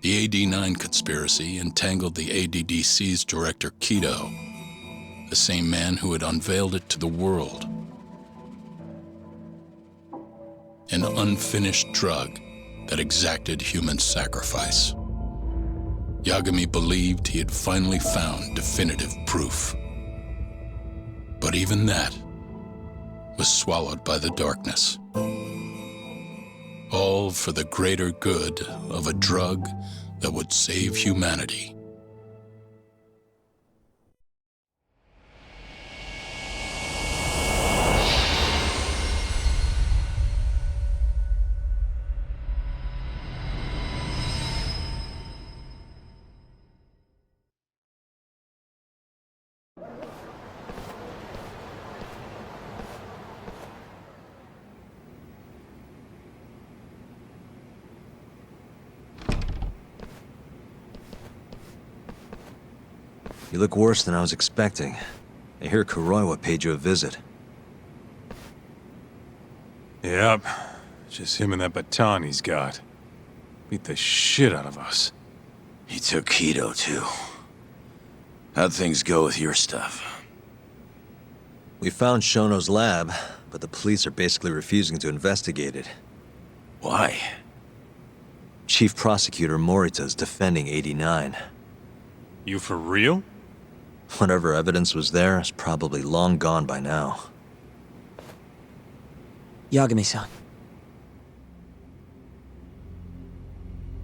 The AD-9 conspiracy entangled the ADDC's director Kido, the same man who had unveiled it to the world. An unfinished drug that exacted human sacrifice. Yagami believed he had finally found definitive proof. But even that was swallowed by the darkness. All for the greater good of a drug that would save humanity. You look worse than I was expecting. I hear Kuroiwa paid you a visit. Yep. Just him and that baton he's got. Beat the shit out of us. He took Kido, too. How'd things go with your stuff? We found Shono's lab, but the police are basically refusing to investigate it. Why? Chief Prosecutor Morita is defending 89. You for real? Whatever evidence was there is probably long gone by now. Yagami-san.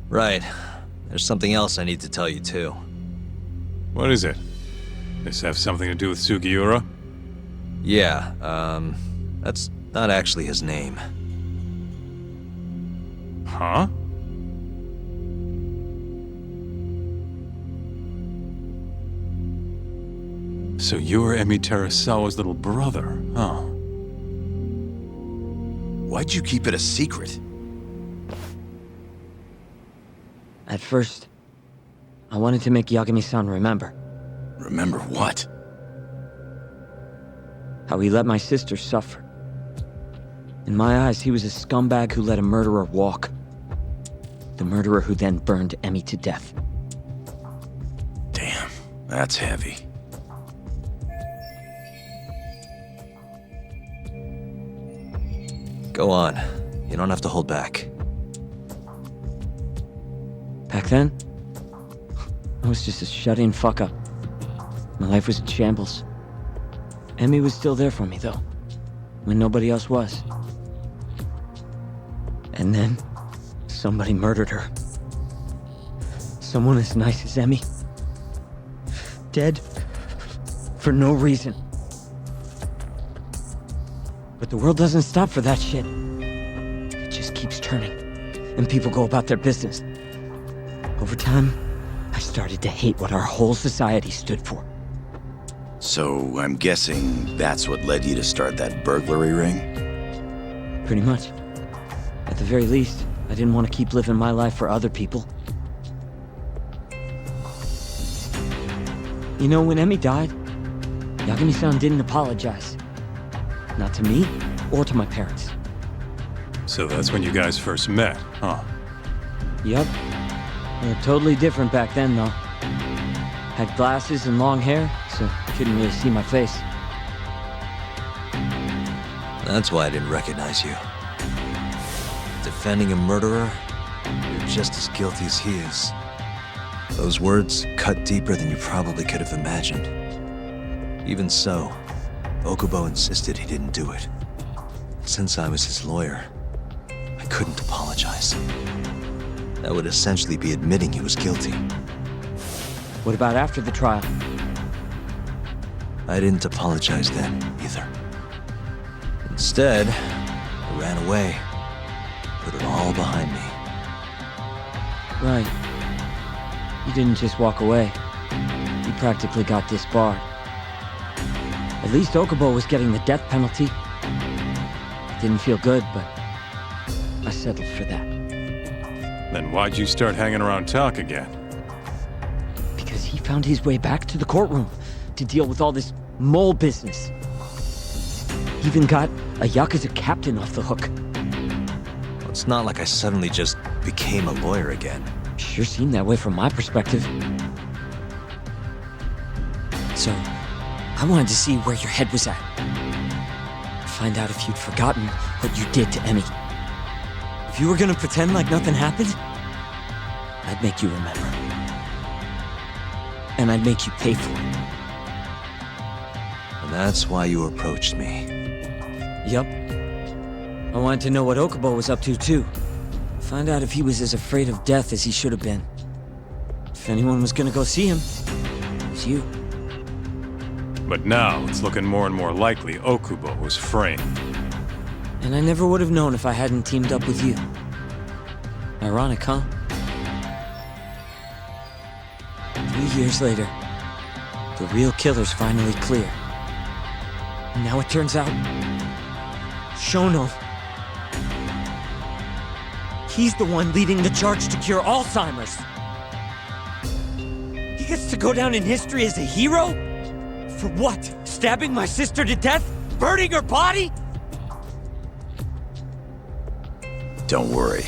Right. There's something else I need to tell you, too. What is it? This have something to do with Sugiura? Yeah, that's not actually his name. Huh? So you're Emi Terasawa's little brother, huh? Why'd you keep it a secret? At first, I wanted to make Yagami-san remember. Remember what? How he let my sister suffer. In my eyes, he was a scumbag who let a murderer walk. The murderer who then burned Emi to death. Damn, that's heavy. Go on. You don't have to hold back. Back then, I was just a shut-in fuck-up. My life was in shambles. Emi was still there for me, though, when nobody else was. And then, somebody murdered her. Someone as nice as Emi. Dead for no reason. But the world doesn't stop for that shit. It just keeps turning, and people go about their business. Over time, I started to hate what our whole society stood for. So, I'm guessing that's what led you to start that burglary ring? Pretty much. At the very least, I didn't want to keep living my life for other people. You know, when Emi died, Yagami-san didn't apologize. Not to me, or to my parents. So that's when you guys first met, huh? Yup. We were totally different back then, though. Had glasses and long hair, so you couldn't really see my face. That's why I didn't recognize you. Defending a murderer, you're just as guilty as he is. Those words cut deeper than you probably could have imagined. Even so, Okubo insisted he didn't do it. Since I was his lawyer, I couldn't apologize. That would essentially be admitting he was guilty. What about after the trial? I didn't apologize then, either. Instead, I ran away. Put it all behind me. Right. You didn't just walk away. You practically got disbarred. At least Okubo was getting the death penalty. It didn't feel good, but I settled for that. Then why'd you start hanging around Talk again? Because he found his way back to the courtroom to deal with all this mole business. He even got a Yakuza captain off the hook. It's not like I suddenly just became a lawyer again. Sure seemed that way from my perspective. So, I wanted to see where your head was at. Find out if you'd forgotten what you did to Emmy. If you were gonna pretend like nothing happened, I'd make you remember. And I'd make you pay for it. And that's why you approached me. Yup. I wanted to know what Okubo was up to, too. Find out if he was as afraid of death as he should have been. If anyone was gonna go see him, it was you. But now, it's looking more and more likely Okubo was framed. And I never would have known if I hadn't teamed up with you. Ironic, huh? 3 years later, the real killer's finally clear. And now it turns out, Shono, he's the one leading the charge to cure Alzheimer's. He gets to go down in history as a hero? For what? Stabbing my sister to death? Burning her body? Don't worry.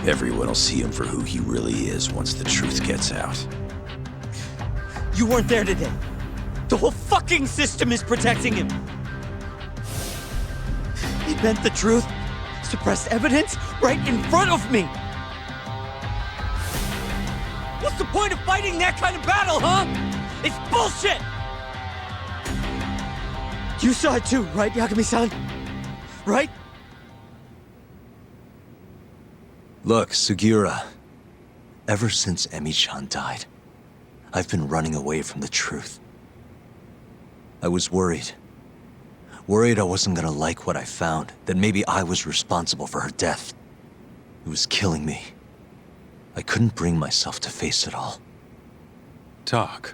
Everyone will see him for who he really is once the truth gets out. You weren't there today. The whole fucking system is protecting him. He bent the truth, suppressed evidence right in front of me. What's the point of fighting that kind of battle, huh? It's bullshit! You saw it too, right, Yagami-san? Right? Look, Sugiura. Ever since Emi-chan died, I've been running away from the truth. I was worried. Worried I wasn't gonna like what I found, that maybe I was responsible for her death. It was killing me. I couldn't bring myself to face it all. Talk.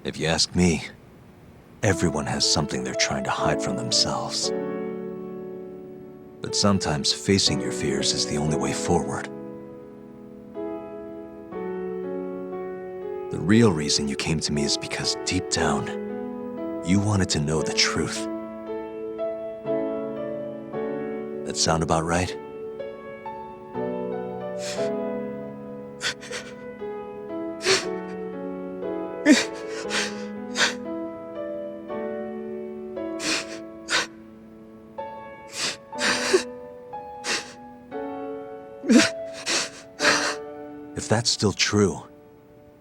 If you ask me, everyone has something they're trying to hide from themselves. But sometimes facing your fears is the only way forward. The real reason you came to me is because deep down, you wanted to know the truth. That sound about right? If that's still true,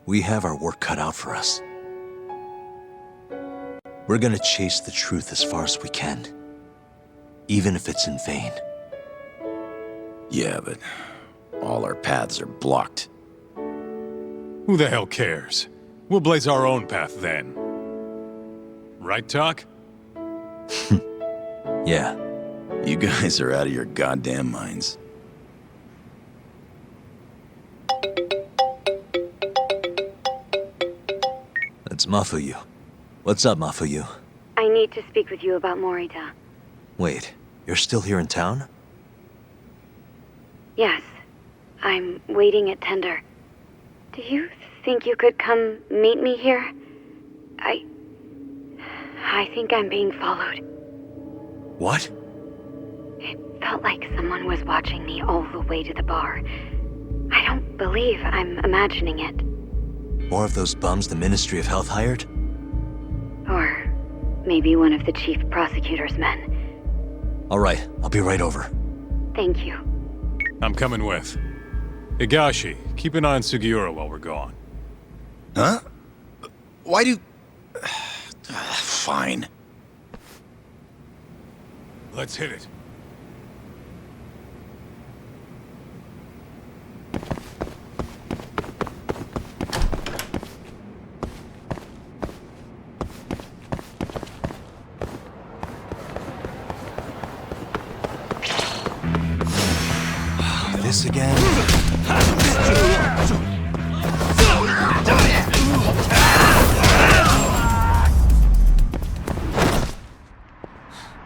we have our work cut out for us. We're gonna chase the truth as far as we can, even if it's in vain. Yeah, but all our paths are blocked. Who the hell cares? We'll blaze our own path then. Right, Talk? Yeah. You guys are out of your goddamn minds. That's Mafuyu. What's up, Mafuyu? I need to speak with you about Morita. Wait, you're still here in town? Yes. I'm waiting at Tender. Do you think you could come meet me here? I think I'm being followed. What? It felt like someone was watching me all the way to the bar. I don't believe I'm imagining it. More of those bums the Ministry of Health hired? Or maybe one of the chief prosecutor's men. All right, I'll be right over. Thank you. I'm coming with. Higashi, keep an eye on Sugiura while we're gone. Huh? Why do... Fine. Let's hit it. This again?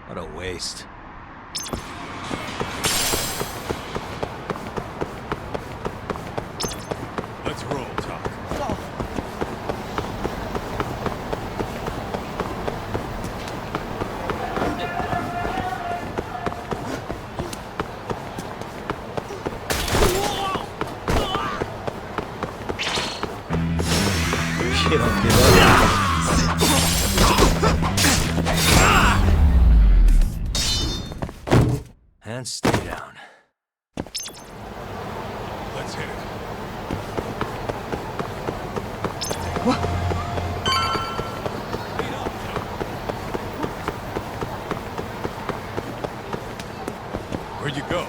What a waste. Let's roll, Talk. You don't give up. And stay down. Let's hit it. Where'd you go?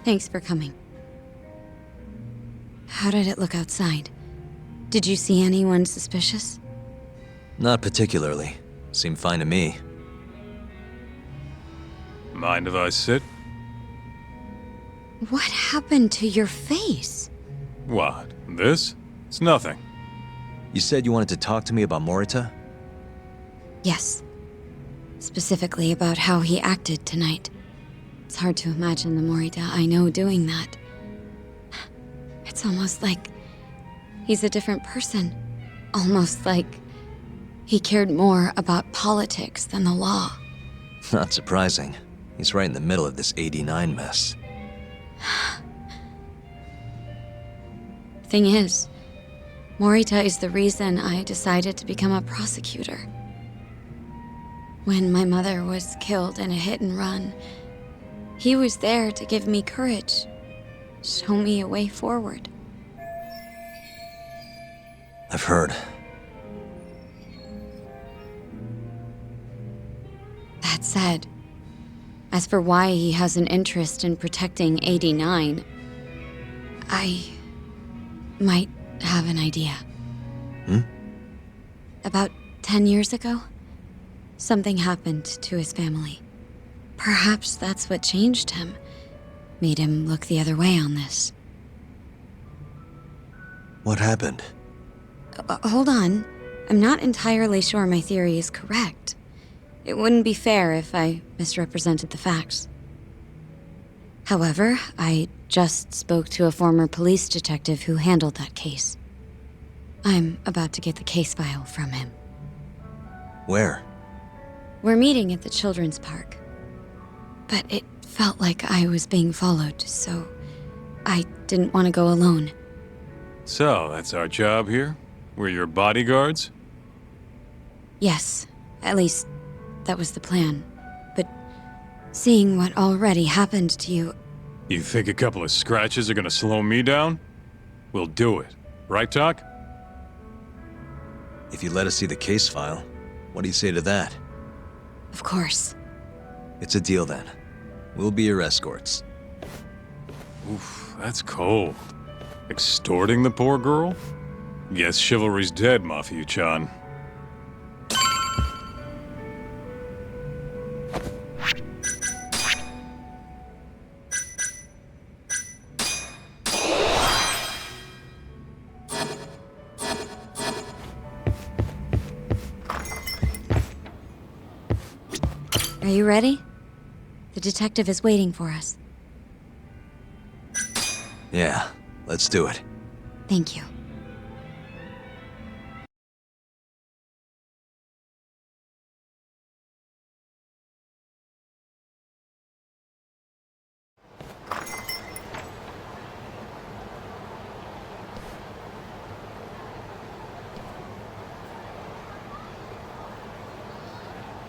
Thanks for coming. How did it look outside? Did you see anyone suspicious? Not particularly. Seemed fine to me. Mind if I sit? What happened to your face? What? This? It's nothing. You said you wanted to talk to me about Morita? Yes. Specifically about how he acted tonight. It's hard to imagine the Morita I know doing that. It's almost like he's a different person. Almost like he cared more about politics than the law. Not surprising. He's right in the middle of this 89 mess. Thing is, Morita is the reason I decided to become a prosecutor. When my mother was killed in a hit and run, he was there to give me courage, show me a way forward. I've heard. That said, as for why he has an interest in protecting 89, I might have an idea. About 10 years ago, something happened to his family. Perhaps that's what changed him, made him look the other way on this. What happened? Hold on. I'm not entirely sure my theory is correct. It wouldn't be fair if I misrepresented the facts. However, I just spoke to a former police detective who handled that case. I'm about to get the case file from him. Where? We're meeting at the children's park. But it felt like I was being followed, so I didn't want to go alone. So, that's our job here? We're your bodyguards? Yes, at least that was the plan. But seeing what already happened to you, You think a couple of scratches are gonna slow me down? We'll do it. Right, Doc? If you let us see the case file, what do you say to that? of course. It's a deal then. We'll be your escorts. Oof, that's cold. Extorting the poor girl? Guess chivalry's dead, Mafia-chan. Are you ready? The detective is waiting for us. Yeah, let's do it. Thank you.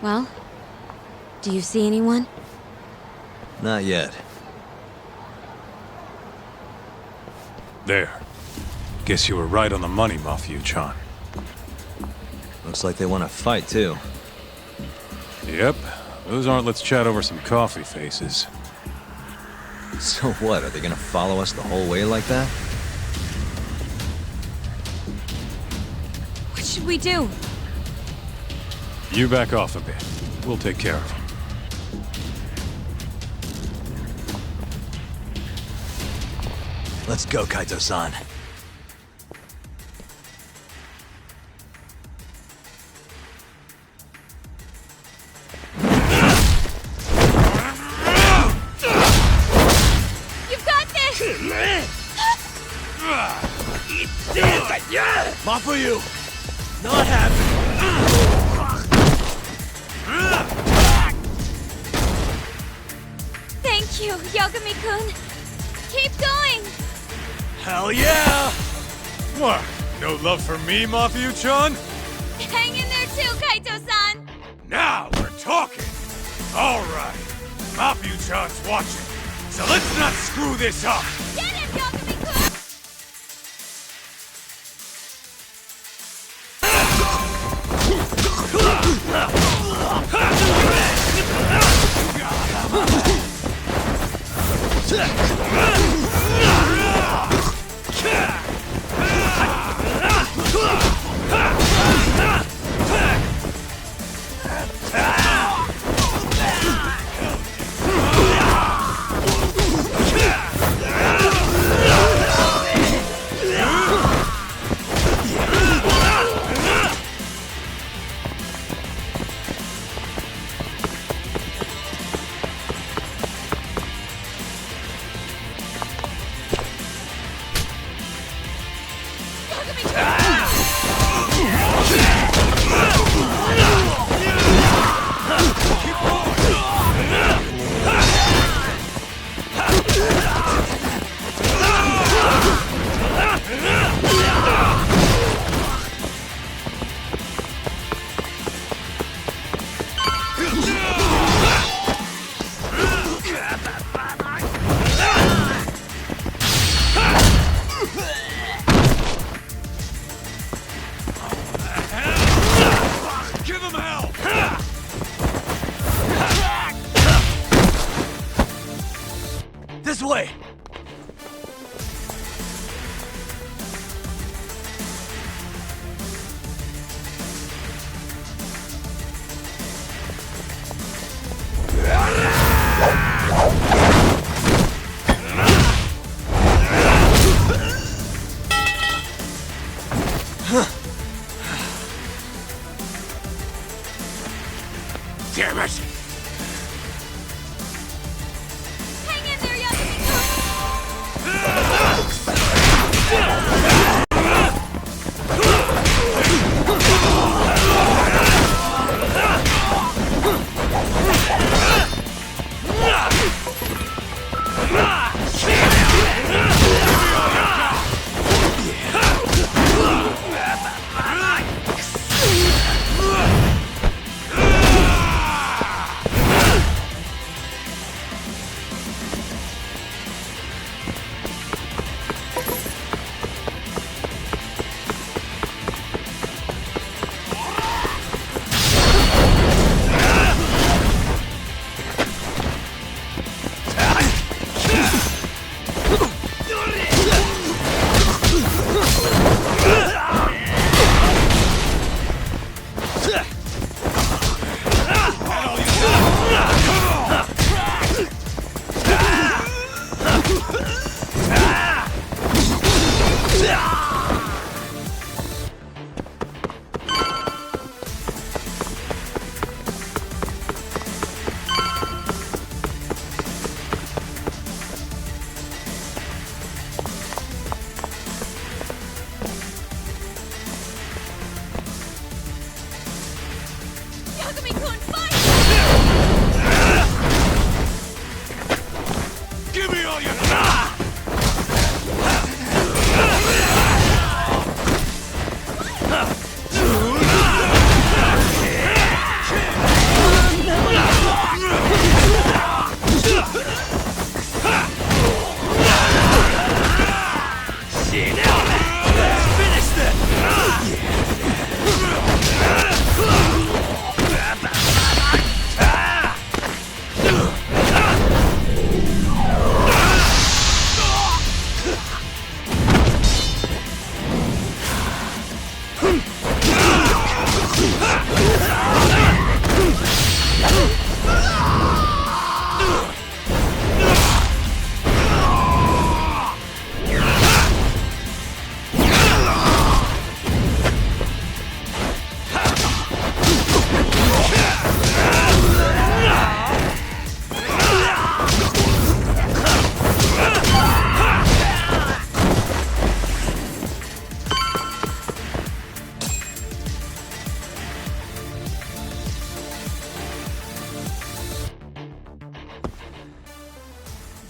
Well, do you see anyone? Not yet. There. Guess you were right on the money, Mafia-chan. Looks like they want to fight, too. Yep. Those aren't let's chat over some coffee faces. So what, are they gonna follow us the whole way like that? What should we do? You back off a bit. We'll take care of them. Let's go, Kaito-san. You've got this! Not for you! Not happening! Thank you, Yagami-kun. Keep going! Hell yeah! What? No love for me, Mafia-chan? Hang in there too, Kaito-san! Now we're talking! Alright, Mafia-chan's watching, so let's not screw this up! Get him, Yagami-kun!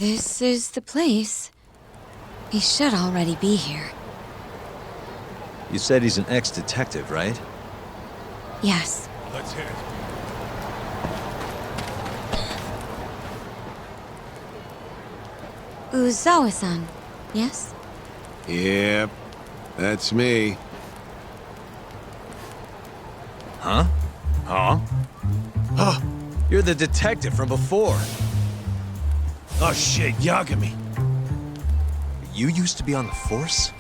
this is the place. He should already be here. You said he's an ex-detective, right? Yes. Let's hit it. Uzawa-san, yes? Yep, that's me. Huh? Huh? You're the detective from before. Oh shit, Yagami. You used to be on the force?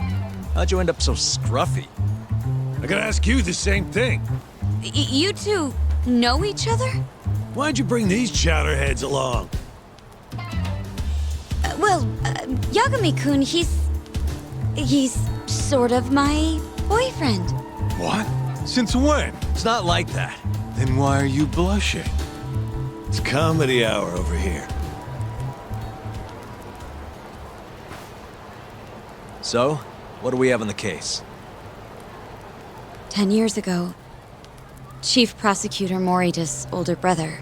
How'd you end up so scruffy? I gotta ask you the same thing. You two know each other? Why'd you bring these chowderheads along? Yagami-kun, he's sort of my boyfriend. What? Since when? It's not like that. Then why are you blushing? It's comedy hour over here. So, what do we have on the case? 10 years ago, Chief Prosecutor Morita's older brother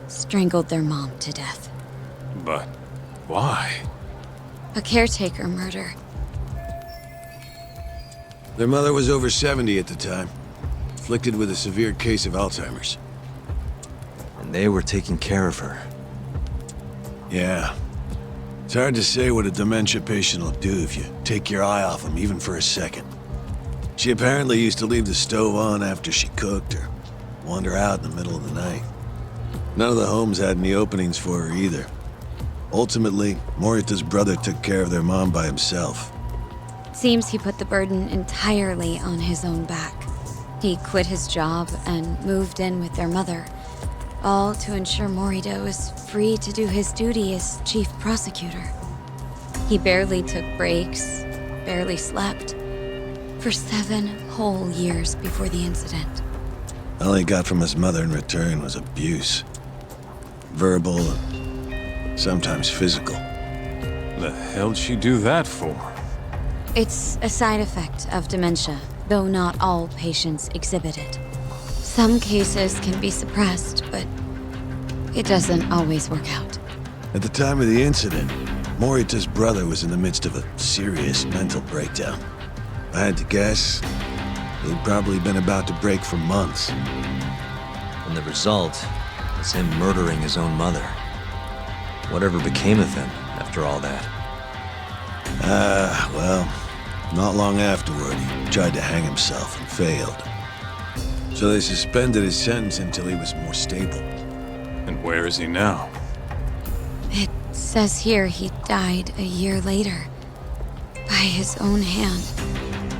strangled their mom to death. But why? A caretaker murder. Their mother was over 70 at the time, afflicted with a severe case of Alzheimer's. And they were taking care of her. Yeah. It's hard to say what a dementia patient will do if you take your eye off them, even for a second. She apparently used to leave the stove on after she cooked or wander out in the middle of the night. None of the homes had any openings for her either. Ultimately, Morita's brother took care of their mom by himself. Seems he put the burden entirely on his own back. He quit his job and moved in with their mother, all to ensure Morita was free to do his duty as chief prosecutor. He barely took breaks, barely slept, for 7 whole years before the incident. All he got from his mother in return was abuse. Verbal and sometimes physical. The hell'd she do that for? It's a side effect of dementia, though not all patients exhibit it. Some cases can be suppressed, but it doesn't always work out. At the time of the incident, Morita's brother was in the midst of a serious mental breakdown. If I had to guess, he'd probably been about to break for months. And the result was him murdering his own mother. Whatever became of him after all that? Well, not long afterward, he tried to hang himself and failed. So they suspended his sentence until he was more stable. And where is he now? It says here he died a year later, by his own hand.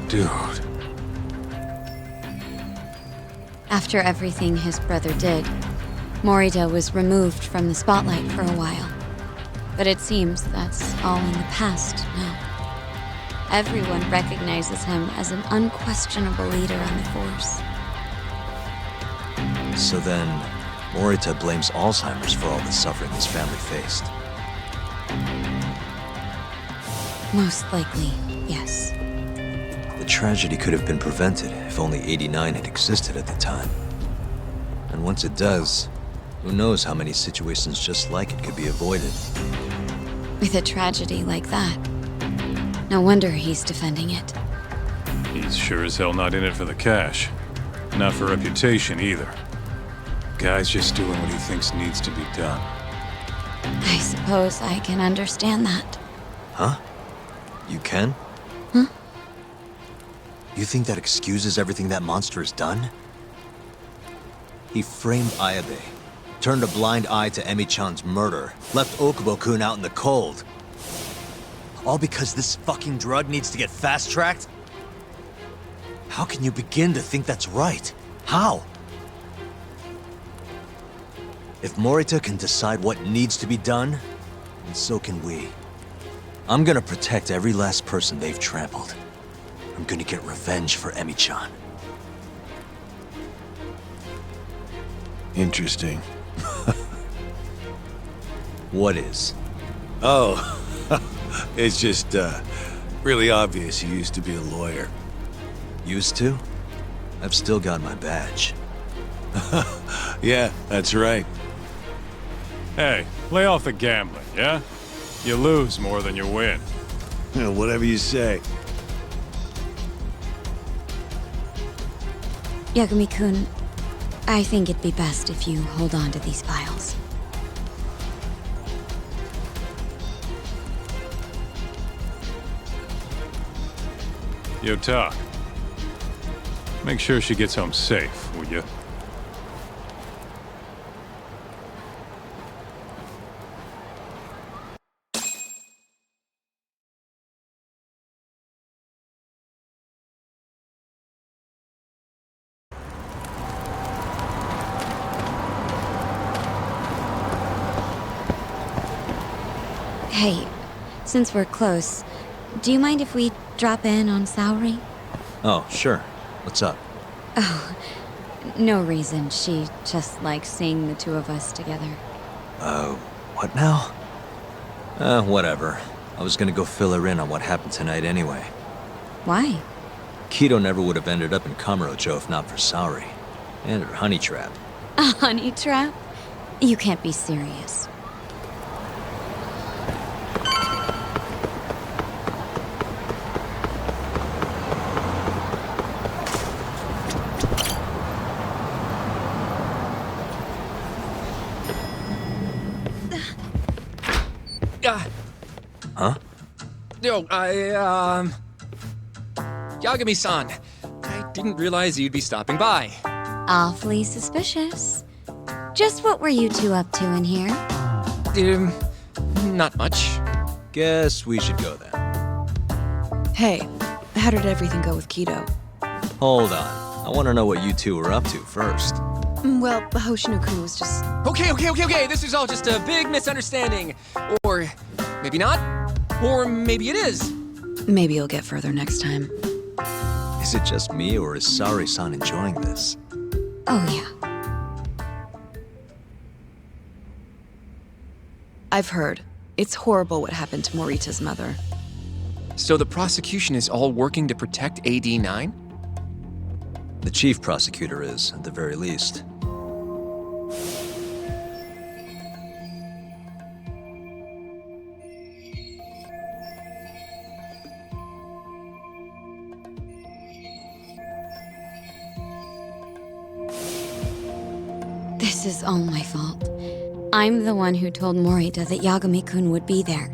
Dude. After everything his brother did, Morita was removed from the spotlight for a while. But it seems that's all in the past now. Everyone recognizes him as an unquestionable leader on the force. So then, Morita blames Alzheimer's for all the suffering his family faced. Most likely, yes. The tragedy could have been prevented if only 89 had existed at the time. And once it does, who knows how many situations just like it could be avoided. With a tragedy like that, no wonder he's defending it. He's sure as hell not in it for the cash. Not for reputation either. Guy's just doing what he thinks needs to be done. I suppose I can understand that. Huh? You can? Huh? You think that excuses everything that monster has done? He framed Ayabe, turned a blind eye to Emi-chan's murder, left Okubo-kun out in the cold. All because this fucking drug needs to get fast-tracked? How can you begin to think that's right? How? If Morita can decide what needs to be done, then so can we. I'm gonna protect every last person they've trampled. I'm gonna get revenge for Emi-chan. Interesting. What is? Oh, it's just, really obvious you used to be a lawyer. Used to? I've still got my badge. Yeah, that's right. Hey, lay off the gambling, yeah? You lose more than you win. Whatever you say. Yagami-kun, I think it'd be best if you hold on to these files. Yota. Make sure she gets home safe, will you? Hey, since we're close, do you mind if we drop in on Saori? Oh, sure. What's up? No reason. She just likes seeing the two of us together. What now? Whatever. I was gonna go fill her in on what happened tonight anyway. Why? Kido never would have ended up in Kamurocho if not for Saori. And her honey trap. A honey trap? You can't be serious. Huh? Yo, Yagami-san, I didn't realize you'd be stopping by. Awfully suspicious. Just what were you two up to in here? Not much. Guess we should go then. Hey, how did everything go with Kido? Hold on. I want to know what you two were up to first. Well, Hoshino-kun was just... Okay, this is all just a big misunderstanding. Or maybe not. Or maybe it is. Maybe you'll get further next time. Is it just me, or is Saori-san enjoying this? Oh, yeah. I've heard. It's horrible what happened to Morita's mother. So the prosecution is all working to protect AD9? The chief prosecutor is, at the very least. This is all my fault. I'm the one who told Morita that Yagami-kun would be there.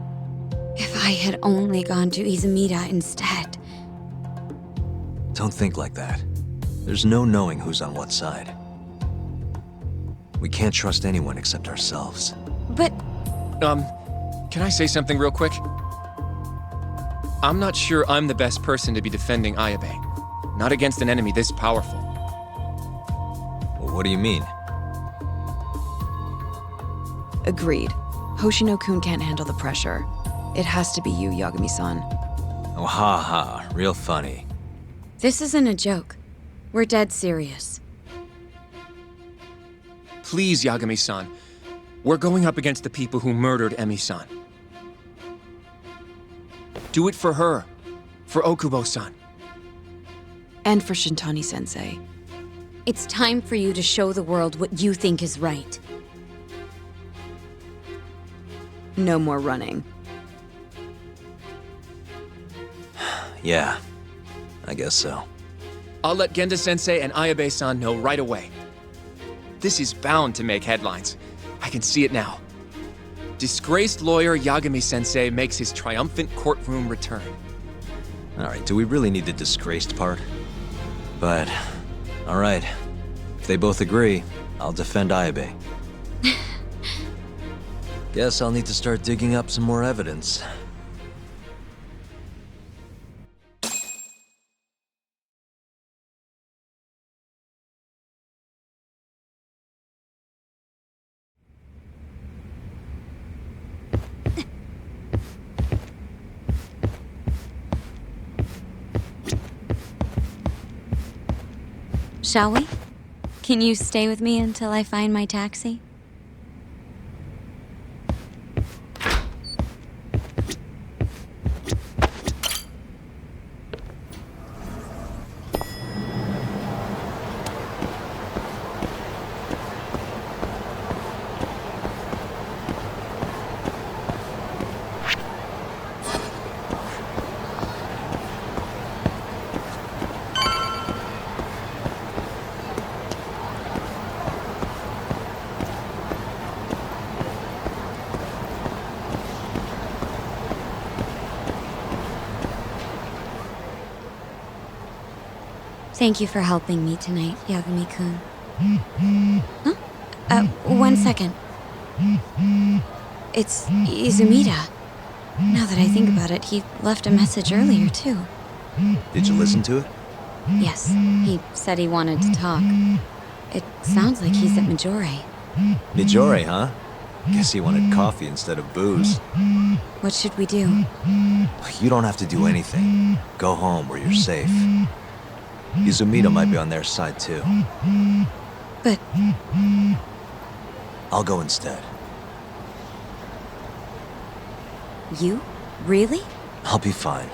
If I had only gone to Izumida instead. Don't think like that. There's no knowing who's on what side. We can't trust anyone except ourselves. But Can I say something real quick? I'm not sure I'm the best person to be defending Ayabe. Not against an enemy this powerful. Well, what do you mean? Agreed. Hoshino-kun can't handle the pressure. It has to be you, Yagami-san. Oh, ha ha. Real funny. this isn't a joke. We're dead serious. Please, Yagami-san. We're going up against the people who murdered Emi-san. Do it for her. For Okubo-san. And for Shintani-sensei. It's time for you to show the world what you think is right. No more running. Yeah, I guess so. I'll let Genda-sensei and Ayabe-san know right away. This is bound to make headlines. I can see it now. Disgraced lawyer Yagami-sensei makes his triumphant courtroom return. Alright, do we really need the disgraced part? But, alright. If they both agree, I'll defend Ayabe. Guess I'll need to start digging up some more evidence. Shall we? Can you stay with me until I find my taxi? Thank you for helping me tonight, Yagami-kun. Huh? 1 second. It's Izumida. Now that I think about it, he left a message earlier, too. Did you listen to it? Yes, he said he wanted to talk. It sounds like he's at Majore. Mijori, huh? Guess he wanted coffee instead of booze. What should we do? You don't have to do anything. Go home where you're safe. Izumida might be on their side too. But I'll go instead. you? Really? I'll be fine.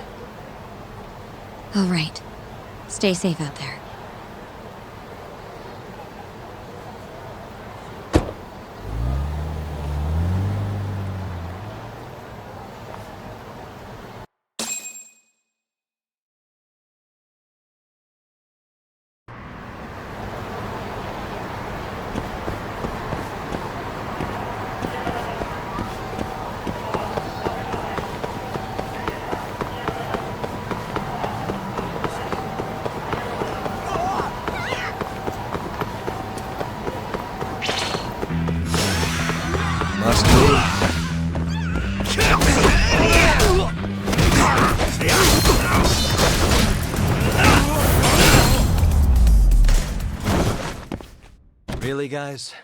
All right. Stay safe out there. Must move. Really, guys?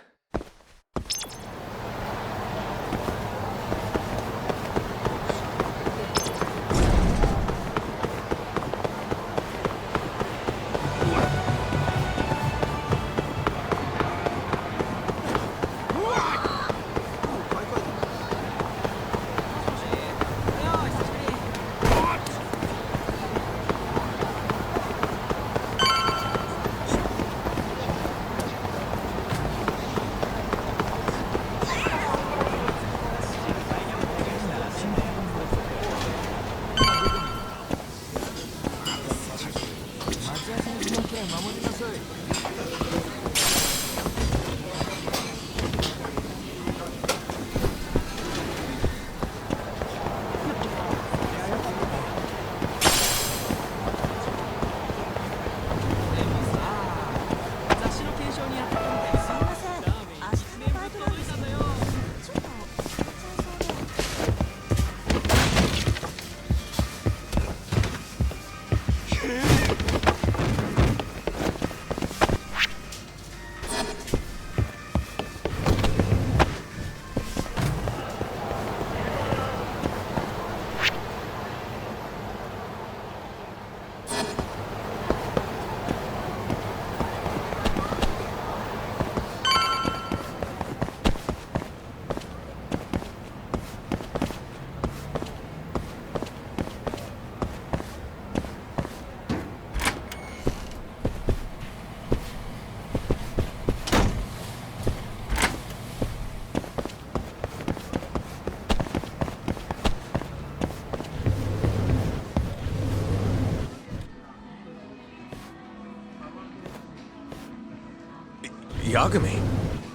Yagami,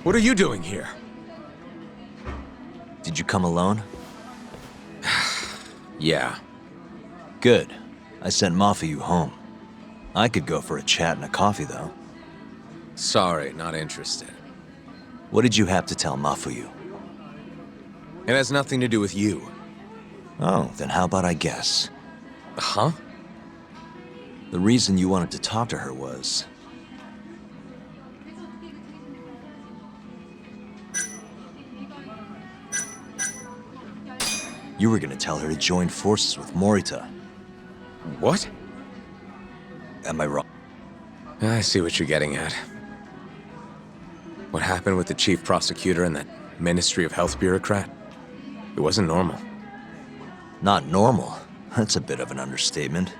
what are you doing here? Did you come alone? Yeah. Good. I sent Mafuyu home. I could go for a chat and a coffee, though. Sorry, not interested. What did you have to tell Mafuyu? It has nothing to do with you. Oh, then how about I guess? Huh? The reason you wanted to talk to her was... you were gonna tell her to join forces with Morita. What? Am I wrong? I see what you're getting at. What happened with the chief prosecutor and that Ministry of Health bureaucrat? It wasn't normal. Not normal. That's a bit of an understatement.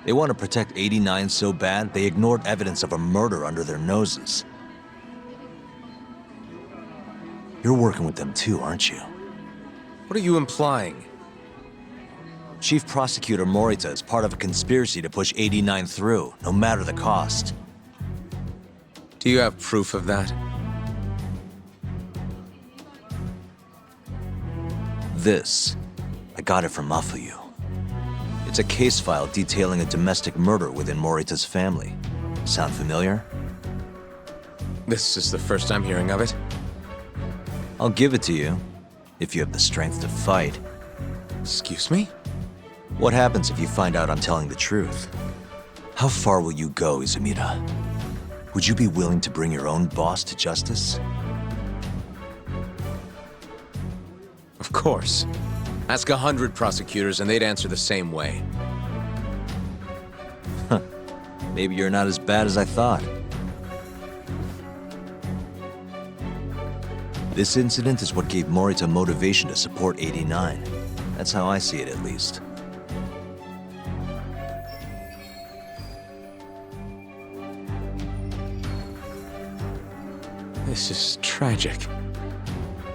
They want to protect 89 so bad, they ignored evidence of a murder under their noses. You're working with them too, aren't you? What are you implying? Chief Prosecutor Morita is part of a conspiracy to push 89 through, no matter the cost. Do you have proof of that? This, I got it from Mafuyu. It's It's a case file detailing a domestic murder within Morita's family. Sound familiar? This is the first I'm hearing of it. I'll give it to you, if you have the strength to fight. Excuse me? What happens if you find out I'm telling the truth? How far will you go, Izumida? Would you be willing to bring your own boss to justice? Of course. Ask 100 prosecutors and they'd answer the same way. Maybe you're not as bad as I thought. This incident is what gave Morita motivation to support 89. That's how I see it, at least. This is tragic.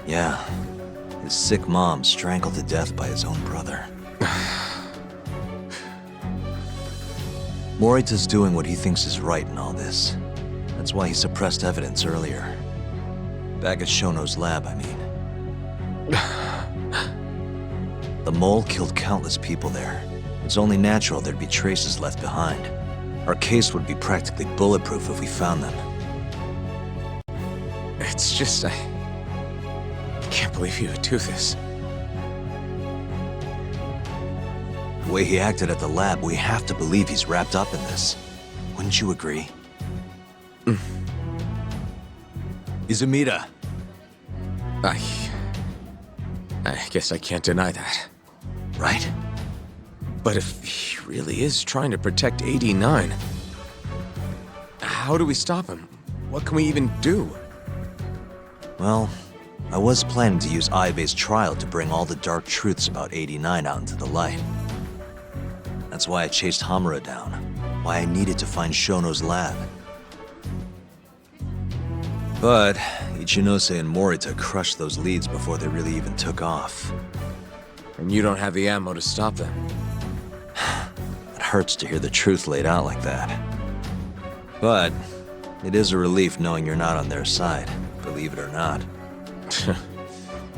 Yeah. His sick mom strangled to death by his own brother. Morita's doing what he thinks is right in all this. That's why he suppressed evidence earlier. Back at Shono's lab, I mean. The mole killed countless people there. It's only natural there'd be traces left behind. Our case would be practically bulletproof if we found them. It's just, I can't believe you would do this. The way he acted at the lab, we have to believe he's wrapped up in this. Wouldn't you agree? Izumida. I guess I can't deny that. Right? But if he really is trying to protect 89, how do we stop him? What can we even do? Well, I was planning to use Ayabe's trial to bring all the dark truths about 89 out into the light. That's why I chased Hamura down. Why I needed to find Shono's lab. But Ichinose and Morita crushed those leads before they really even took off. And you don't have the ammo to stop them. It hurts to hear the truth laid out like that. But it is a relief knowing you're not on their side, believe it or not.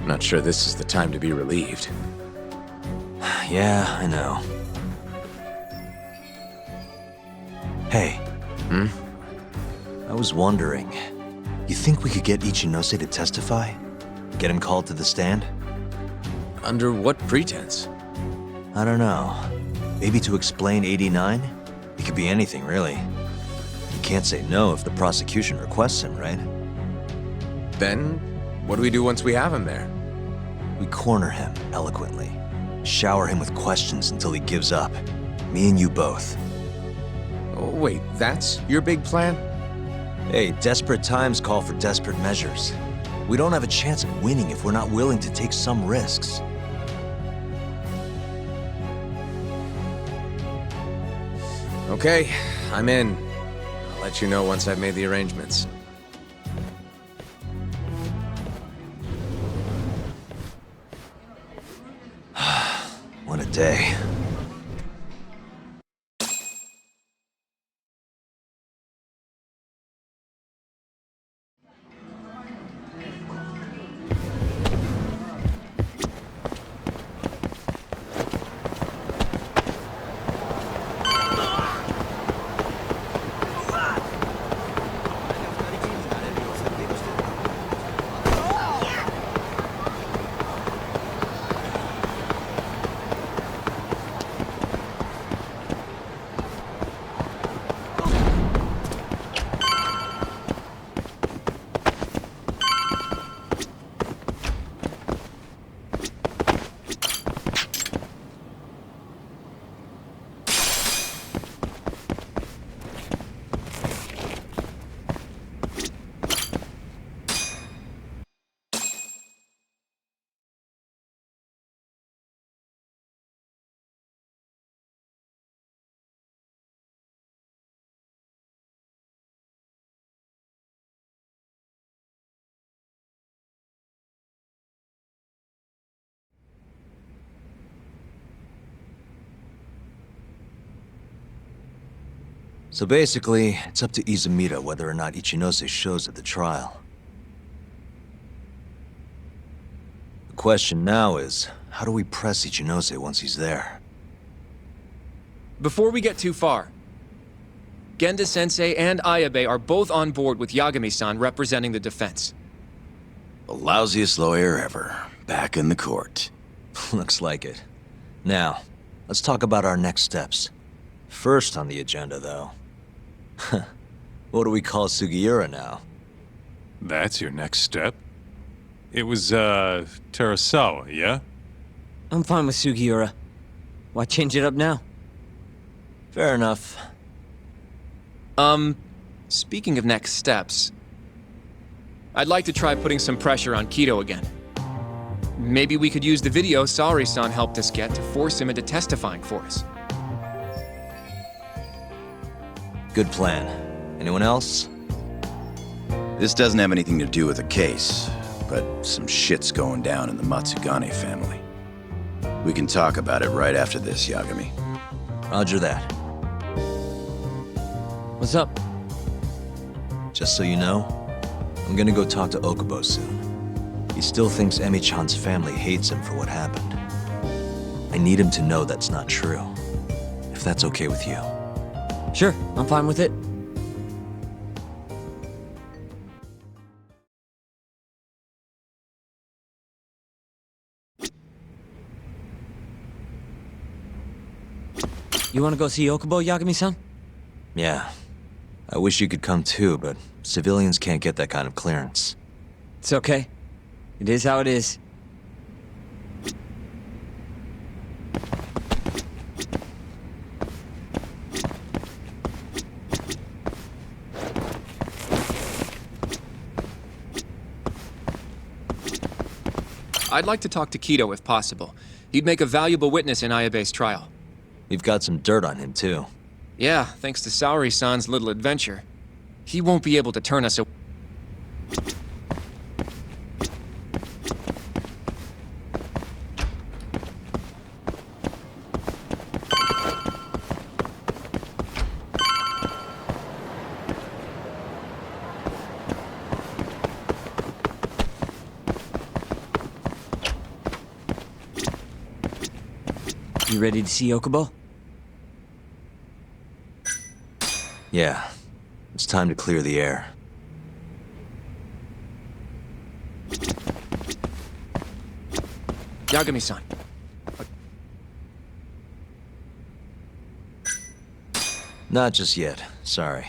Not sure this is the time to be relieved. Yeah, I know. Hey. I was wondering, you think we could get Ichinose to testify? Get him called to the stand? Under what pretense? I don't know. Maybe to explain 89? It could be anything, really. You can't say no if the prosecution requests him, right? Then, what do we do once we have him there? We corner him, eloquently. Shower him with questions until he gives up. Me and you both. Oh, wait, that's your big plan? Hey, desperate times call for desperate measures. We don't have a chance of winning if we're not willing to take some risks. Okay, I'm in. I'll let you know once I've made the arrangements. What a day. So basically, it's up to Izumida whether or not Ichinose shows at the trial. The question now is, how do we press Ichinose once he's there? Before we get too far, Genda-sensei and Ayabe are both on board with Yagami-san representing the defense. The lousiest lawyer ever, back in the court. Looks like it. Now, let's talk about our next steps. First on the agenda, though. What do we call Sugiura now? That's your next step? It was, Terasawa, yeah? I'm fine with Sugiura. Why change it up now? Fair enough. Speaking of next steps, I'd like to try putting some pressure on Kido again. Maybe we could use the video Saori-san helped us get to force him into testifying for us. Good plan. Anyone else? This doesn't have anything to do with the case, but some shit's going down in the Matsugane family. We can talk about it right after this, Yagami. Roger that. What's up? Just so you know, I'm gonna go talk to Okubo soon. He still thinks Emi-chan's family hates him for what happened. I need him to know that's not true. If that's okay with you. Sure, I'm fine with it. You wanna go see Okubo, Yagami-san? Yeah. I wish you could come too, but civilians can't get that kind of clearance. It's okay. It is how it is. I'd like to talk to Kido if possible. He'd make a valuable witness in Ayabe's trial. We've got some dirt on him too. Yeah, thanks to Saori-san's little adventure. He won't be able to turn us away. You ready to see Okubo? Yeah. It's time to clear the air. Yagami-san. Not just yet. Sorry.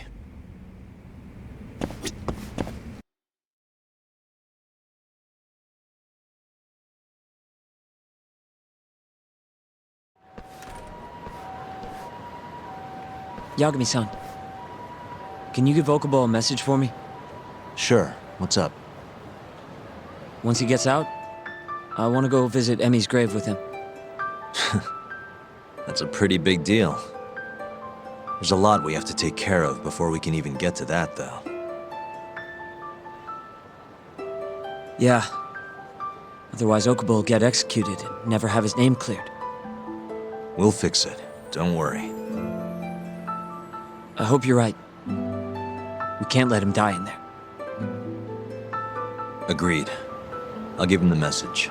Yagami-san. Can you give Okubo a message for me? Sure. What's up? Once he gets out, I want to go visit Emi's grave with him. That's a pretty big deal. There's a lot we have to take care of before we can even get to that, though. Yeah. Otherwise, Okubo will get executed and never have his name cleared. We'll fix it. Don't worry. I hope you're right. We can't let him die in there. Agreed. I'll give him the message.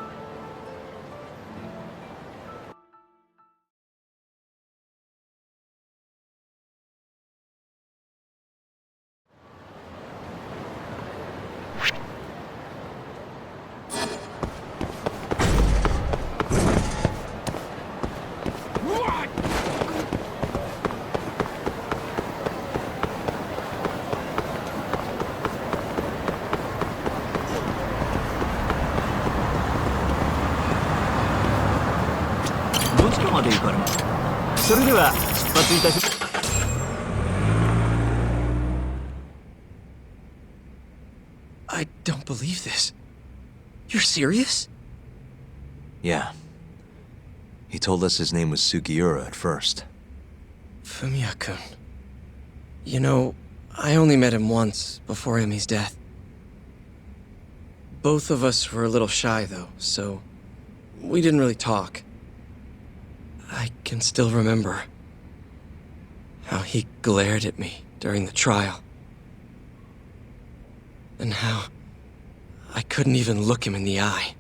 I don't believe this. You're serious? Yeah. He told us his name was Sugiura at first. Fumiya-kun. You know, I only met him once before Emi's death. Both of us were a little shy, though, so we didn't really talk. I can still remember how he glared at me during the trial. And how I couldn't even look him in the eye.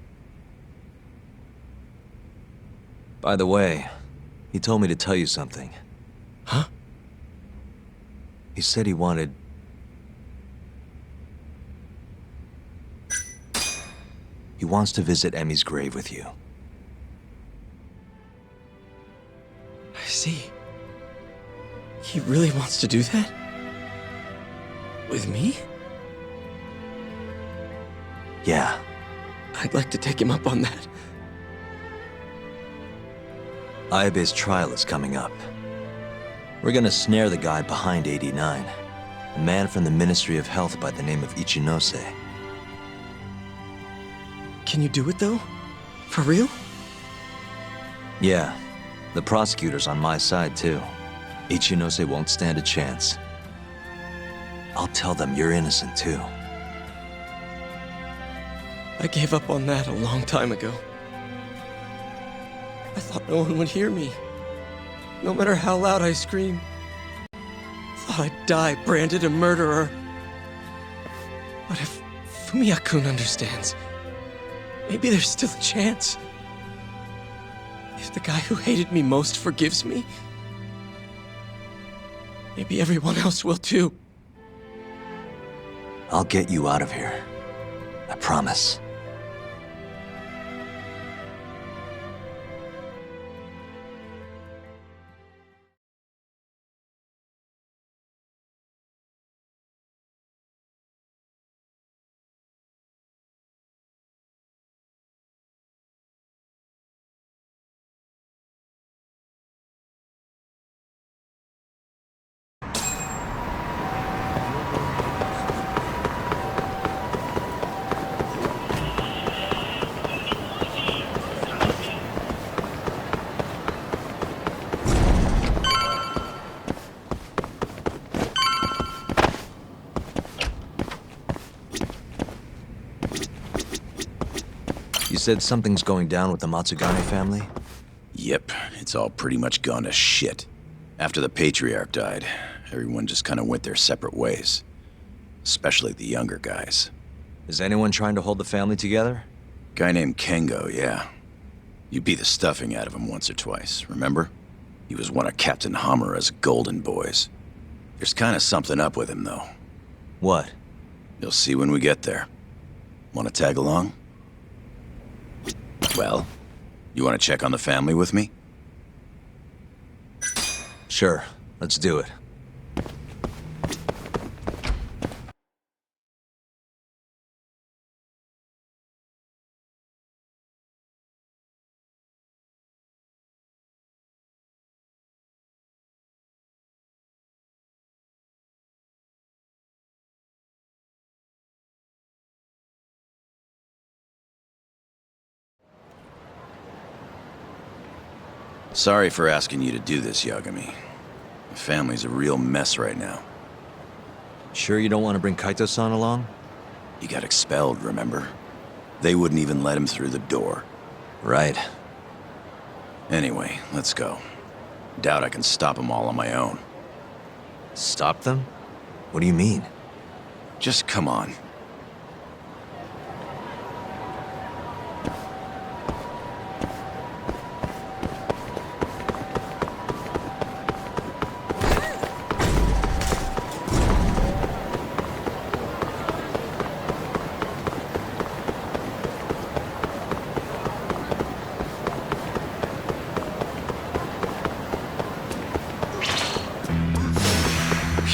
By the way, he told me to tell you something. Huh? He said he wanted... He wants to visit Emmy's grave with you. I see. He really wants to do that? With me? Yeah. I'd like to take him up on that. Ayabe's trial is coming up. We're gonna snare the guy behind 89, a man from the Ministry of Health by the name of Ichinose. Can you do it, though? For real? Yeah, the prosecutor's on my side, too. Ichinose won't stand a chance. I'll tell them you're innocent, too. I gave up on that a long time ago. I thought no one would hear me, no matter how loud I screamed. Thought I'd die branded a murderer. But if Fumiya-kun understands, maybe there's still a chance. If the guy who hated me most forgives me, maybe everyone else will too. I'll get you out of here. I promise. You said something's going down with the Matsugane family? Yep, it's all pretty much gone to shit. After the Patriarch died, everyone just kind of went their separate ways. Especially the younger guys. Is anyone trying to hold the family together? Guy named Kengo, yeah. You beat the stuffing out of him once or twice, remember? He was one of Captain Hamura's golden boys. There's kind of something up with him, though. What? You'll see when we get there. Want to tag along? Well, you want to check on the family with me? Sure, let's do it. Sorry for asking you to do this, Yagami. The family's a real mess right now. Sure you don't want to bring Kaito-san along? He got expelled, remember? They wouldn't even let him through the door. Right. Anyway, let's go. Doubt I can stop them all on my own. Stop them? What do you mean? Just come on.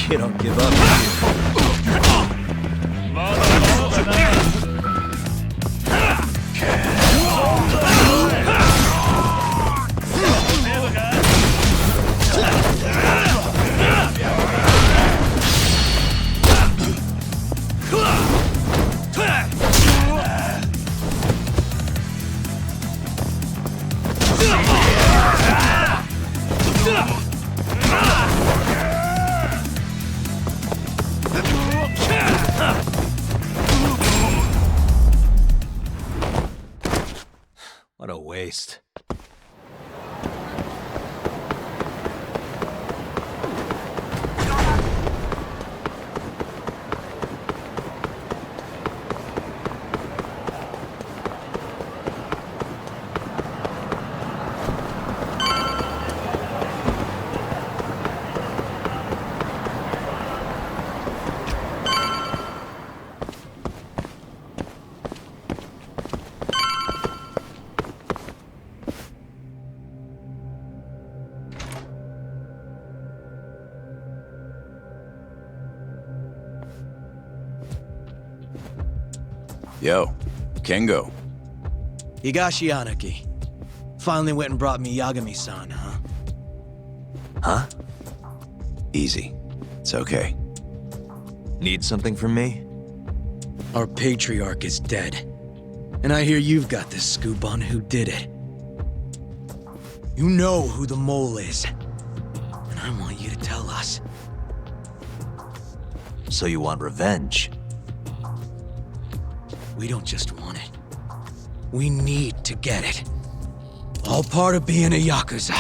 You don't give up. What a waste. Yo, Kengo. Higashi Anaki. Finally went and brought me Yagami-san, huh? Huh? Easy. It's okay. Need something from me? Our patriarch is dead. And I hear you've got the scoop on who did it. You know who the mole is. And I want you to tell us. So you want revenge? We don't just want it. We need to get it. All part of being a Yakuza.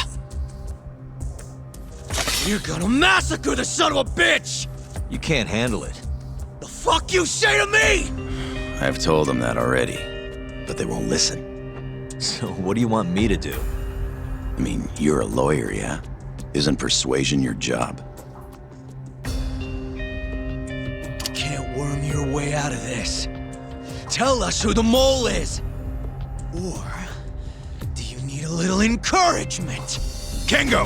You're gonna massacre the son of a bitch! You can't handle it. The fuck you say to me?! I've told them that already, but they won't listen. So what do you want me to do? I mean, you're a lawyer, yeah? Isn't persuasion your job? Can't worm your way out of this. Tell us who the mole is! Or do you need a little encouragement? Kengo!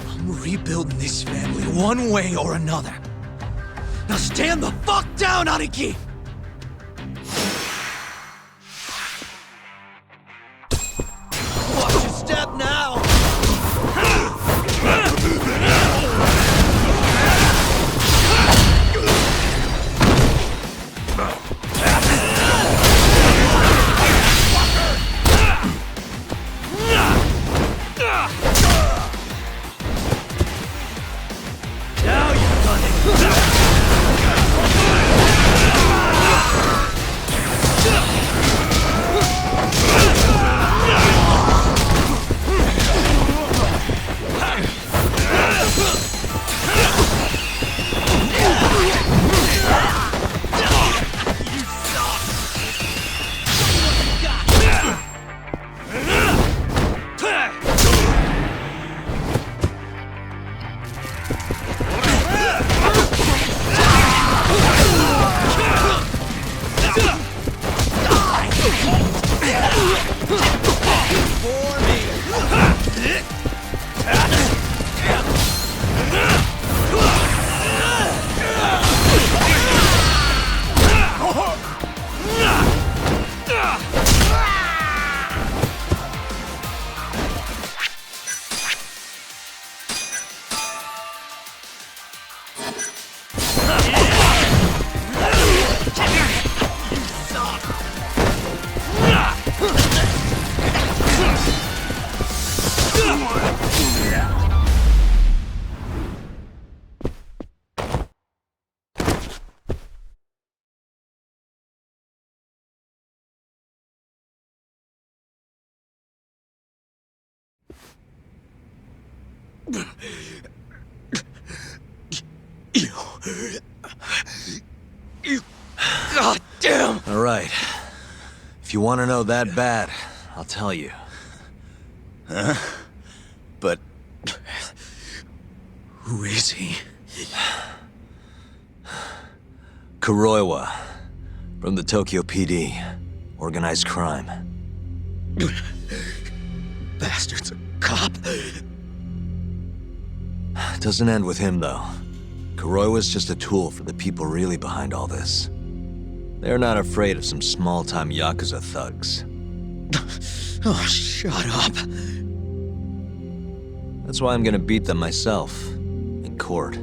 I'm rebuilding this family one way or another. Now stand the fuck down, Aniki! Watch your step now! Now you've done You... God damn! All right. If you want to know that bad, I'll tell you. Huh? But... Who is he? Kuroiwa, from the Tokyo PD. Organized crime. Bastard's a cop. Doesn't end with him, though. Kuroiwa's just a tool for the people really behind all this. They're not afraid of some small-time Yakuza thugs. Oh, shut up. That's why I'm gonna beat them myself. In court.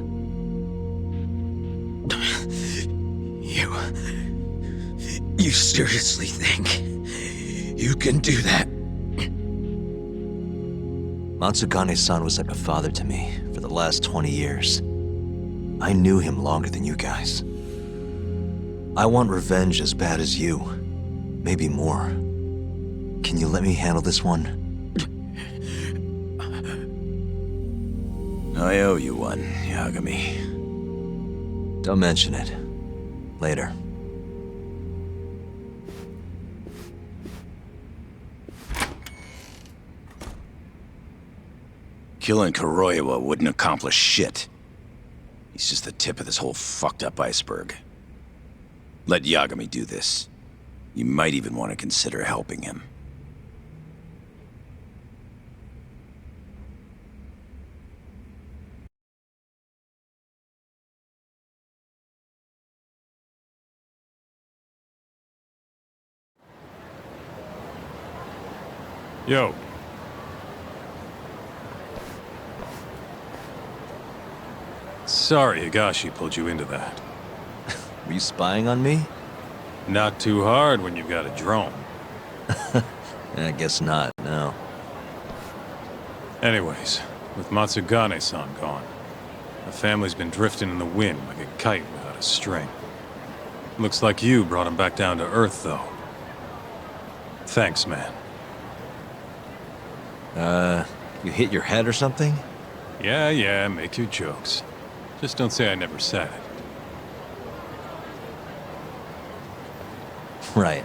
You seriously think you can do that? Matsugane-san was like a father to me for the last 20 years. I knew him longer than you guys. I want revenge as bad as you. Maybe more. Can you let me handle this one? I owe you one, Yagami. Don't mention it. Later. Killing Kuroiwa wouldn't accomplish shit. He's just the tip of this whole fucked up iceberg. Let Yagami do this. You might even want to consider helping him. Yo. Sorry Higashi pulled you into that. Were you spying on me? Not too hard when you've got a drone. I guess not, no. Anyways, with Matsugane-san gone, the family's been drifting in the wind like a kite without a string. Looks like you brought him back down to Earth, though. Thanks, man. You hit your head or something? Yeah, make your jokes. Just don't say I never said it. Right.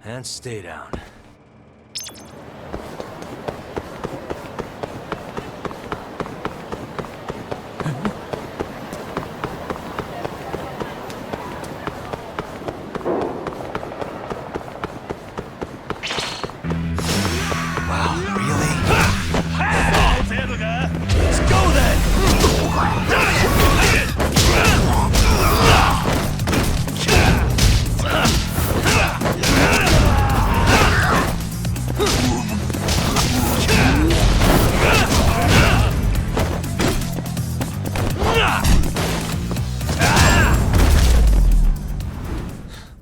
And stay down.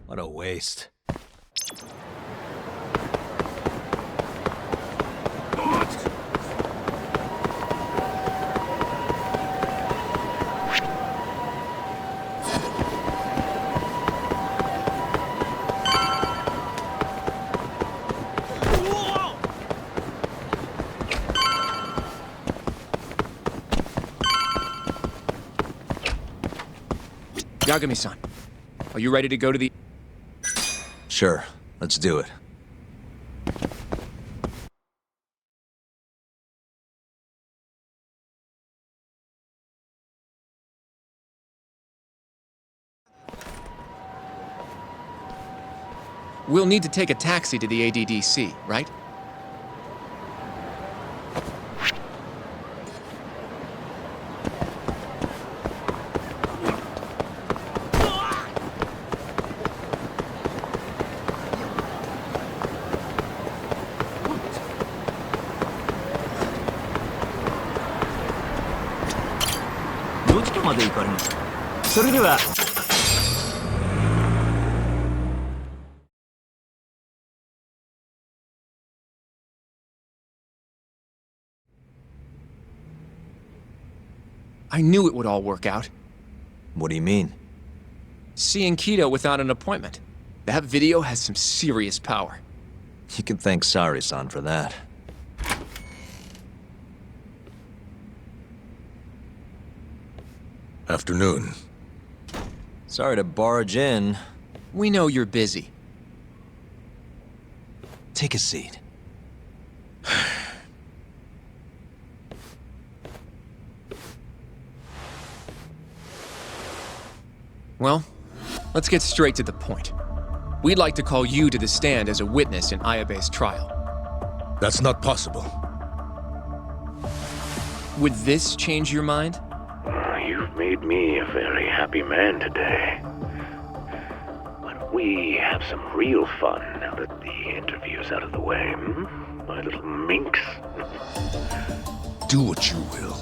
What a waste. Yagami-san, are you ready to go to the... Sure, let's do it. We'll need to take a taxi to the ADDC, right? I knew it would all work out. What do you mean? Seeing Kido without an appointment. That video has some serious power. You can thank Sari-san for that. Afternoon. Sorry to barge in. We know you're busy. Take a seat. Well, let's get straight to the point. We'd like to call you to the stand as a witness in Ayabe's trial. That's not possible. Would this change your mind? You've made me a very happy man today. Why don't we have some real fun now that the interview's out of the way, my little minx? Do what you will.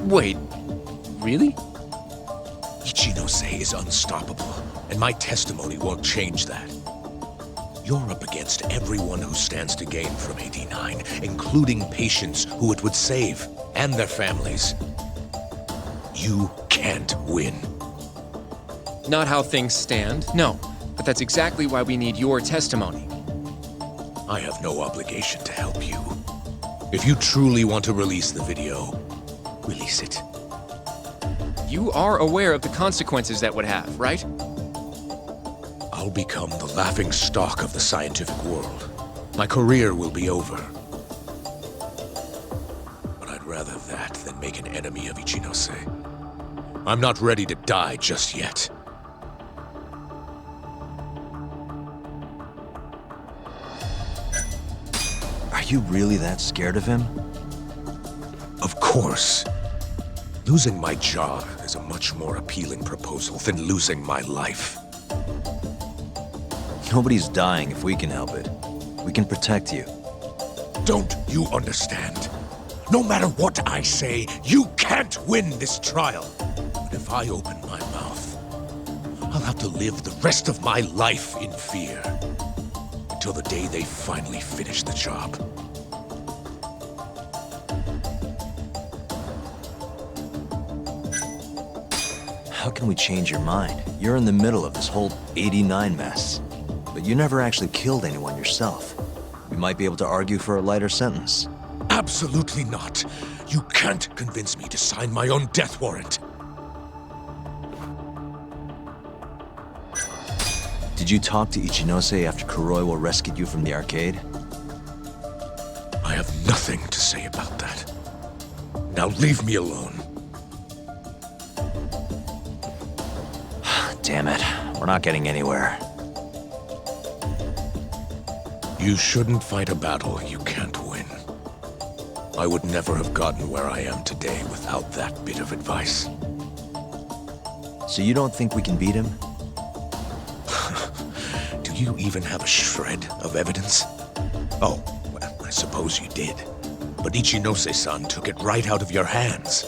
Wait, really? Ichinose is unstoppable, and my testimony won't change that. You're up against everyone who stands to gain from 89, including patients who it would save, and their families. You can't win. Not how things stand, no. But that's exactly why we need your testimony. I have no obligation to help you. If you truly want to release the video, release it. You are aware of the consequences that would have, right? I'll become the laughing stock of the scientific world. My career will be over. But I'd rather that than make an enemy of Ichinose. I'm not ready to die just yet. Are you really that scared of him? Of course. Losing my job is a much more appealing proposal than losing my life. Nobody's dying if we can help it. We can protect you. Don't you understand? No matter what I say, you can't win this trial. But if I open my mouth, I'll have to live the rest of my life in fear. Until the day they finally finish the job. How can we change your mind? You're in the middle of this whole 89 mess. But you never actually killed anyone yourself. We might be able to argue for a lighter sentence. Absolutely not. You can't convince me to sign my own death warrant. Did you talk to Ichinose after Kuroiwa rescued you from the arcade? I have nothing to say about that. Now leave me alone. Damn it. We're not getting anywhere. You shouldn't fight a battle you can't win. I would never have gotten where I am today without that bit of advice. So you don't think we can beat him? Do you even have a shred of evidence? Oh, well, I suppose you did. But Ichinose-san took it right out of your hands.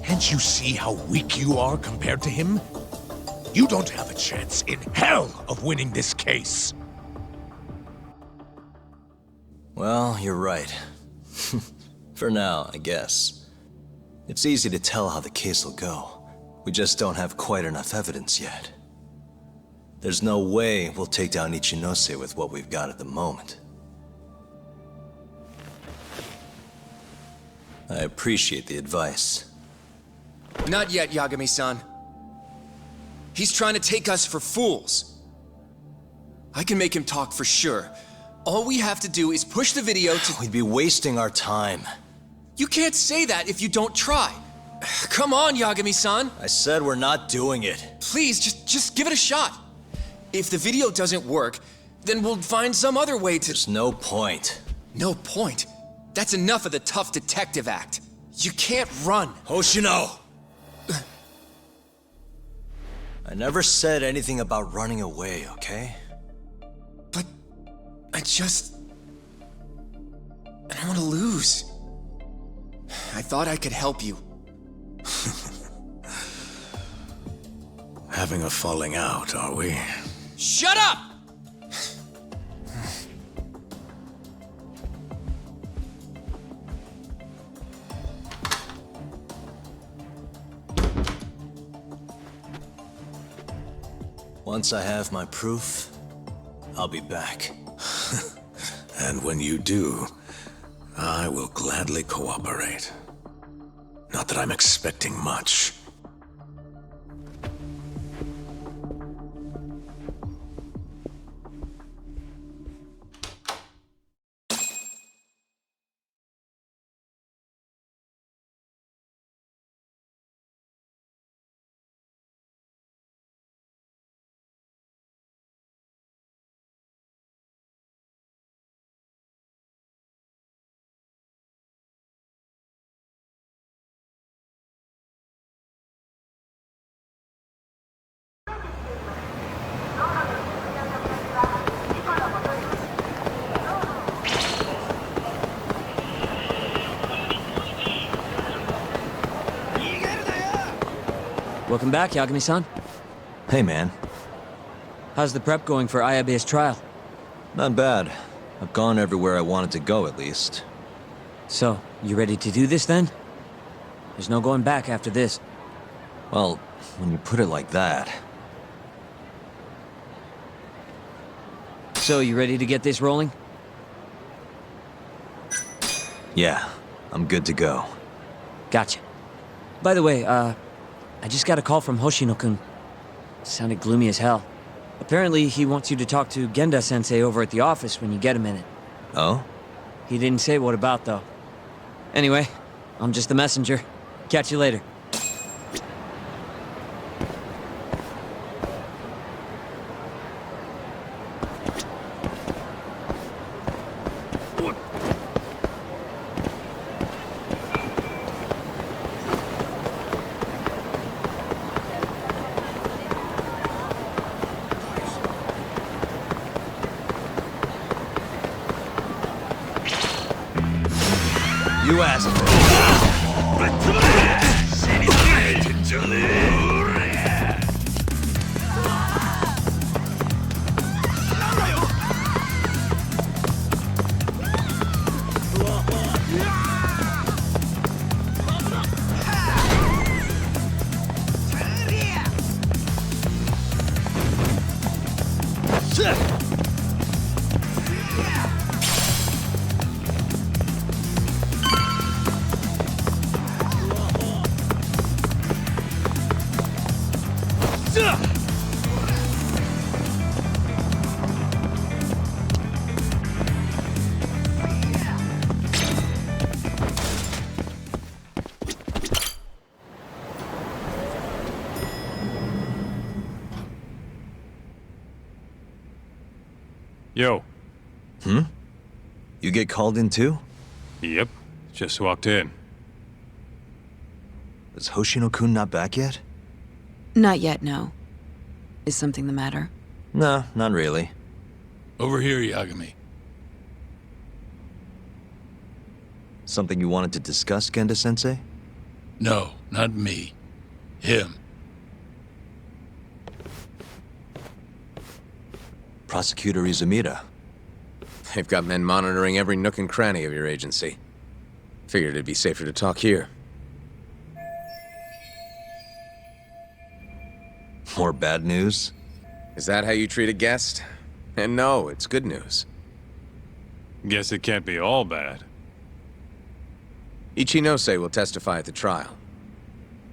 Can't you see how weak you are compared to him? You don't have a chance in hell of winning this case. Well, you're right. For now, I guess. It's easy to tell how the case will go. We just don't have quite enough evidence yet. There's no way we'll take down Ichinose with what we've got at the moment. I appreciate the advice. Not yet, Yagami-san. He's trying to take us for fools. I can make him talk for sure. All we have to do is push the video to— We'd be wasting our time. You can't say that if you don't try. Come on, Yagami-san. I said we're not doing it. Please, just give it a shot. If the video doesn't work, then we'll find some other way to— There's no point. No point? That's enough of the tough detective act. You can't run. Hoshino! I never said anything about running away, okay? But I don't want to lose. I thought I could help you. Having a falling out, are we? Shut up! Once I have my proof, I'll be back. And when you do, I will gladly cooperate. Not that I'm expecting much. Welcome back, Yagami-san. Hey, man. How's the prep going for Ayabe's trial? Not bad. I've gone everywhere I wanted to go, at least. So, you ready to do this then? There's no going back after this. Well, when you put it like that... So, you ready to get this rolling? Yeah, I'm good to go. Gotcha. By the way, I just got a call from Hoshino-kun. Sounded gloomy as hell. Apparently, he wants you to talk to Genda-sensei over at the office when you get a minute. Oh? He didn't say what about, though. Anyway, I'm just the messenger. Catch you later. You asked for Yo. You get called in too? Yep. Just walked in. Is Hoshino-kun not back yet? Not yet, no. Is something the matter? No, not really. Over here, Yagami. Something you wanted to discuss, Genda-sensei? No, not me. Him. Prosecutor Izumida. They've got men monitoring every nook and cranny of your agency. Figured it'd be safer to talk here. More bad news? Is that how you treat a guest? And no, it's good news. Guess it can't be all bad. Ichinose will testify at the trial.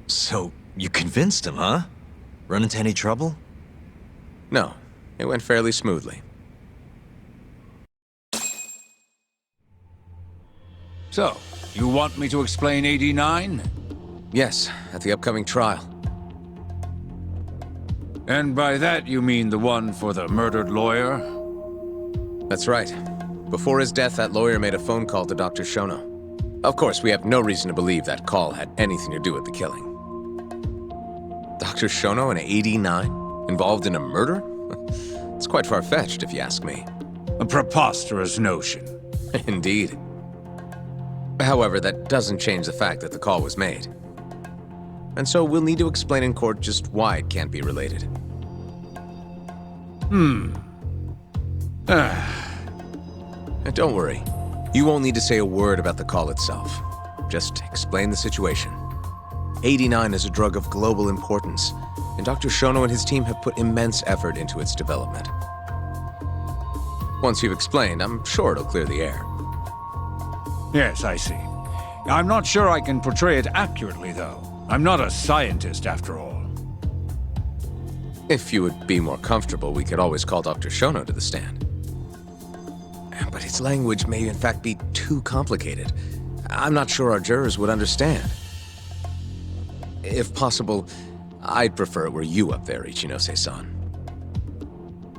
So, you convinced him, huh? Run into any trouble? No, it went fairly smoothly. So, you want me to explain 89? Yes, at the upcoming trial. And by that you mean the one for the murdered lawyer? That's right. Before his death, that lawyer made a phone call to Dr. Shono. Of course, we have no reason to believe that call had anything to do with the killing. Dr. Shono and 89? Involved in a murder? It's quite far-fetched, if you ask me. A preposterous notion. Indeed. However, that doesn't change the fact that the call was made. And so we'll need to explain in court just why it can't be related. And don't worry. You won't need to say a word about the call itself. Just explain the situation. 89 is a drug of global importance, and Dr. Shono and his team have put immense effort into its development. Once you've explained, I'm sure it'll clear the air. Yes, I see. I'm not sure I can portray it accurately, though. I'm not a scientist, after all. If you would be more comfortable, we could always call Dr. Shono to the stand. But his language may in fact be too complicated. I'm not sure our jurors would understand. If possible, I'd prefer it were you up there, Ichinose-san.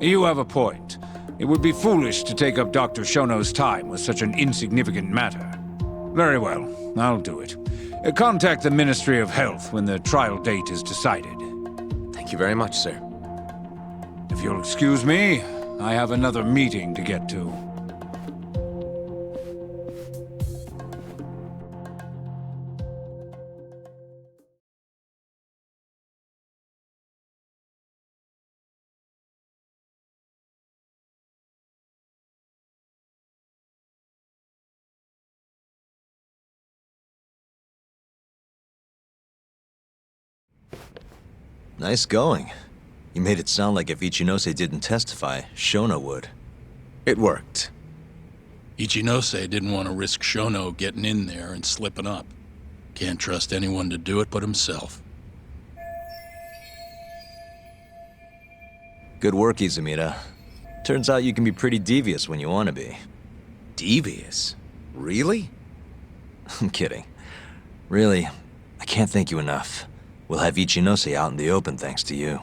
You have a point. It would be foolish to take up Dr. Shono's time with such an insignificant matter. Very well, I'll do it. Contact the Ministry of Health when the trial date is decided. Thank you very much, sir. If you'll excuse me, I have another meeting to get to. Nice going. You made it sound like if Ichinose didn't testify, Shono would. It worked. Ichinose didn't want to risk Shono getting in there and slipping up. Can't trust anyone to do it but himself. Good work, Izumida. Turns out you can be pretty devious when you want to be. Devious? Really? I'm kidding. Really, I can't thank you enough. We'll have Ichinose out in the open thanks to you.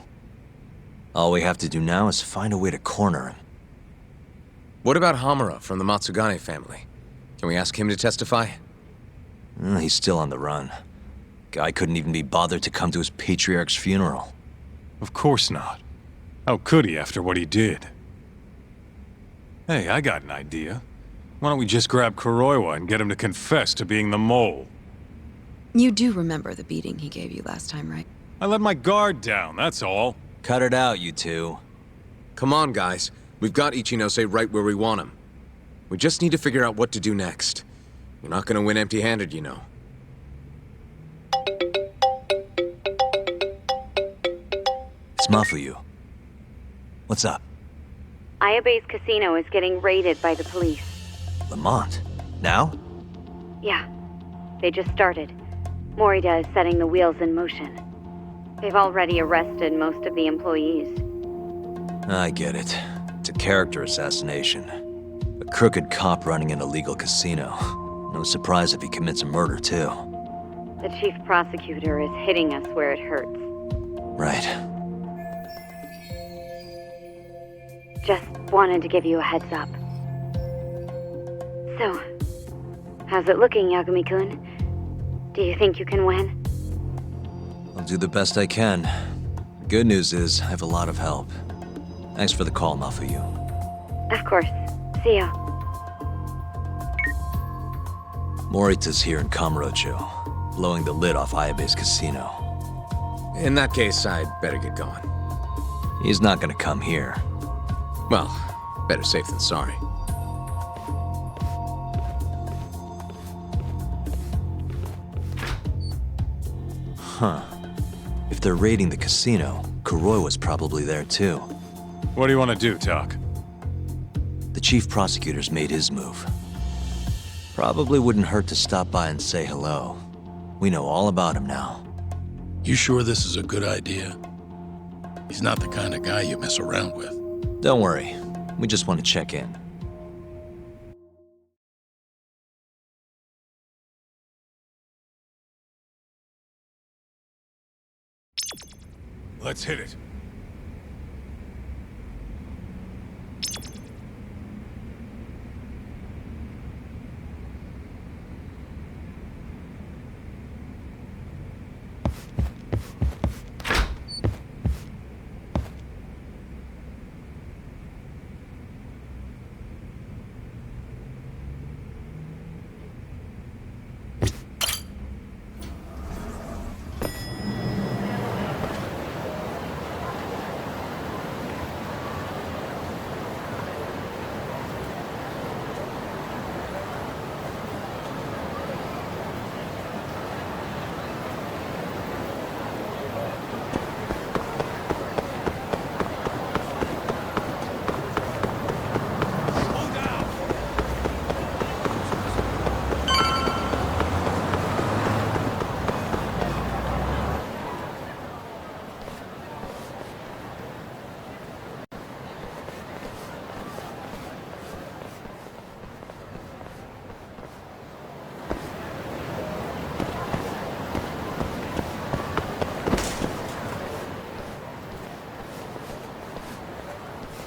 All we have to do now is find a way to corner him. What about Hamura from the Matsugane family? Can we ask him to testify? He's still on the run. Guy couldn't even be bothered to come to his patriarch's funeral. Of course not. How could he after what he did? Hey, I got an idea. Why don't we just grab Kuroiwa and get him to confess to being the mole? You do remember the beating he gave you last time, right? I let my guard down, that's all. Cut it out, you two. Come on, guys. We've got Ichinose right where we want him. We just need to figure out what to do next. You're not gonna win empty-handed, you know. It's Mafuyu. What's up? Ayabe's casino is getting raided by the police. Lamont? Now? Yeah. They just started. Morida is setting the wheels in motion. They've already arrested most of the employees. I get it. It's a character assassination. A crooked cop running an illegal casino. No surprise if he commits a murder, too. The chief prosecutor is hitting us where it hurts. Right. Just wanted to give you a heads up. So, how's it looking, Yagami-kun? Do you think you can win? I'll do the best I can. The good news is, I have a lot of help. Thanks for the call, Mafuyu. Of course. See ya. Morita's here in Kamurocho, blowing the lid off Ayabe's casino. In that case, I'd better get going. He's not gonna come here. Well, better safe than sorry. Huh. If they're raiding the casino, Kuroiwa's probably there too. What do you want to do, Tak? The chief prosecutor's made his move. Probably wouldn't hurt to stop by and say hello. We know all about him now. You sure this is a good idea? He's not the kind of guy you mess around with. Don't worry. We just want to check in. Let's hit it.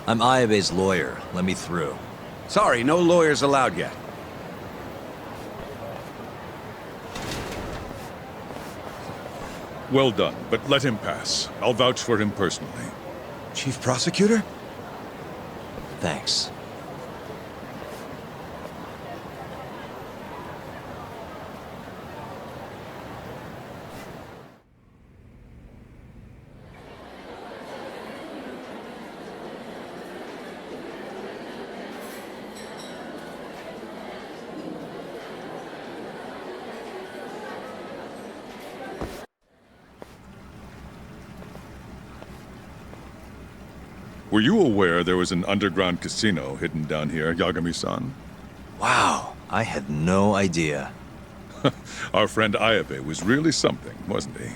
I'm Ayabe's lawyer. Let me through. Sorry, no lawyers allowed yet. Well done, but let him pass. I'll vouch for him personally. Chief Prosecutor? Thanks. Were you aware there was an underground casino hidden down here, Yagami-san? Wow, I had no idea. Our friend Ayabe was really something, wasn't he?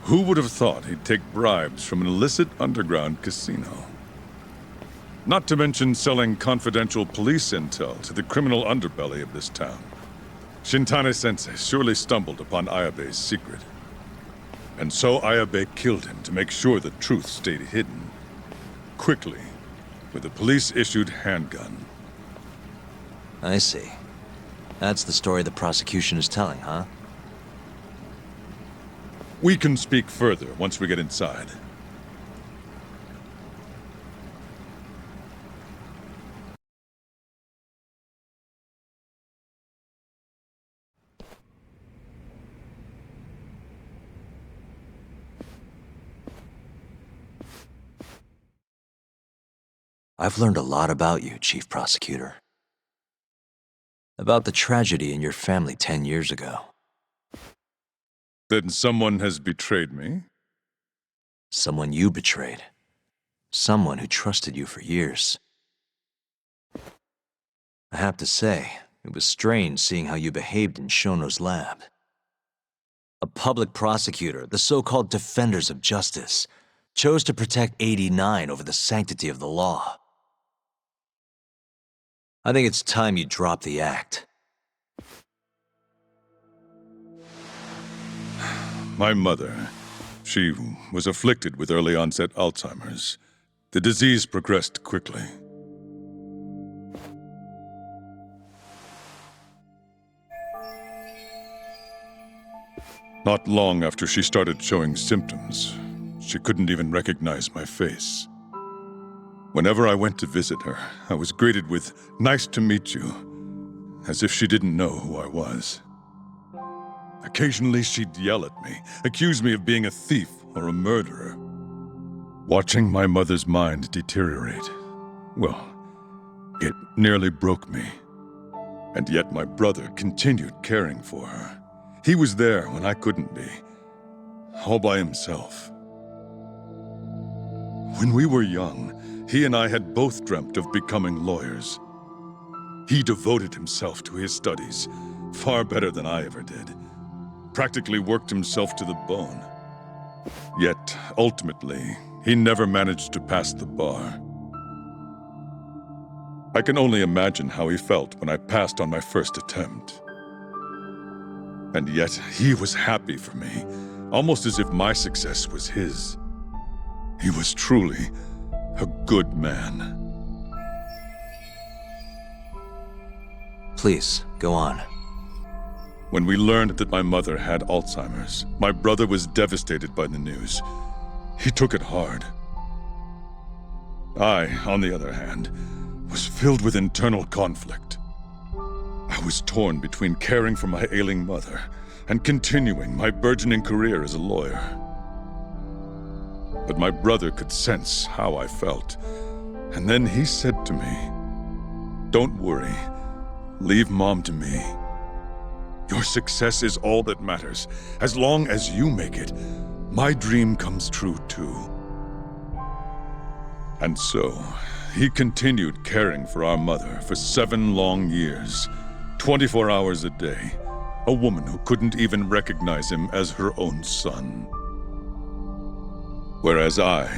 Who would have thought he'd take bribes from an illicit underground casino? Not to mention selling confidential police intel to the criminal underbelly of this town. Shintane-sensei surely stumbled upon Ayabe's secret. And so Ayabe killed him to make sure the truth stayed hidden. Quickly, with a police-issued handgun. I see. That's the story the prosecution is telling, huh? We can speak further once we get inside. I've learned a lot about you, Chief Prosecutor. About the tragedy in your family 10 years ago. Then someone has betrayed me? Someone you betrayed. Someone who trusted you for years. I have to say, it was strange seeing how you behaved in Shono's lab. A public prosecutor, the so-called defenders of justice, chose to protect 89 over the sanctity of the law. I think it's time you drop the act. My mother, she was afflicted with early onset Alzheimer's. The disease progressed quickly. Not long after she started showing symptoms, she couldn't even recognize my face. Whenever I went to visit her, I was greeted with, "Nice to meet you," as if she didn't know who I was. Occasionally, she'd yell at me, accuse me of being a thief or a murderer. Watching my mother's mind deteriorate, well, it nearly broke me. And yet my brother continued caring for her. He was there when I couldn't be, all by himself. When we were young, he and I had both dreamt of becoming lawyers. He devoted himself to his studies, far better than I ever did. Practically worked himself to the bone. Yet, ultimately, he never managed to pass the bar. I can only imagine how he felt when I passed on my first attempt. And yet, he was happy for me, almost as if my success was his. He was truly a good man. Please, go on. When we learned that my mother had Alzheimer's, my brother was devastated by the news. He took it hard. I, on the other hand, was filled with internal conflict. I was torn between caring for my ailing mother and continuing my burgeoning career as a lawyer. But my brother could sense how I felt, and then he said to me, "Don't worry, leave Mom to me. Your success is all that matters. As long as you make it, my dream comes true too." And so, he continued caring for our mother for 7 long years, 24 hours a day, a woman who couldn't even recognize him as her own son. Whereas I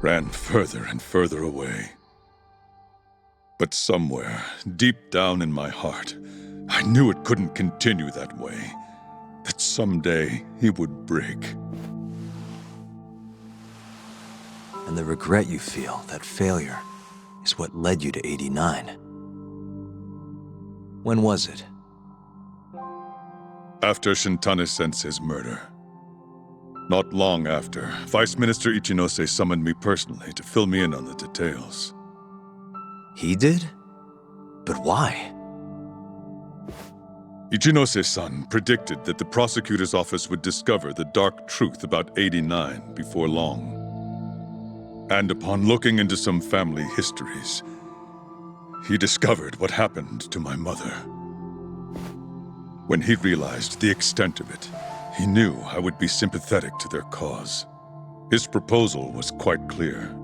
ran further and further away. But somewhere, deep down in my heart, I knew it couldn't continue that way, that someday he would break. And the regret you feel, that failure, is what led you to 89. When was it? After Shintane-sensei's murder. Not long after, Vice Minister Ichinose summoned me personally to fill me in on the details. He did? But why? Ichinose-san predicted that the prosecutor's office would discover the dark truth about 89 before long. And upon looking into some family histories, he discovered what happened to my mother. When he realized the extent of it, he knew I would be sympathetic to their cause. His proposal was quite clear.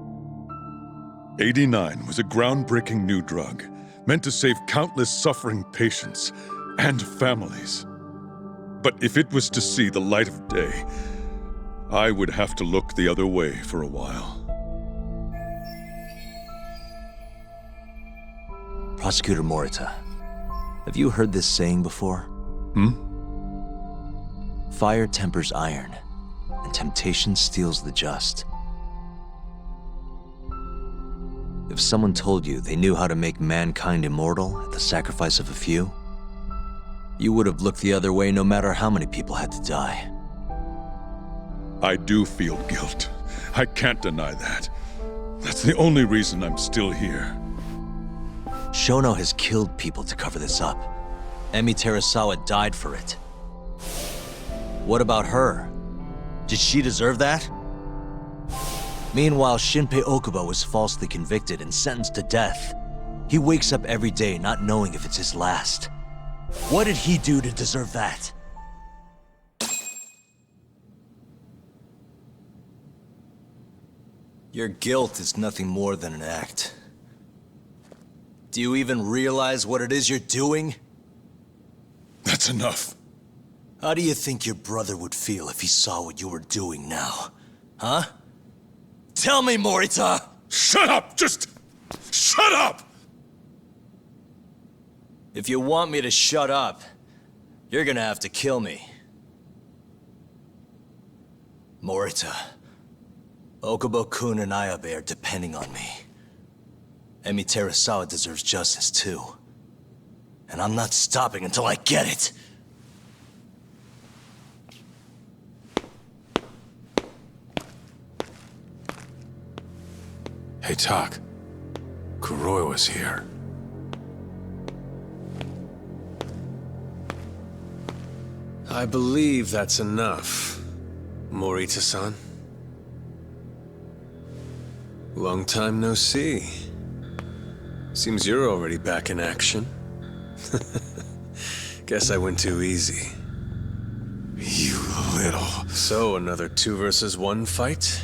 89 was a groundbreaking new drug, meant to save countless suffering patients and families. But if it was to see the light of day, I would have to look the other way for a while. Prosecutor Morita, have you heard this saying before? Fire tempers iron, and temptation steals the just. If someone told you they knew how to make mankind immortal at the sacrifice of a few, you would have looked the other way no matter how many people had to die. I do feel guilt. I can't deny that. That's the only reason I'm still here. Shono has killed people to cover this up. Emi Terasawa died for it. What about her? Did she deserve that? Meanwhile, Shinpei Okubo was falsely convicted and sentenced to death. He wakes up every day not knowing if it's his last. What did he do to deserve that? Your guilt is nothing more than an act. Do you even realize what it is you're doing? That's enough. How do you think your brother would feel if he saw what you were doing now? Huh? Tell me, Morita! Shut up! Just shut up! If you want me to shut up, you're gonna have to kill me. Morita, Okubo-kun and Ayabe are depending on me. Emi Terasawa deserves justice too. And I'm not stopping until I get it! Hey, Tak. Kuroiwa's here. I believe that's enough, Morita-san. Long time no see. Seems you're already back in action. Guess I went too easy. You little... So, another 2 versus 1 fight?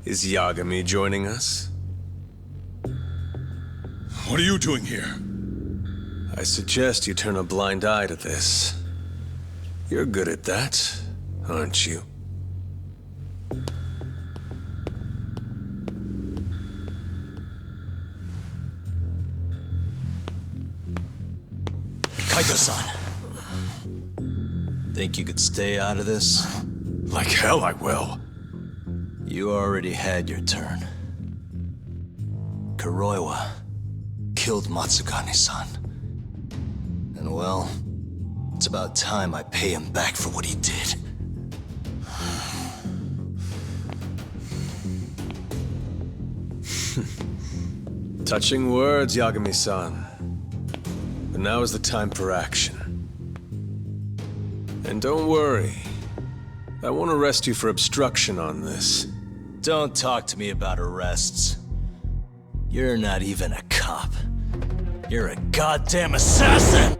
Is Yagami joining us? What are you doing here? I suggest you turn a blind eye to this. You're good at that, aren't you? Kaito-san. Think you could stay out of this? Like hell I will. You already had your turn. Kuroiwa killed Matsugane-san. And well, it's about time I pay him back for what he did. Touching words, Yagami-san. But now is the time for action. And don't worry. I won't arrest you for obstruction on this. Don't talk to me about arrests. You're not even a cop. You're a goddamn assassin!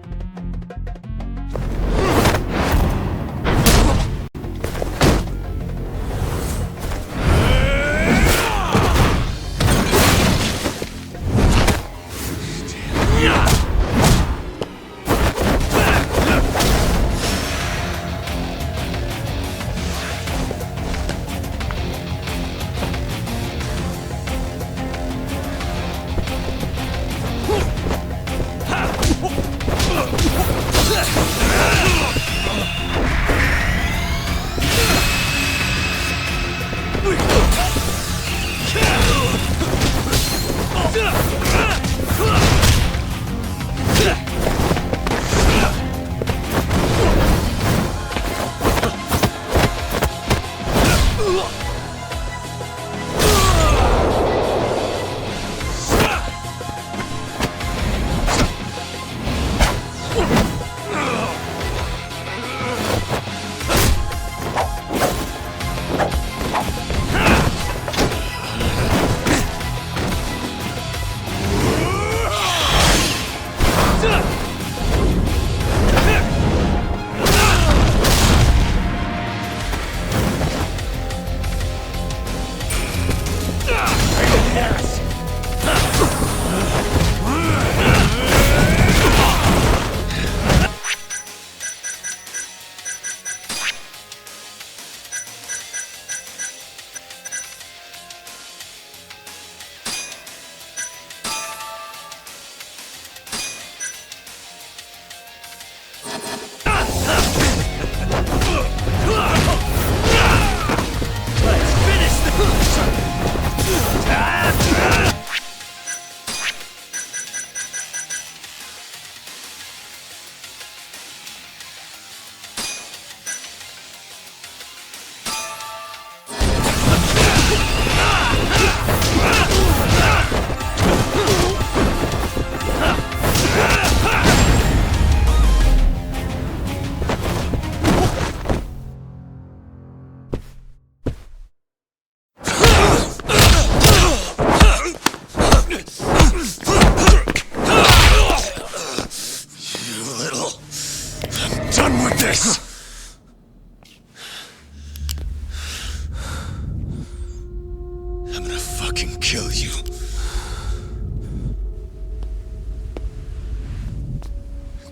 I'm gonna fucking kill you.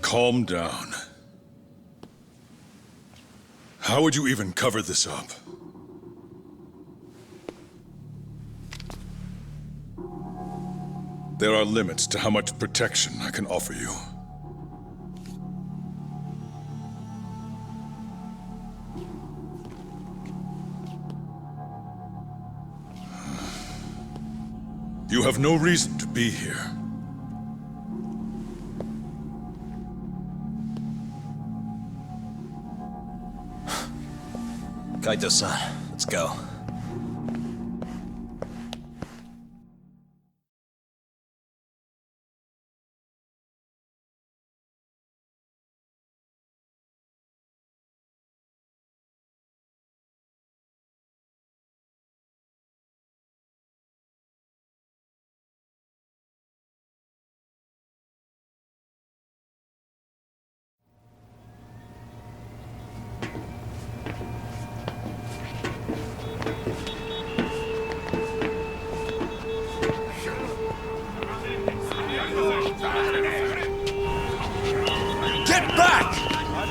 Calm down. How would you even cover this up? There are limits to how much protection I can offer you. You have no reason to be here. Kaito-san, let's go.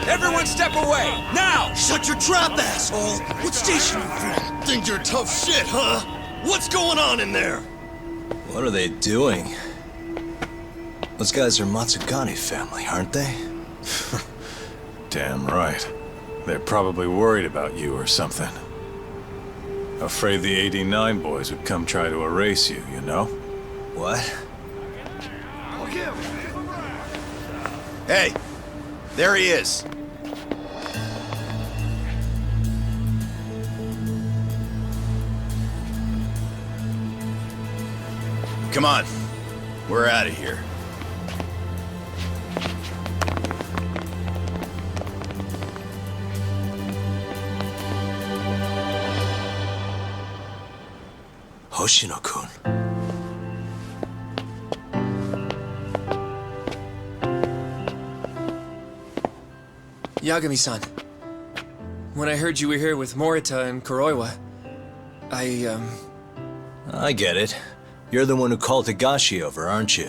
Everyone step away, now! Shut your trap, asshole! What station you from? Think you're tough shit, huh? What's going on in there? What are they doing? Those guys are Matsugane family, aren't they? Damn right. They're probably worried about you or something. Afraid the 89 boys would come try to erase you, you know? What? Hey! There he is! Come on. We're out of here. Hoshino-kun. Yagami-san. When I heard you were here with Morita and Kuroiwa, I get it. You're the one who called Higashi over, aren't you?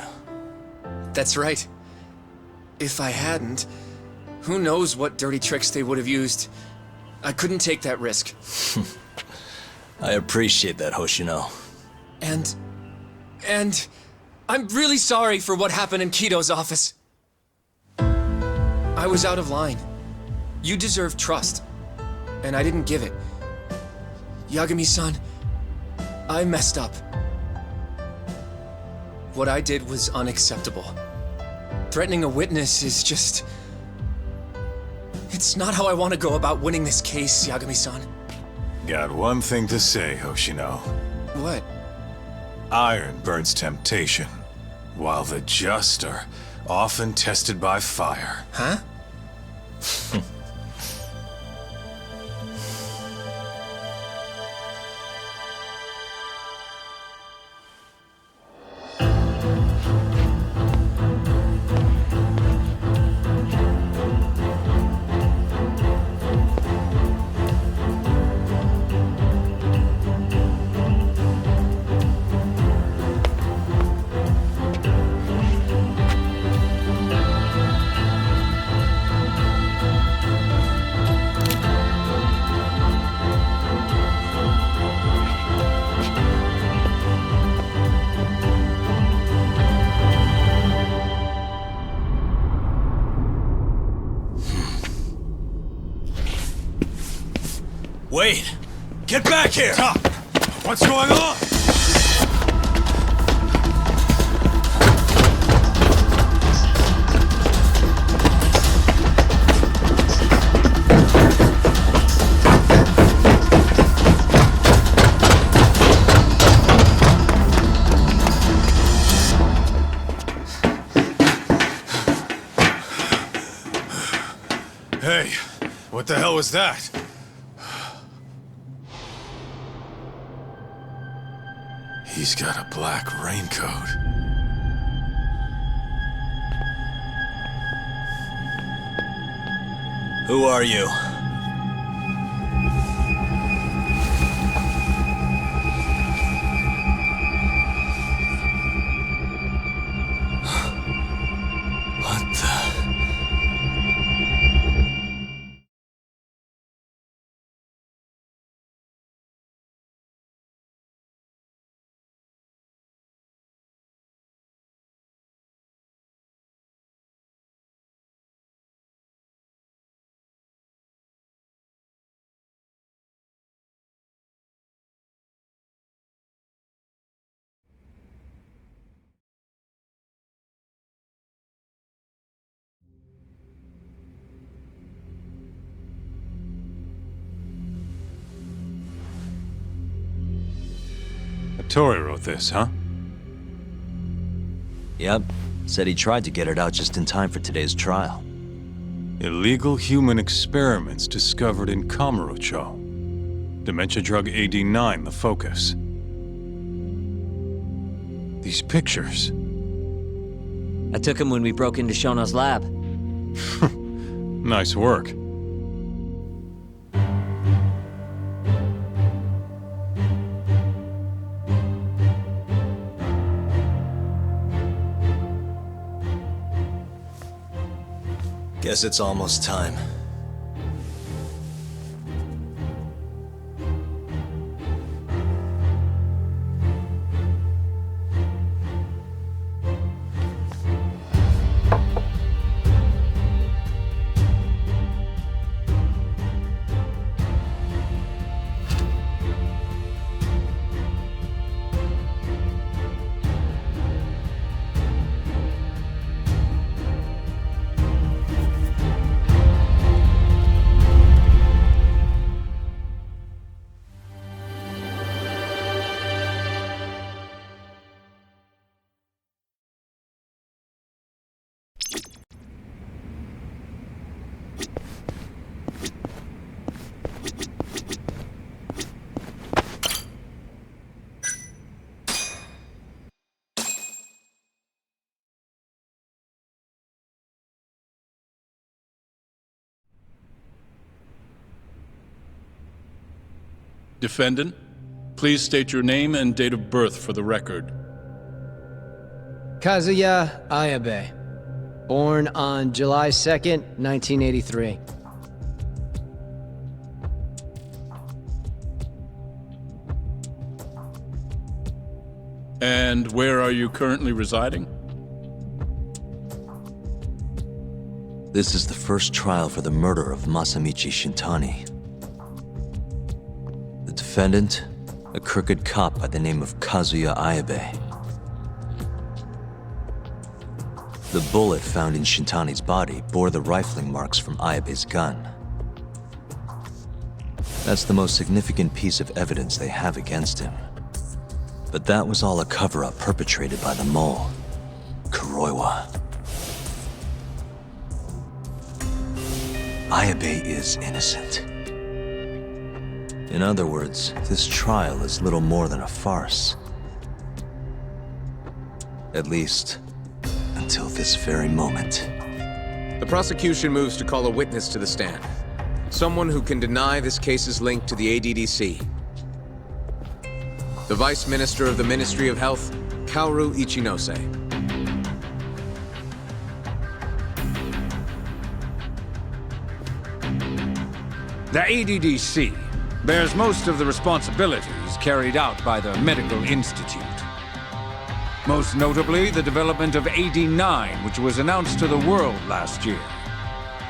That's right. If I hadn't, who knows what dirty tricks they would have used. I couldn't take that risk. I appreciate that, Hoshino. And I'm really sorry for what happened in Kido's office. I was out of line. You deserve trust, and I didn't give it. Yagami-san, I messed up. What I did was unacceptable. Threatening a witness is just... It's not how I want to go about winning this case, Yagami-san. Got one thing to say, Hoshino. What? Iron burns temptation, while the just are often tested by fire. Huh? Wait! Get back here! Stop! What's going on? Hey, what the hell was that? He's got a black raincoat. Who are you? What the... Tori wrote this, huh? Yep. Said he tried to get it out just in time for today's trial. Illegal human experiments discovered in Kamurocho. Dementia drug AD9, the focus. These pictures. I took him when we broke into Shono's lab. Nice work. Guess it's almost time. Defendant, please state your name and date of birth for the record. Kazuya Ayabe. Born on July 2nd, 1983. And where are you currently residing? This is the first trial for the murder of Masamichi Shintani. The defendant, a crooked cop by the name of Kazuya Ayabe. The bullet found in Shintani's body bore the rifling marks from Ayabe's gun. That's the most significant piece of evidence they have against him. But that was all a cover-up perpetrated by the mole, Kuroiwa. Ayabe is innocent. In other words, this trial is little more than a farce. At least, until this very moment. The prosecution moves to call a witness to the stand. Someone who can deny this case's link to the ADDC. The Vice Minister of the Ministry of Health, Kaoru Ichinose. The ADDC bears most of the responsibilities carried out by the Medical Institute. Most notably, the development of AD9, which was announced to the world last year.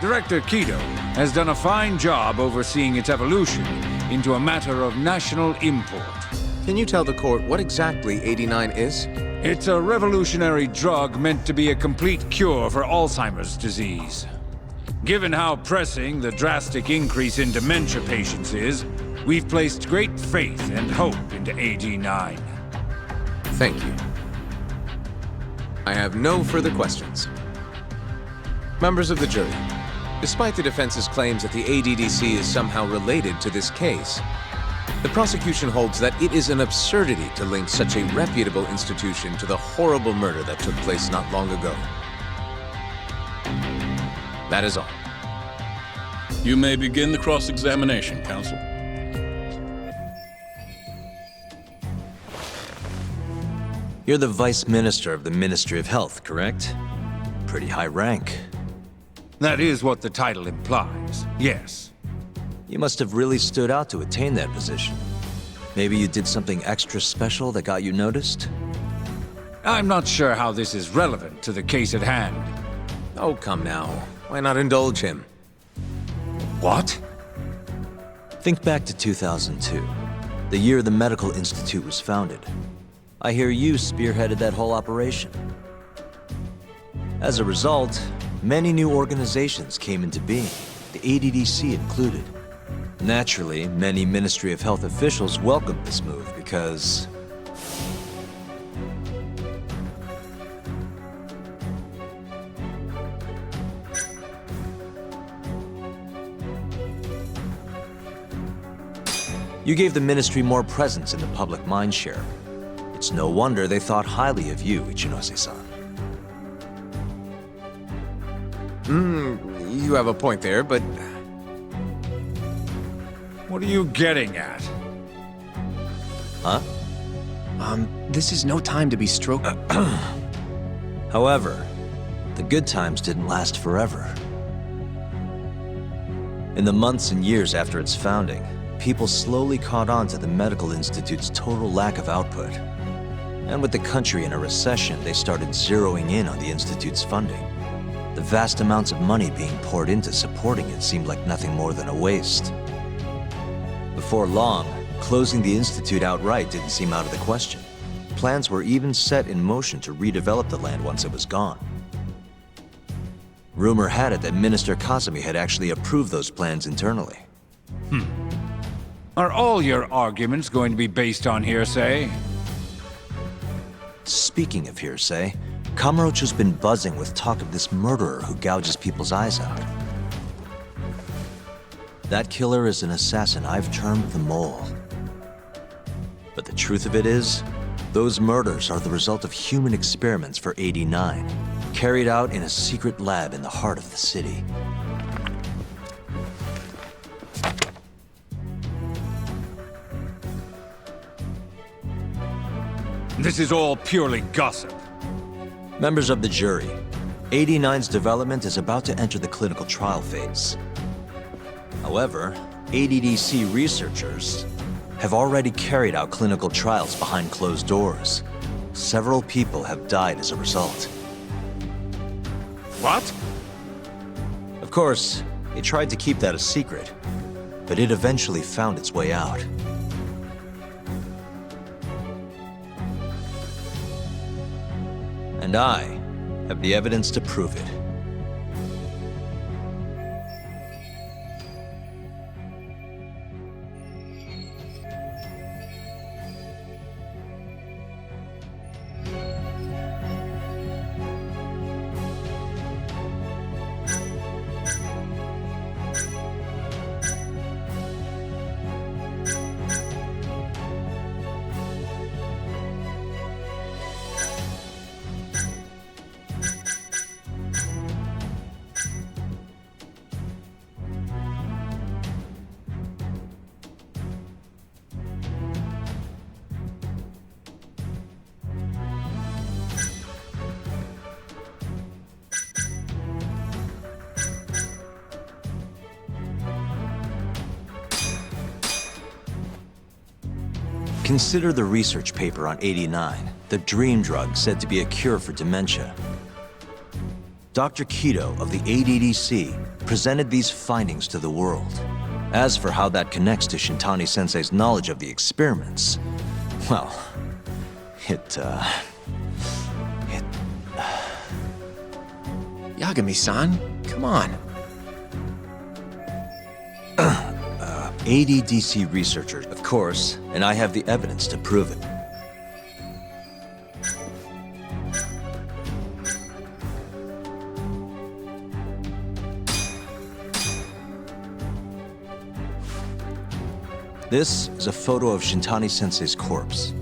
Director Kido has done a fine job overseeing its evolution into a matter of national import. Can you tell the court what exactly 89 is? It's a revolutionary drug meant to be a complete cure for Alzheimer's disease. Given how pressing the drastic increase in dementia patients is, we've placed great faith and hope into AD9. Thank you. I have no further questions. Members of the jury, despite the defense's claims that the ADDC is somehow related to this case, the prosecution holds that it is an absurdity to link such a reputable institution to the horrible murder that took place not long ago. That is all. You may begin the cross-examination, counsel. You're the Vice Minister of the Ministry of Health, correct? Pretty high rank. That is what the title implies, yes. You must have really stood out to attain that position. Maybe you did something extra special that got you noticed? I'm not sure how this is relevant to the case at hand. Oh, come now. Why not indulge him? What? Think back to 2002, the year the Medical Institute was founded. I hear you spearheaded that whole operation. As a result, many new organizations came into being, the ADDC included. Naturally, many Ministry of Health officials welcomed this move because... you gave the ministry more presence in the public mindshare. It's no wonder they thought highly of you, Ichinose-san. You have a point there, but... What are you getting at? Huh? This is no time to be stroking. However, the good times didn't last forever. In the months and years after its founding, people slowly caught on to the Medical Institute's total lack of output. And with the country in a recession, they started zeroing in on the Institute's funding. The vast amounts of money being poured into supporting it seemed like nothing more than a waste. Before long, closing the Institute outright didn't seem out of the question. Plans were even set in motion to redevelop the land once it was gone. Rumor had it that Minister Kasumi had actually approved those plans internally. Are all your arguments going to be based on hearsay? Speaking of hearsay, Kamurocho's been buzzing with talk of this murderer who gouges people's eyes out. That killer is an assassin I've termed the Mole. But the truth of it is, those murders are the result of human experiments for 89, carried out in a secret lab in the heart of the city. This is all purely gossip. Members of the jury, 89's development is about to enter the clinical trial phase. However, ADDC researchers have already carried out clinical trials behind closed doors. Several people have died as a result. What? Of course, they tried to keep that a secret, but it eventually found its way out. And I have the evidence to prove it. Consider the research paper on 89, the dream drug said to be a cure for dementia. Dr. Kido of the ADDC presented these findings to the world. As for how that connects to Shintani-sensei's knowledge of the experiments, well, Yagami-san, come on. ADDC researcher, of course, and I have the evidence to prove it. This is a photo of Shintani-sensei's corpse.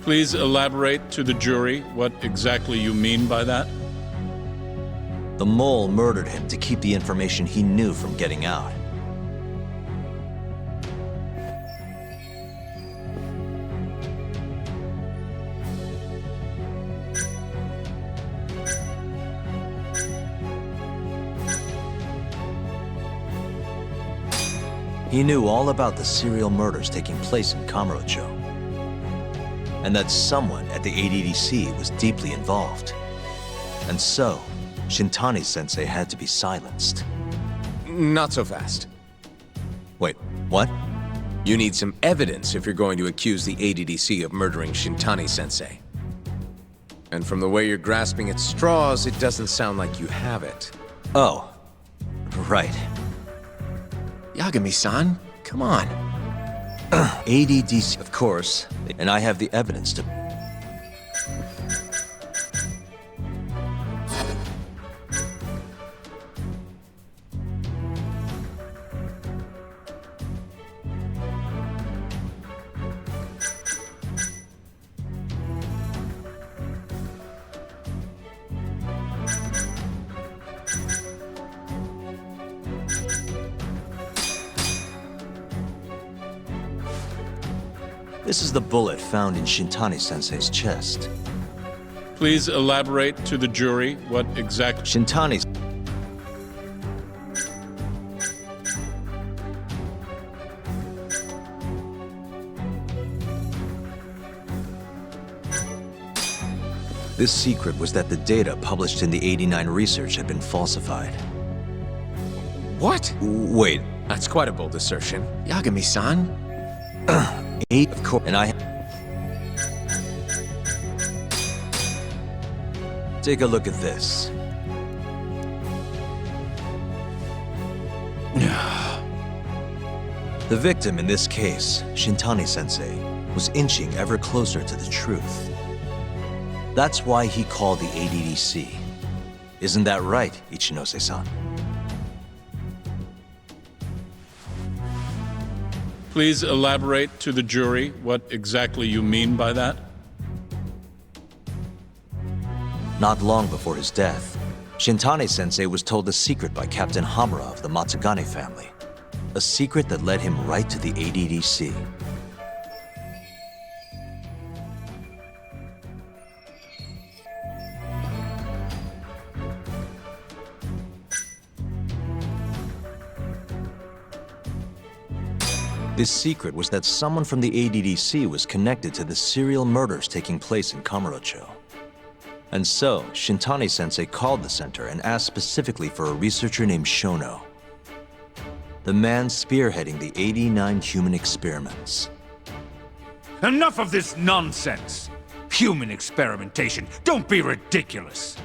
Please elaborate to the jury what exactly you mean by that. The mole murdered him to keep the information he knew from getting out. He knew all about the serial murders taking place in Kamurocho, and that someone at the ADDC was deeply involved. And so, Shintani-sensei had to be silenced. Not so fast. Wait, what? You need some evidence if you're going to accuse the ADDC of murdering Shintani-sensei. And from the way you're grasping at straws, it doesn't sound like you have it. Oh, right. Yagami-san, come on. ADDC, of course, and I have the evidence to... This is the bullet found in Shintani-sensei's chest. Please elaborate to the jury what exact... Shintani's... This secret was that the data published in the 89 research had been falsified. What? Wait. That's quite a bold assertion. Yagami-san? Of course, and I... Take a look at this. The victim in this case, Shintani-sensei, was inching ever closer to the truth. That's why he called the ADDC. Isn't that right, Ichinose-san? Please elaborate to the jury what exactly you mean by that. Not long before his death, Shintani-sensei was told a secret by Captain Hamura of the Matsugane family. A secret that led him right to the ADDC. This secret was that someone from the ADDC was connected to the serial murders taking place in Kamurocho. And so, Shintani-sensei called the center and asked specifically for a researcher named Shono. The man spearheading the 89 human experiments. Enough of this nonsense! Human experimentation, don't be ridiculous!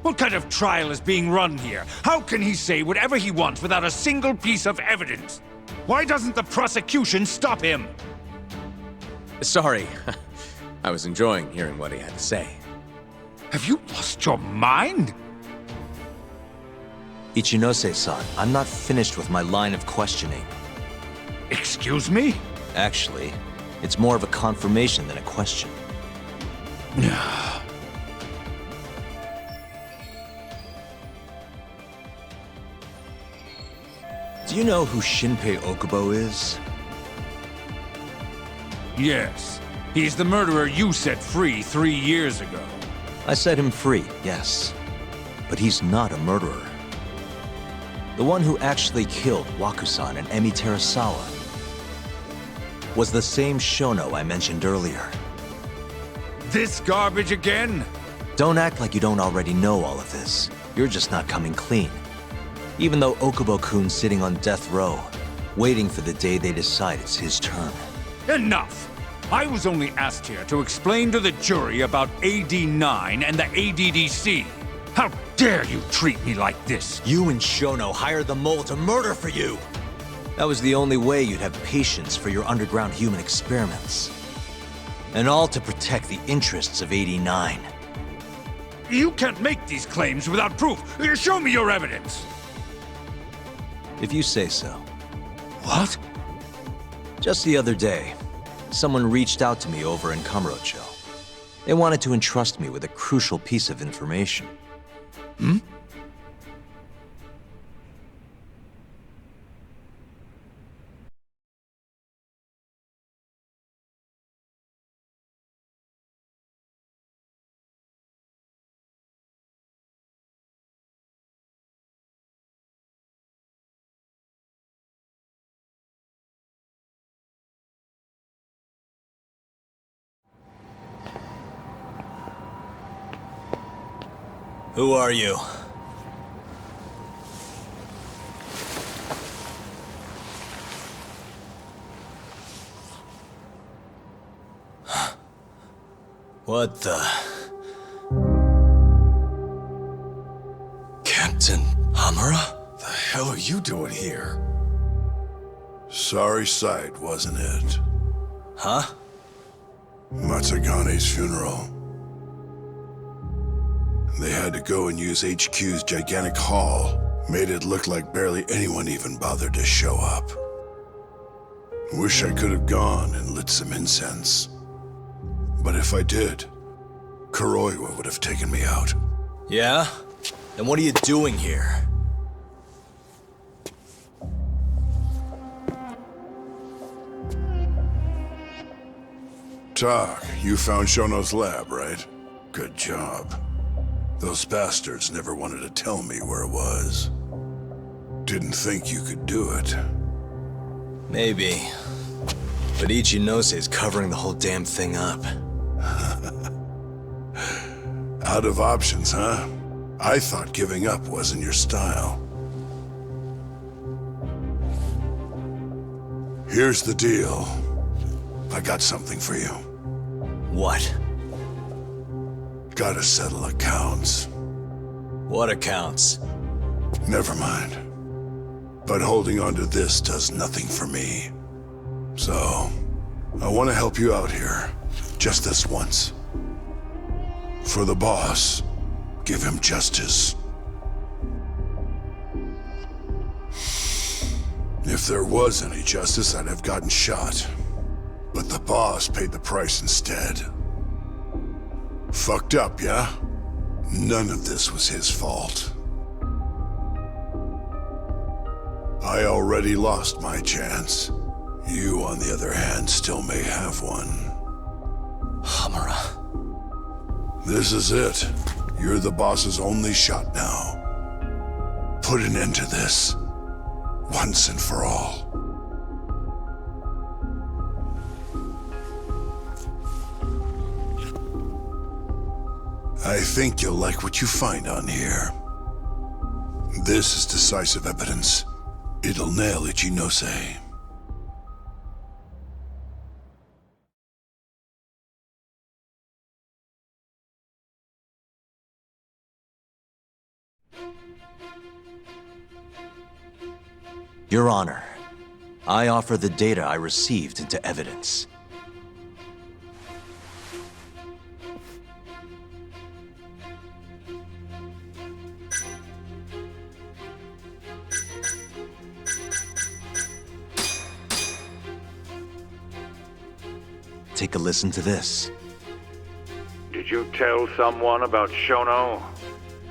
What kind of trial is being run here? How can he say whatever he wants without a single piece of evidence? Why doesn't the prosecution stop him? Sorry. I was enjoying hearing what he had to say. Have you lost your mind? Ichinose-san, I'm not finished with my line of questioning. Excuse me? Actually, it's more of a confirmation than a question. Do you know who Shinpei Okubo is? Yes. He's the murderer you set free 3 years ago. I set him free, yes. But he's not a murderer. The one who actually killed Wakusan and Emi Terasawa was the same Shono I mentioned earlier. This garbage again? Don't act like you don't already know all of this. You're just not coming clean. Even though Okubo-kun's sitting on death row, waiting for the day they decide it's his turn. Enough! I was only asked here to explain to the jury about AD-9 and the ADDC. How dare you treat me like this? You and Shono hired the mole to murder for you! That was the only way you'd have patience for your underground human experiments. And all to protect the interests of AD-9. You can't make these claims without proof. Show me your evidence! If you say so. What? Just the other day, someone reached out to me over in Kamurocho. They wanted to entrust me with a crucial piece of information. Hmm? Who are you? What the... Captain Hamura? The hell are you doing here? Sorry sight, wasn't it? Huh? Matsugane's funeral. They had to go and use HQ's gigantic hall. Made it look like barely anyone even bothered to show up. Wish I could have gone and lit some incense. But if I did, Kuroiwa would have taken me out. Yeah? Then what are you doing here? Tak, you found Shono's lab, right? Good job. Those bastards never wanted to tell me where it was. Didn't think you could do it. Maybe. But Ichinose is covering the whole damn thing up. Out of options, huh? I thought giving up wasn't your style. Here's the deal. I got something for you. What? Gotta settle accounts. What accounts? Never mind. But holding on to this does nothing for me. So, I want to help you out here. Just this once. For the boss, give him justice. If there was any justice, I'd have gotten shot. But the boss paid the price instead. Fucked up, yeah? None of this was his fault. I already lost my chance. You, on the other hand, still may have one. Hamura. This is it. You're the boss's only shot now. Put an end to this. Once and for all. I think you'll like what you find on here. This is decisive evidence. It'll nail Ichinose. Your Honor, I offer the data I received into evidence. Take a listen to this. Did you tell someone about Shono?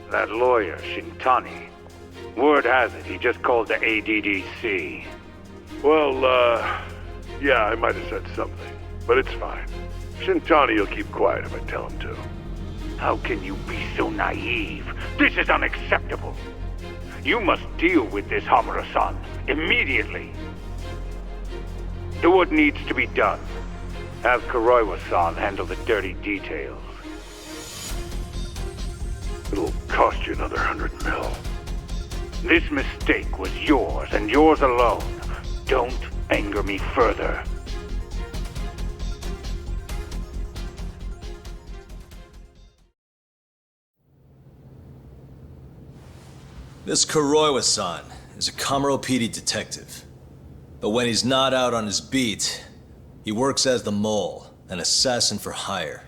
That lawyer, Shintani. Word has it, he just called the ADDC. Well, yeah, I might have said something, but it's fine. Shintani will keep quiet if I tell him to. How can you be so naive? This is unacceptable. You must deal with this, Hamura-san, immediately. Do what needs to be done. Have Kuroiwa-san handle the dirty details. It'll cost you another $100 million. This mistake was yours and yours alone. don't anger me further. This Kuroiwa-san is a Kamuro PD detective. But when he's not out on his beat, he works as the Mole, an assassin for hire.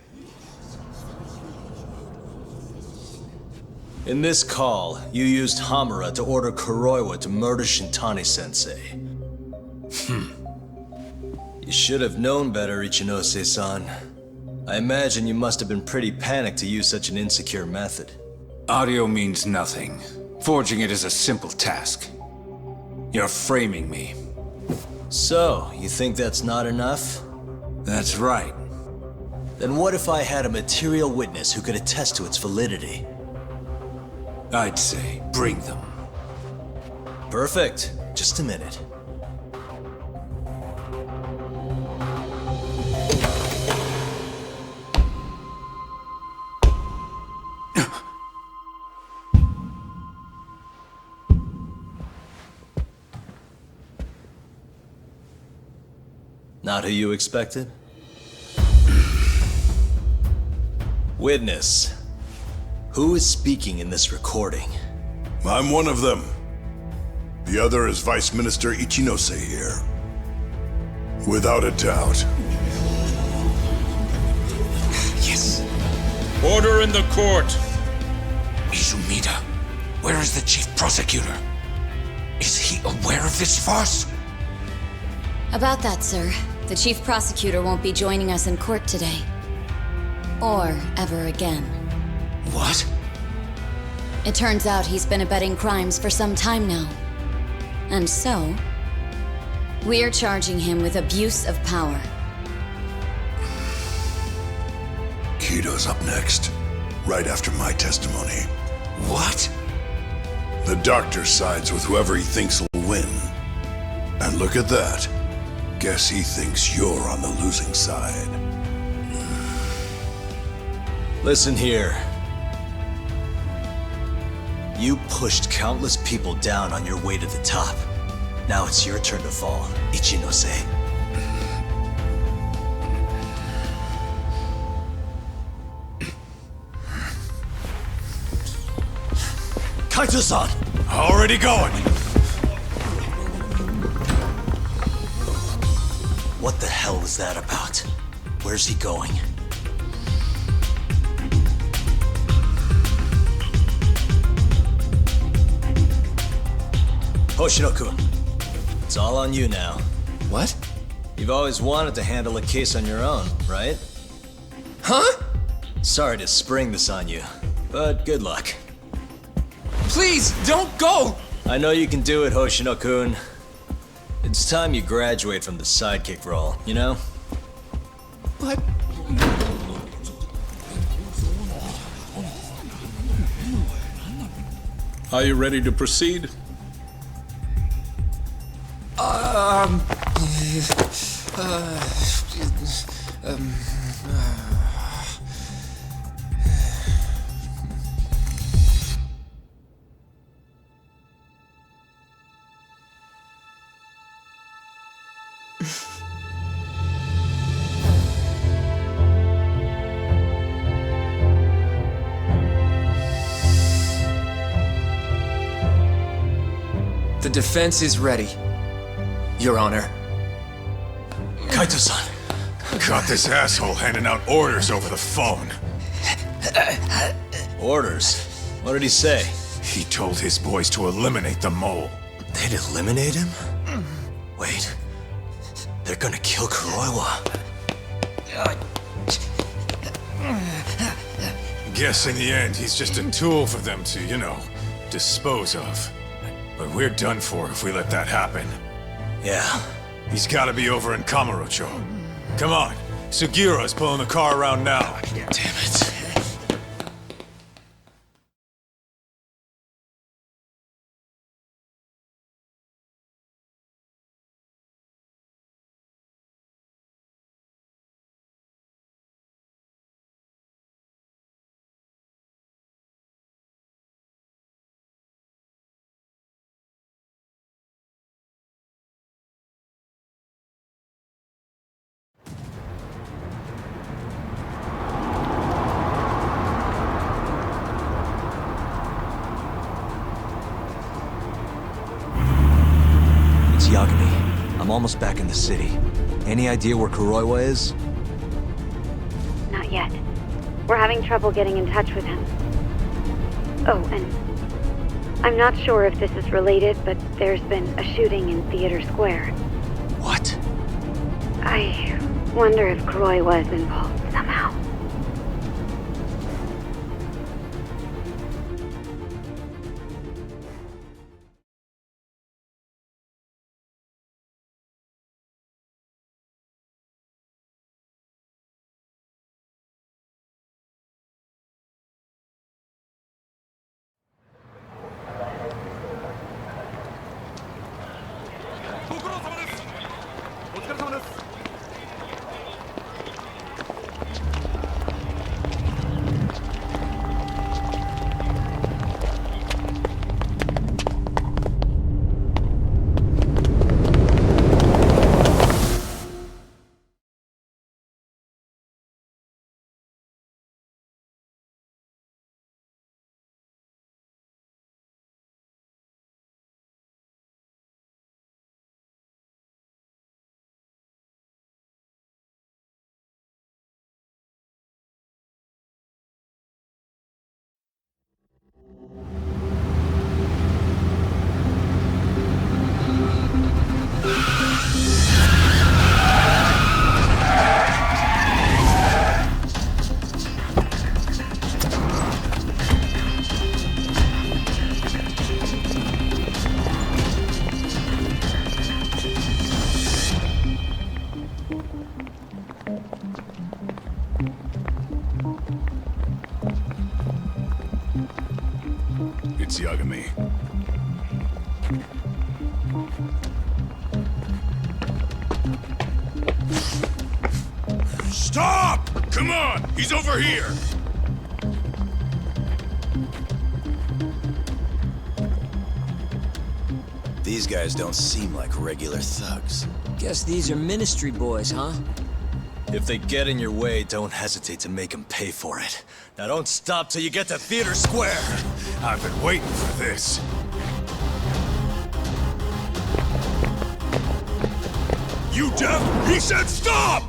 In this call, you used Hamura to order Kuroiwa to murder Shintani-sensei. You should have known better, Ichinose-san. I imagine you must have been pretty panicked to use such an insecure method. Audio means nothing. Forging it is a simple task. You're framing me. So, you think that's not enough? That's right. Then what if I had a material witness who could attest to its validity? I'd say, bring them. Perfect. Just a minute. Not who you expected? Witness. Who is speaking in this recording? I'm one of them. The other is Vice Minister Ichinose here. Without a doubt. Yes. Order in the court! Izumida, where is the chief prosecutor? Is he aware of this farce? About that, sir. The chief prosecutor won't be joining us in court today. Or ever again. What? It turns out he's been abetting crimes for some time now. And so, we're charging him with abuse of power. Kito's up next, right after my testimony. What? The doctor sides with whoever he thinks will win. And look at that. Guess he thinks you're on the losing side. Listen here. You pushed countless people down on your way to the top. Now it's your turn to fall, Ichinose. Kaito-san! Already going! What the hell was that about? Where's he going? Hoshino-kun, it's all on you now. What? You've always wanted to handle a case on your own, right? Huh? Sorry to spring this on you, but good luck. Please, don't go! I know you can do it, Hoshino-kun. It's time you graduate from the sidekick role, you know? But... Are you ready to proceed? The defense is ready, Your Honor. Kaito-san! Got this asshole handing out orders over the phone. Orders? What did he say? He told his boys to eliminate the mole. They'd eliminate him? Wait. They're gonna kill Kuroiwa. Guess in the end, he's just a tool for them to, you know, dispose of. But we're done for if we let that happen. Yeah. He's gotta be over in Kamurocho. Come on, Sugiura's pulling the car around now. Damn it. I'm almost back in the city. Any idea where Kuroiwa is? Not yet. We're having trouble getting in touch with him. Oh, and I'm not sure if this is related, but there's been a shooting in Theater Square. What? I wonder if Kuroiwa is involved somehow. It's Yagami. Stop! Come on! He's over here! These guys don't seem like regular thugs. Guess these are Ministry boys, huh? If they get in your way, don't hesitate to make them pay for it. Now don't stop till you get to Theater Square! I've been waiting for this. You deaf? He said stop!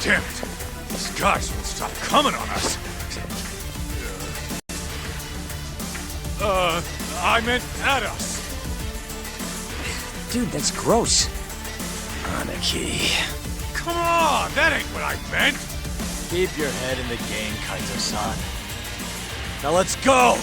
Damn it! These guys won't stop coming on us! I meant at us! Dude, that's gross. Anarchy. Come on! That ain't what I meant! Keep your head in the game, Kaito-san. Now let's go!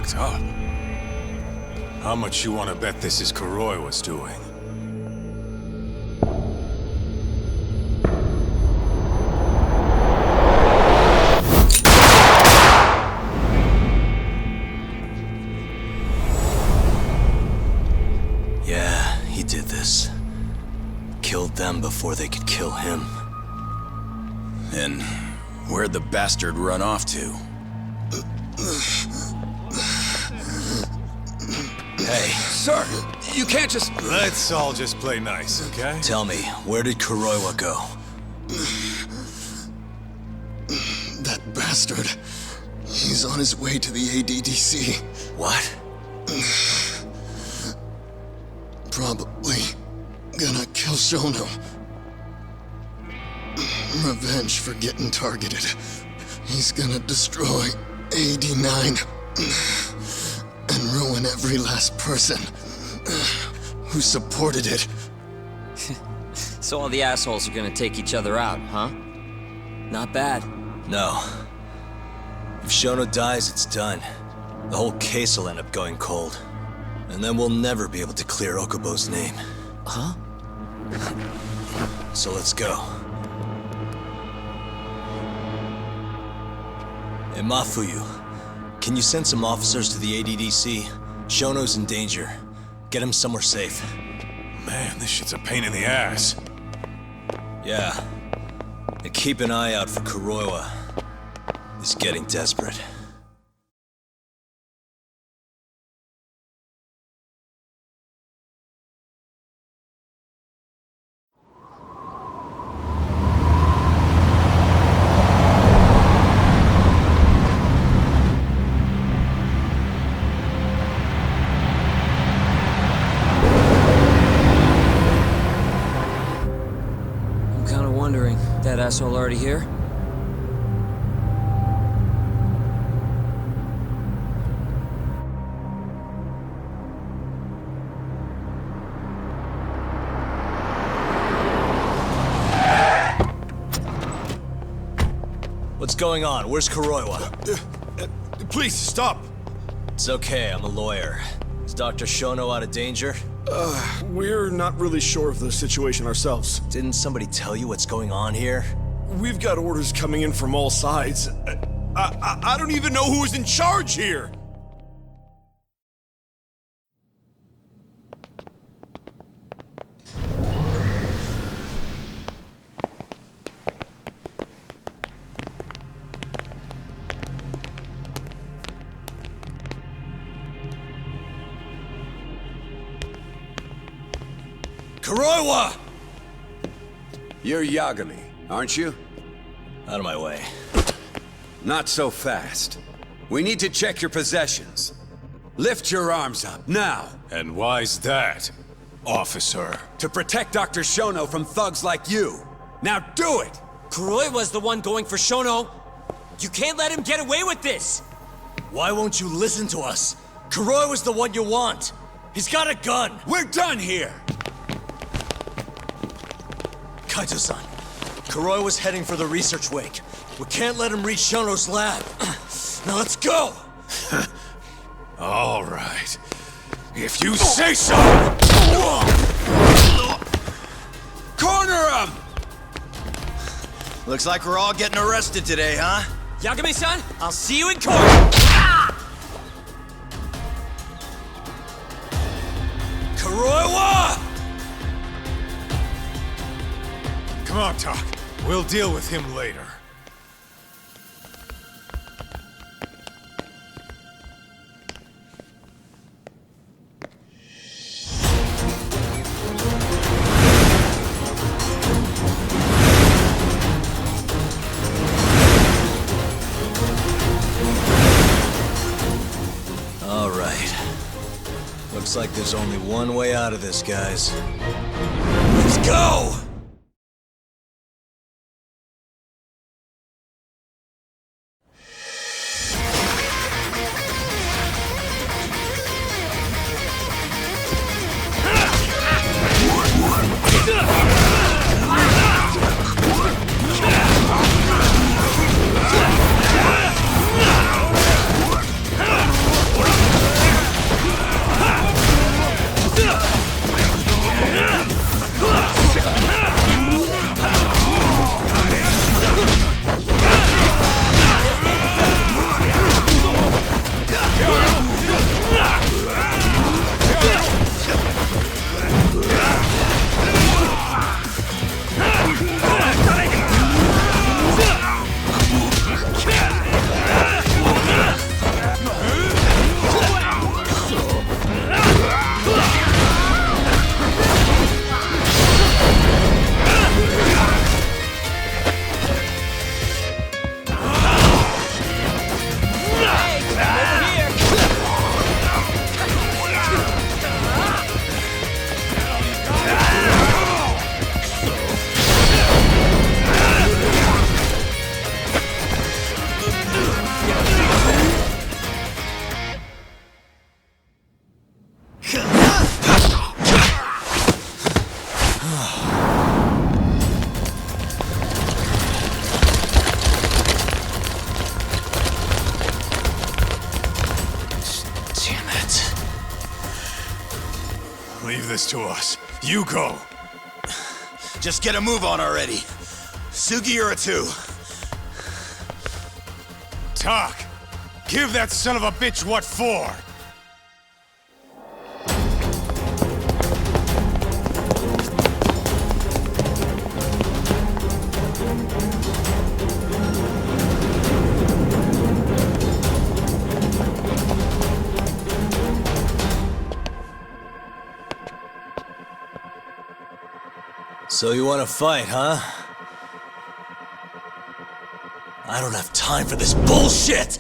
fucked up. How much you want to bet this is Kuroiwa's doing? Yeah, he did this. Killed them before they could kill him. And where'd the bastard run off to? Hey. Sir, you can't just... Let's all just play nice, okay? Tell me, where did Kuroiwa go? That bastard. He's on his way to the ADDC. What? Probably gonna kill Shono. Revenge for getting targeted. He's gonna destroy AD9 and ruin every last person who supported it. So all the assholes are gonna take each other out, huh? Not bad. No. If Shono dies, it's done. The whole case will end up going cold. And then we'll never be able to clear Okubo's name. Huh? So let's go. Hey, Mafuyu, can you send some officers to the ADDC? Shono's in danger. Get him somewhere safe. Man, this shit's a pain in the ass. Yeah. And keep an eye out for Kuroiwa. He's getting desperate. That asshole already here? What's going on? Where's Kuroiwa? Please, stop! It's okay, I'm a lawyer. Is Dr. Shono out of danger? We're not really sure of the situation ourselves. Didn't somebody tell you what's going on here? We've got orders coming in from all sides. I don't even know who is in charge here! Kuroiwa! You're Yagami, aren't you? Out of my way. Not so fast. We need to check your possessions. Lift your arms up, now! And why's that, officer? To protect Dr. Shono from thugs like you. Now do it! Kuroiwa's the one going for Shono. You can't let him get away with this! Why won't you listen to us? Kuroiwa's the one you want. He's got a gun. We're done here! Kaito-san, Kuroiwa's heading for the research wake. We can't let him reach Shono's lab. Now let's go! All right. If you say so! Corner him! Looks like we're all getting arrested today, huh? Yagami-san, I'll see you in court! Kuroiwa! Come on, Tak. We'll deal with him later. All right. Looks like there's only one way out of this, guys. Let's go! leave this to us. You go. Just get a move on already. Sugiura-2. Talk. Give that son of a bitch what for. So you want to fight, huh? I don't have time for this bullshit!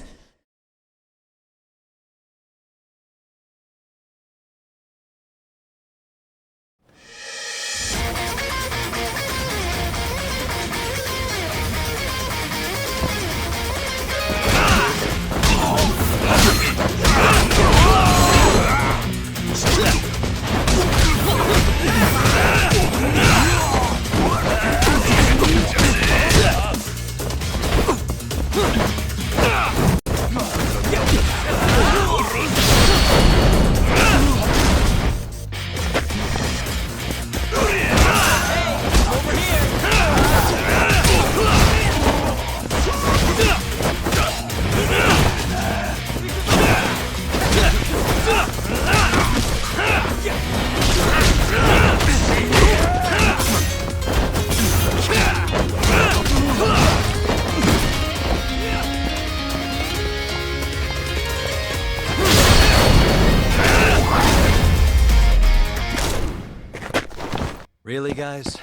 Really, guys?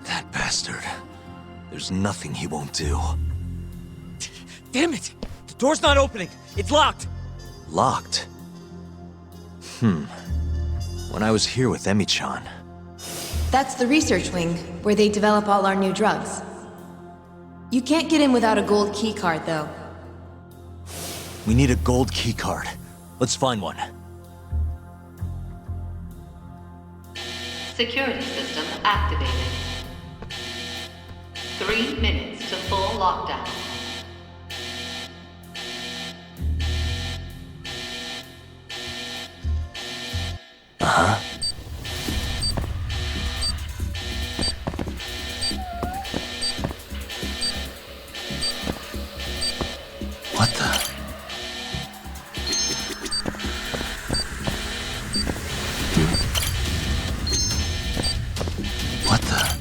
That bastard. There's nothing he won't do. Damn it! The door's not opening! It's locked! Locked? When I was here with Emi-chan. That's the research wing, where they develop all our new drugs. You can't get in without a gold keycard, though. We need a gold keycard. Let's find one. Security system activated. 3 minutes to full lockdown. Uh-huh. What the? What the?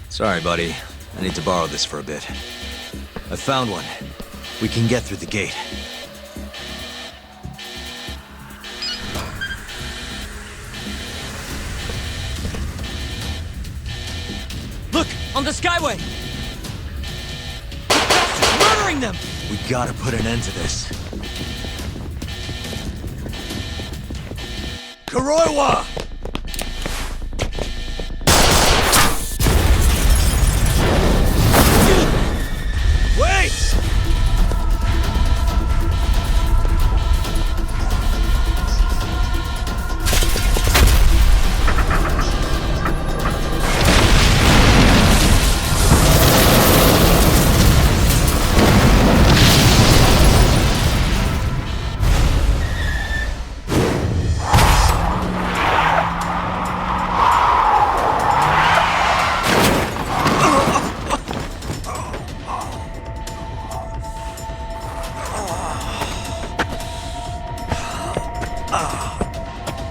Sorry, buddy. I need to borrow this for a bit. I found one. We can get through the gate. Look! On the Skyway! Bastards murdering them! We gotta put an end to this. Kuroiwa! Wait!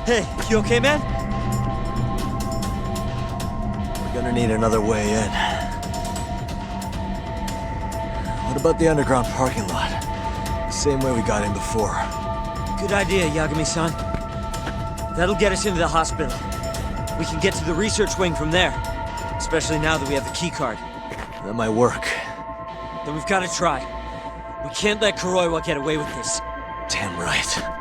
Hey, you okay, man? We're gonna need another way in. What about the underground parking lot? The same way we got in before. Good idea, Yagami-san. That'll get us into the hospital. We can get to the research wing from there. Especially now that we have the keycard. That might work. Then we've got to try. We can't let Kuroiwa get away with this. Damn right.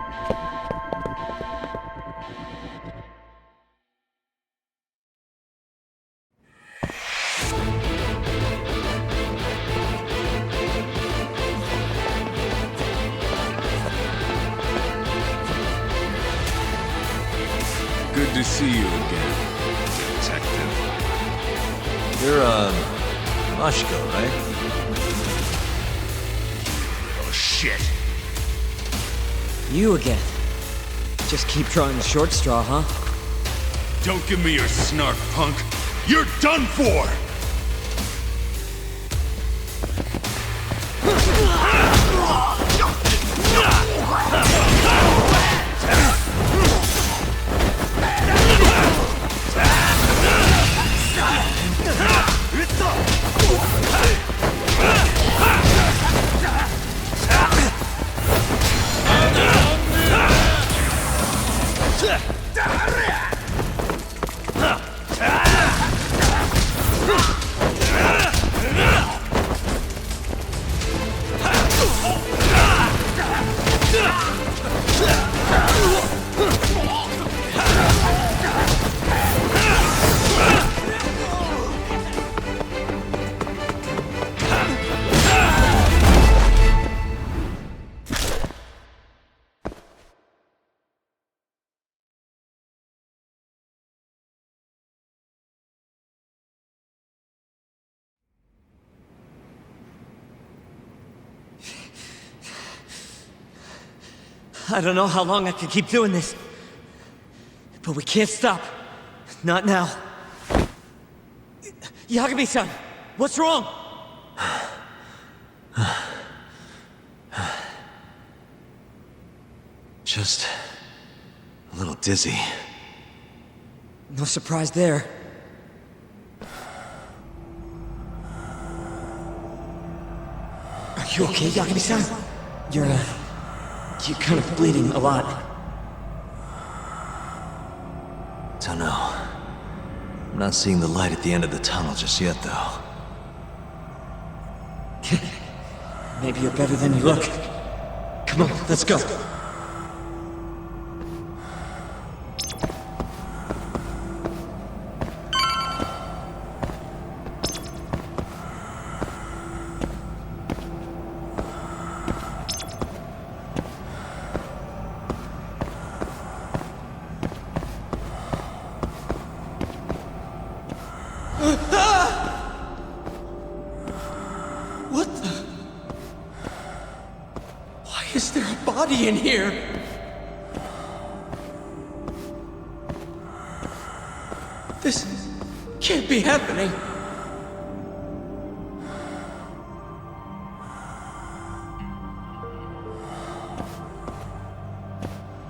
to see you again, Detective. You're, Mashko, right? Oh, shit. You again. Just keep drawing the short straw, huh? Don't give me your snark, punk. You're done for! I don't know how long I can keep doing this. But we can't stop. Not now. Yagami-san, what's wrong? Just a little dizzy. No surprise there. Are you okay, Yagami-san? You're kind of bleeding a lot. Don't know. I'm not seeing the light at the end of the tunnel just yet, though. Maybe you're better than you look. Come on, let's go. What the? Why is there a body in here? This can't be happening.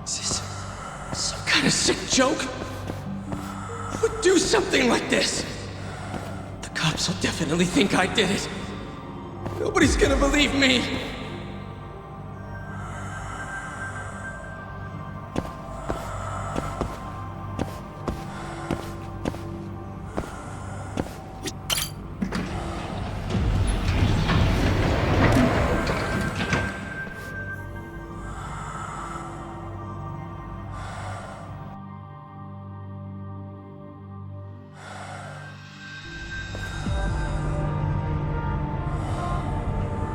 Is this some kind of sick joke? Who would do something like this? The cops will definitely think I did it. Nobody's gonna believe me.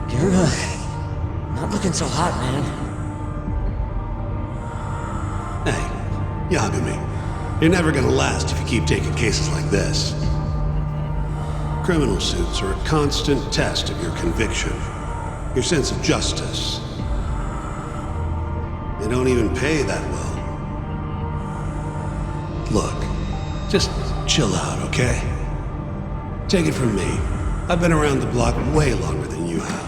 You're, not looking so hot, man. Hey, Yagami, you're never gonna last if you keep taking cases like this. Criminal suits are a constant test of your conviction, your sense of justice. They don't even pay that well. Look, just chill out, okay? Take it from me. I've been around the block way longer than you have.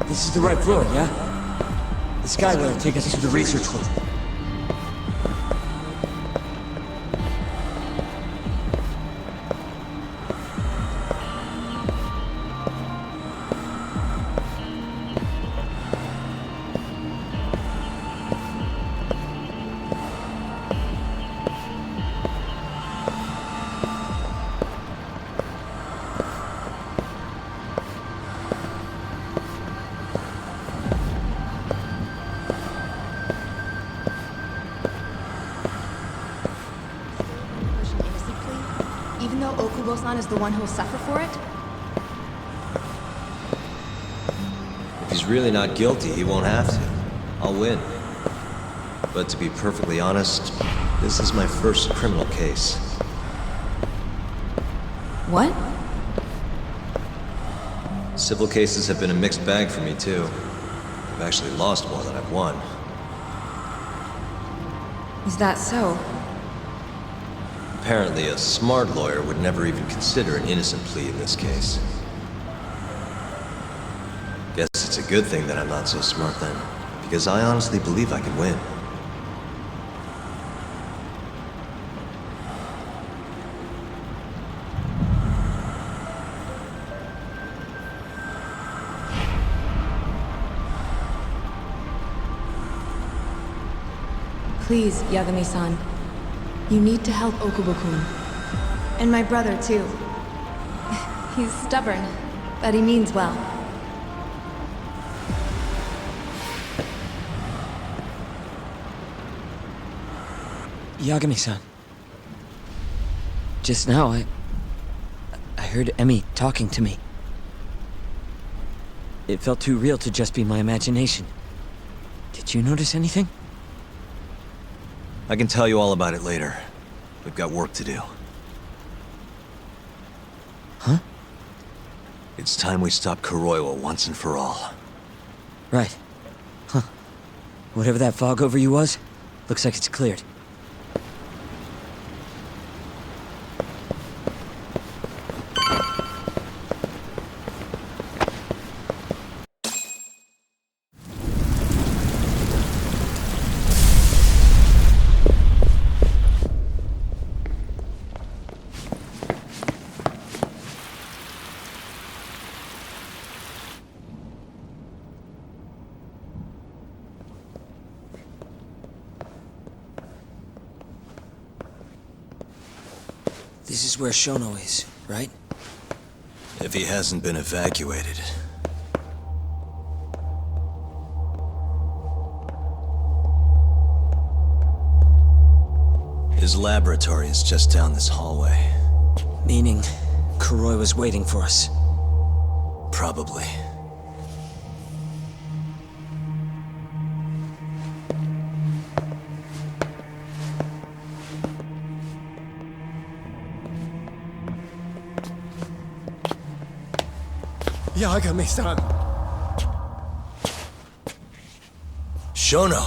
This is the right floor, yeah? The skyway will take us to the research room. Okubo-san is the one who'll suffer for it? If he's really not guilty, he won't have to. I'll win. But to be perfectly honest, this is my first criminal case. What? Civil cases have been a mixed bag for me, too. I've actually lost more than I've won. Is that so? Apparently, a smart lawyer would never even consider an innocent plea in this case. Guess it's a good thing that I'm not so smart then, because I honestly believe I can win. Please, Yagami-san. You need to help Okubo-kun. And my brother, too. He's stubborn, but he means well. Yagami-san. Just now, I heard Emi talking to me. It felt too real to just be my imagination. Did you notice anything? I can tell you all about it later. We've got work to do. Huh? It's time we stop Kuroiwa once and for all. Right. Huh. Whatever that fog over you was, looks like it's cleared. This is where Shono is, right? If he hasn't been evacuated. His laboratory is just down this hallway. Meaning, Kuroi was waiting for us. Probably. Yagami-san! Shono!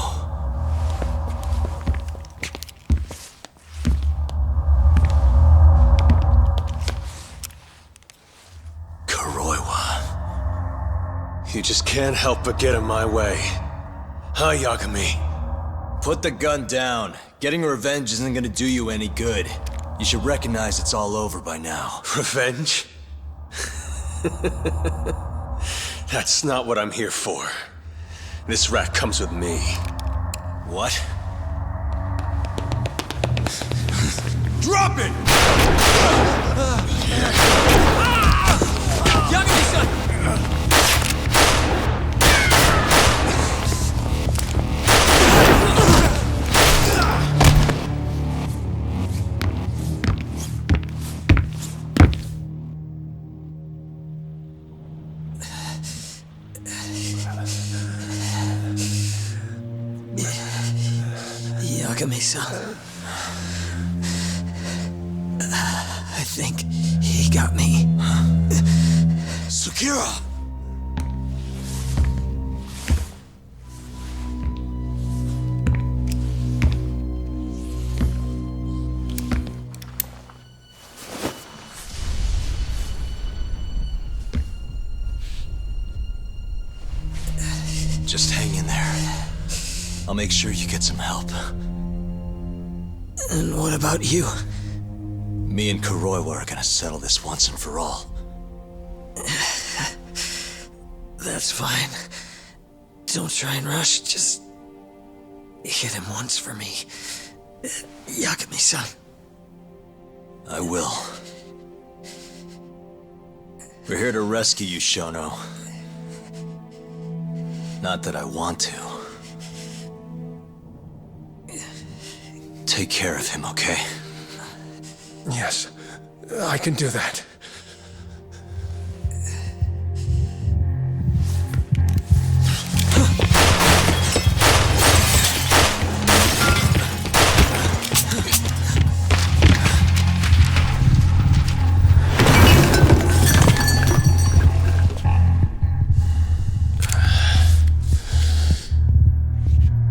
Kuroiwa. You just can't help but get in my way. Huh, Yagami? Put the gun down. Getting revenge isn't gonna do you any good. You should recognize it's all over by now. Revenge? That's not what I'm here for. This rat comes with me. What? Drop it! Yagami-san! Yagami-san. I think he got me. Sukira! Just hang in there. I'll make sure you get some help. And what about you? Me and Kuroiwa are gonna settle this once and for all. That's fine. Don't try and rush, just hit him once for me. Yagami-san. I will. We're here to rescue you, Shono. Not that I want to. Take care of him, okay? Yes. I can do that.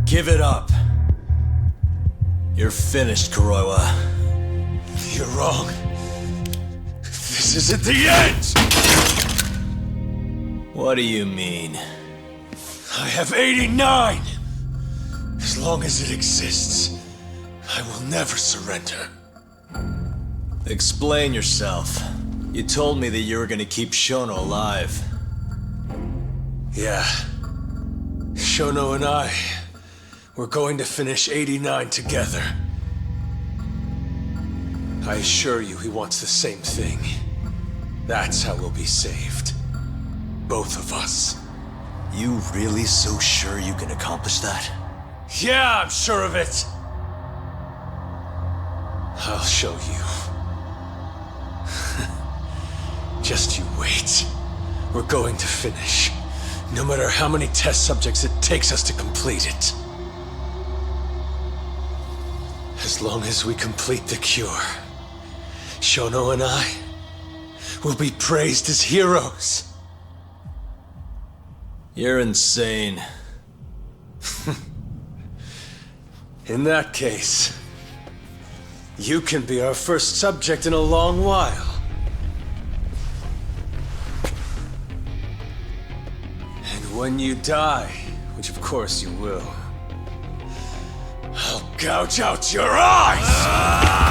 Give it up. You're finished, Kuroiwa. You're wrong. This isn't the end! What do you mean? I have 89! As long as it exists, I will never surrender. Explain yourself. You told me that you were gonna keep Shono alive. Yeah. Shono and I, we're going to finish 89 together. I assure you he wants the same thing. That's how we'll be saved. Both of us. You really so sure you can accomplish that? Yeah, I'm sure of it. I'll show you. Just you wait. We're going to finish. No matter how many test subjects it takes us to complete it. As long as we complete the cure, Shono and I will be praised as heroes. You're insane. In that case, you can be our first subject in a long while. And when you die, which of course you will, I'll gouge out your eyes!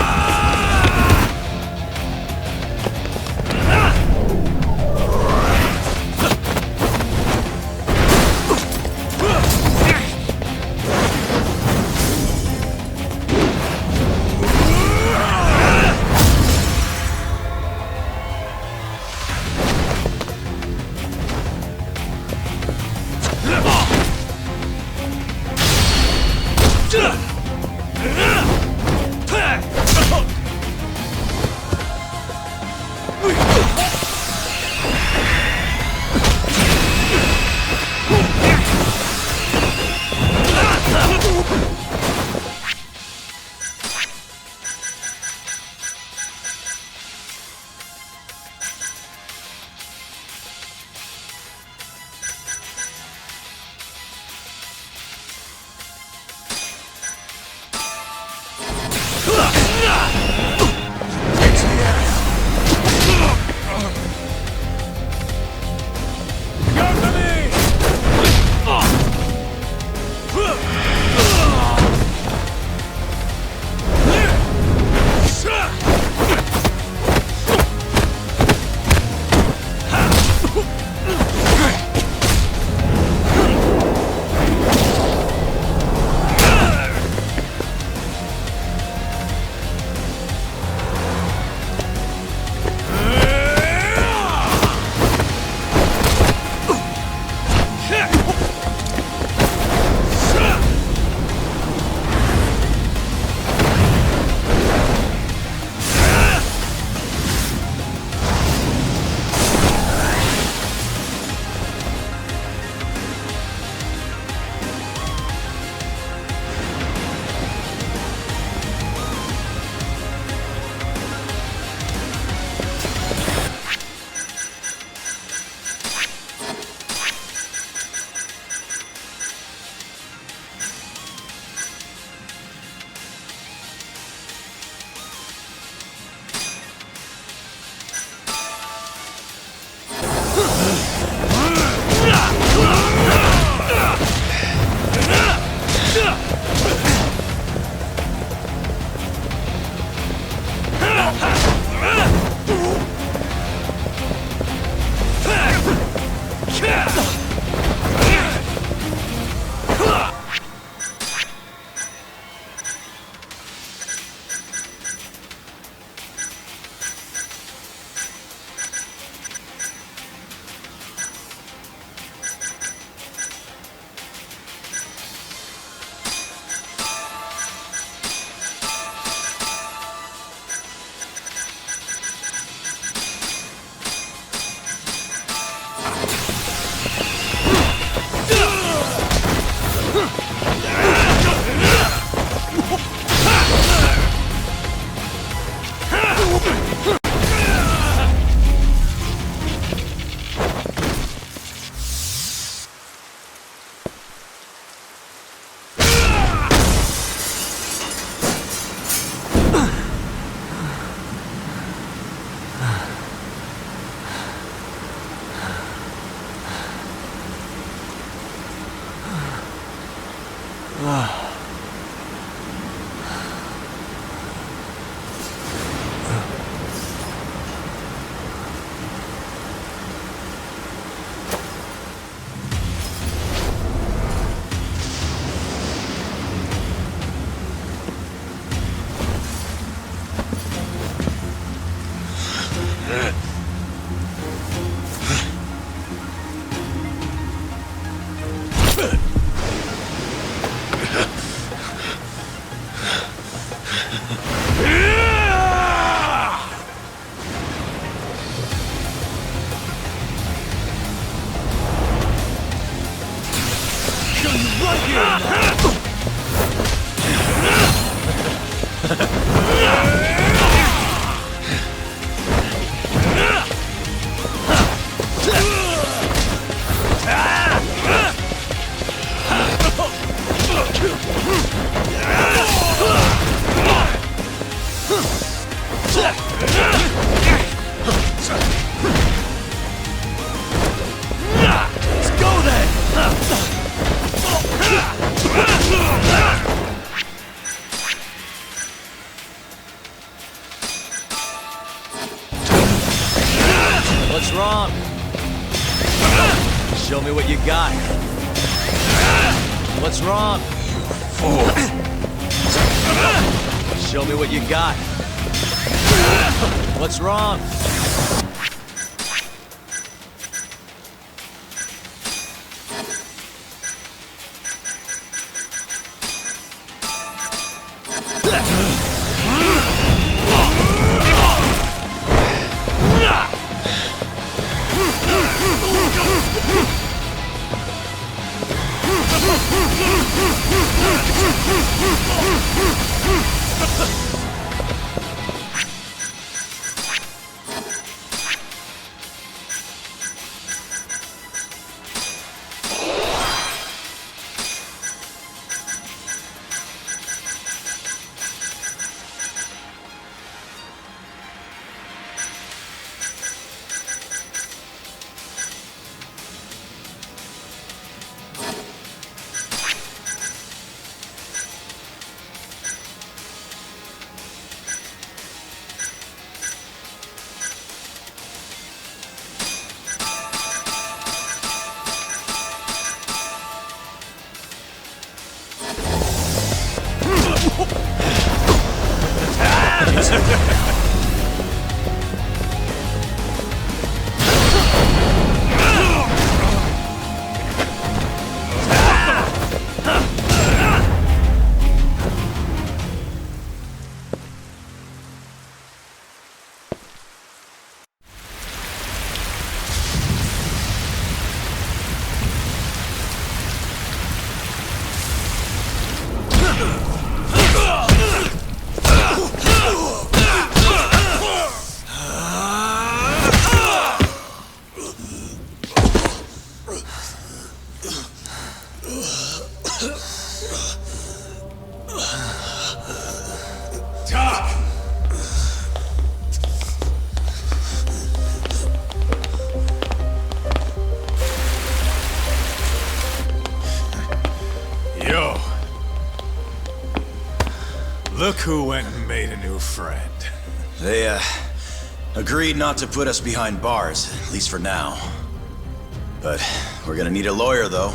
What's wrong? Show me what you got. What's wrong? Fool. Show me what you got. What's wrong? Yo. Look who went and made a new friend. They, agreed not to put us behind bars, at least for now. But we're gonna need a lawyer, though.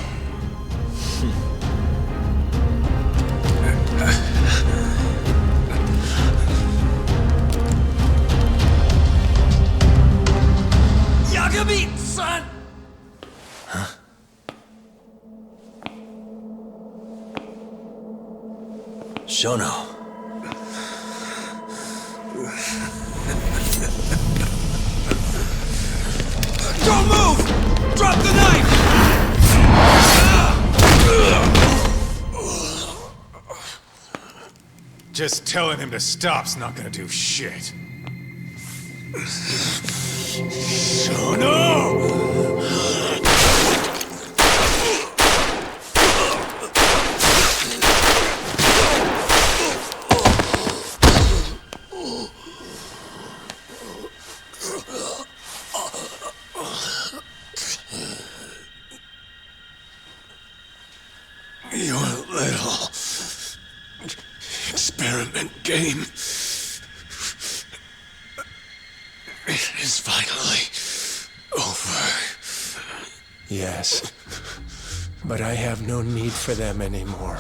Yagami, son! Huh? Shono. Don't move! Drop the knife! Just telling him to stop's not gonna do shit. You're little experiment game is finally over. Yes, but I have no need for them anymore.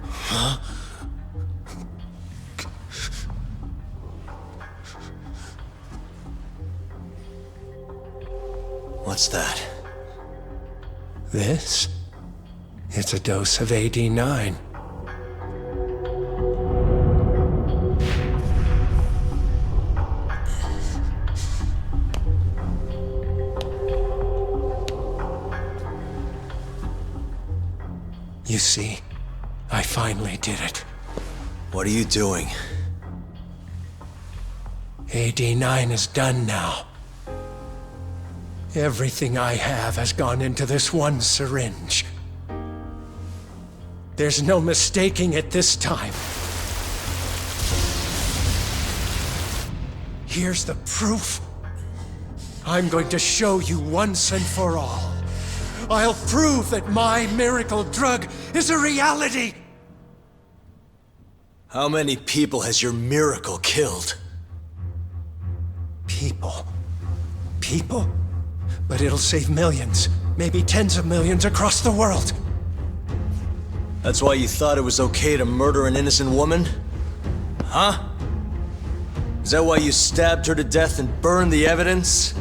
Huh? What's that? This? It's a dose of AD9. You see, I finally did it. What are you doing? AD9 is done now. Everything I have has gone into this one syringe. There's no mistaking it this time. Here's the proof. I'm going to show you once and for all. I'll prove that my miracle drug is a reality! How many people has your miracle killed? People? People? But it'll save millions, maybe tens of millions across the world. That's why you thought it was okay to murder an innocent woman? Huh? Is that why you stabbed her to death and burned the evidence?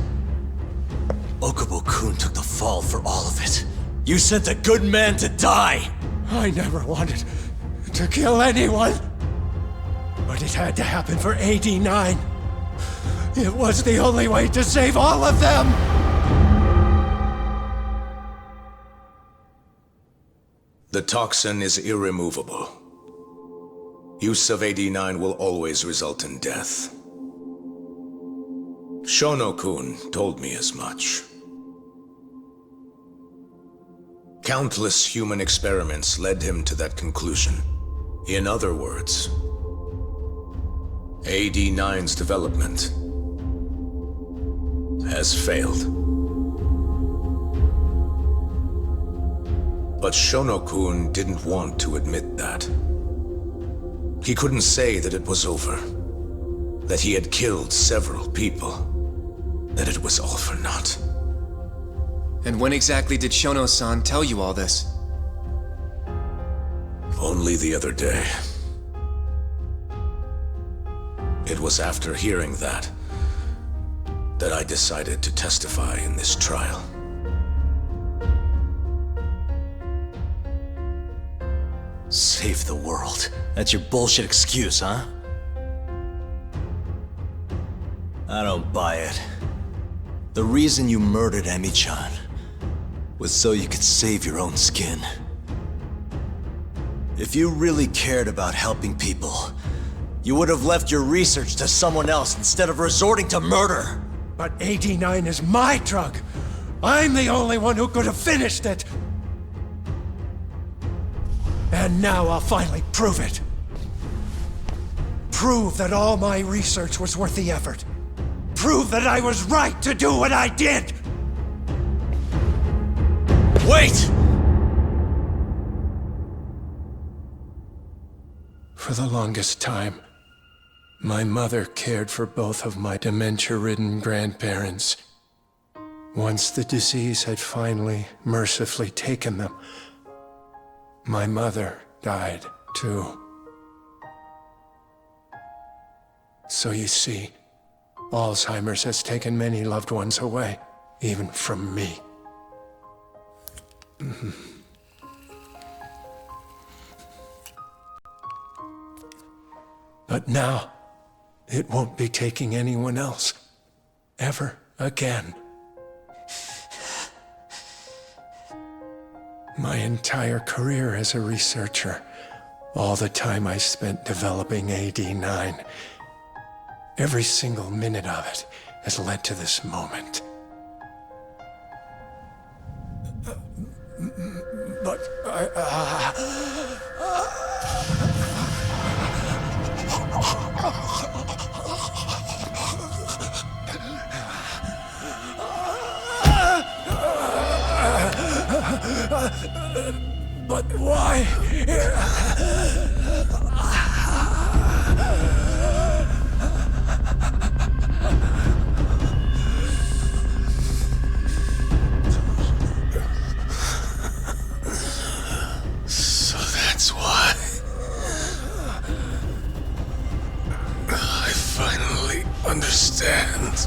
Okubo-kun took the fall for all of it. You sent a good man to die! I never wanted to kill anyone. But it had to happen for AD9. It was the only way to save all of them! The toxin is irremovable. Use of AD9 will always result in death. Shono-kun told me as much. Countless human experiments led him to that conclusion. In other words, AD9's development has failed. But Shono-kun didn't want to admit that. He couldn't say that it was over, that he had killed several people, that it was all for naught. And when exactly did Shono-san tell you all this? Only the other day. It was after hearing that I decided to testify in this trial. Save the world. That's your bullshit excuse, huh? I don't buy it. The reason you murdered Emi-chan was so you could save your own skin. If you really cared about helping people, you would have left your research to someone else instead of resorting to murder. But AD9 is my drug. I'm the only one who could have finished it. And now I'll finally prove it. Prove that all my research was worth the effort. Prove that I was right to do what I did! Wait! For the longest time, my mother cared for both of my dementia-ridden grandparents. Once the disease had finally, mercifully taken them, my mother died, too. So you see, Alzheimer's has taken many loved ones away, even from me. But now, it won't be taking anyone else, ever again. My entire career as a researcher, all the time I spent developing AD9, every single minute of it has led to this moment. But But why? So that's why. I finally understand.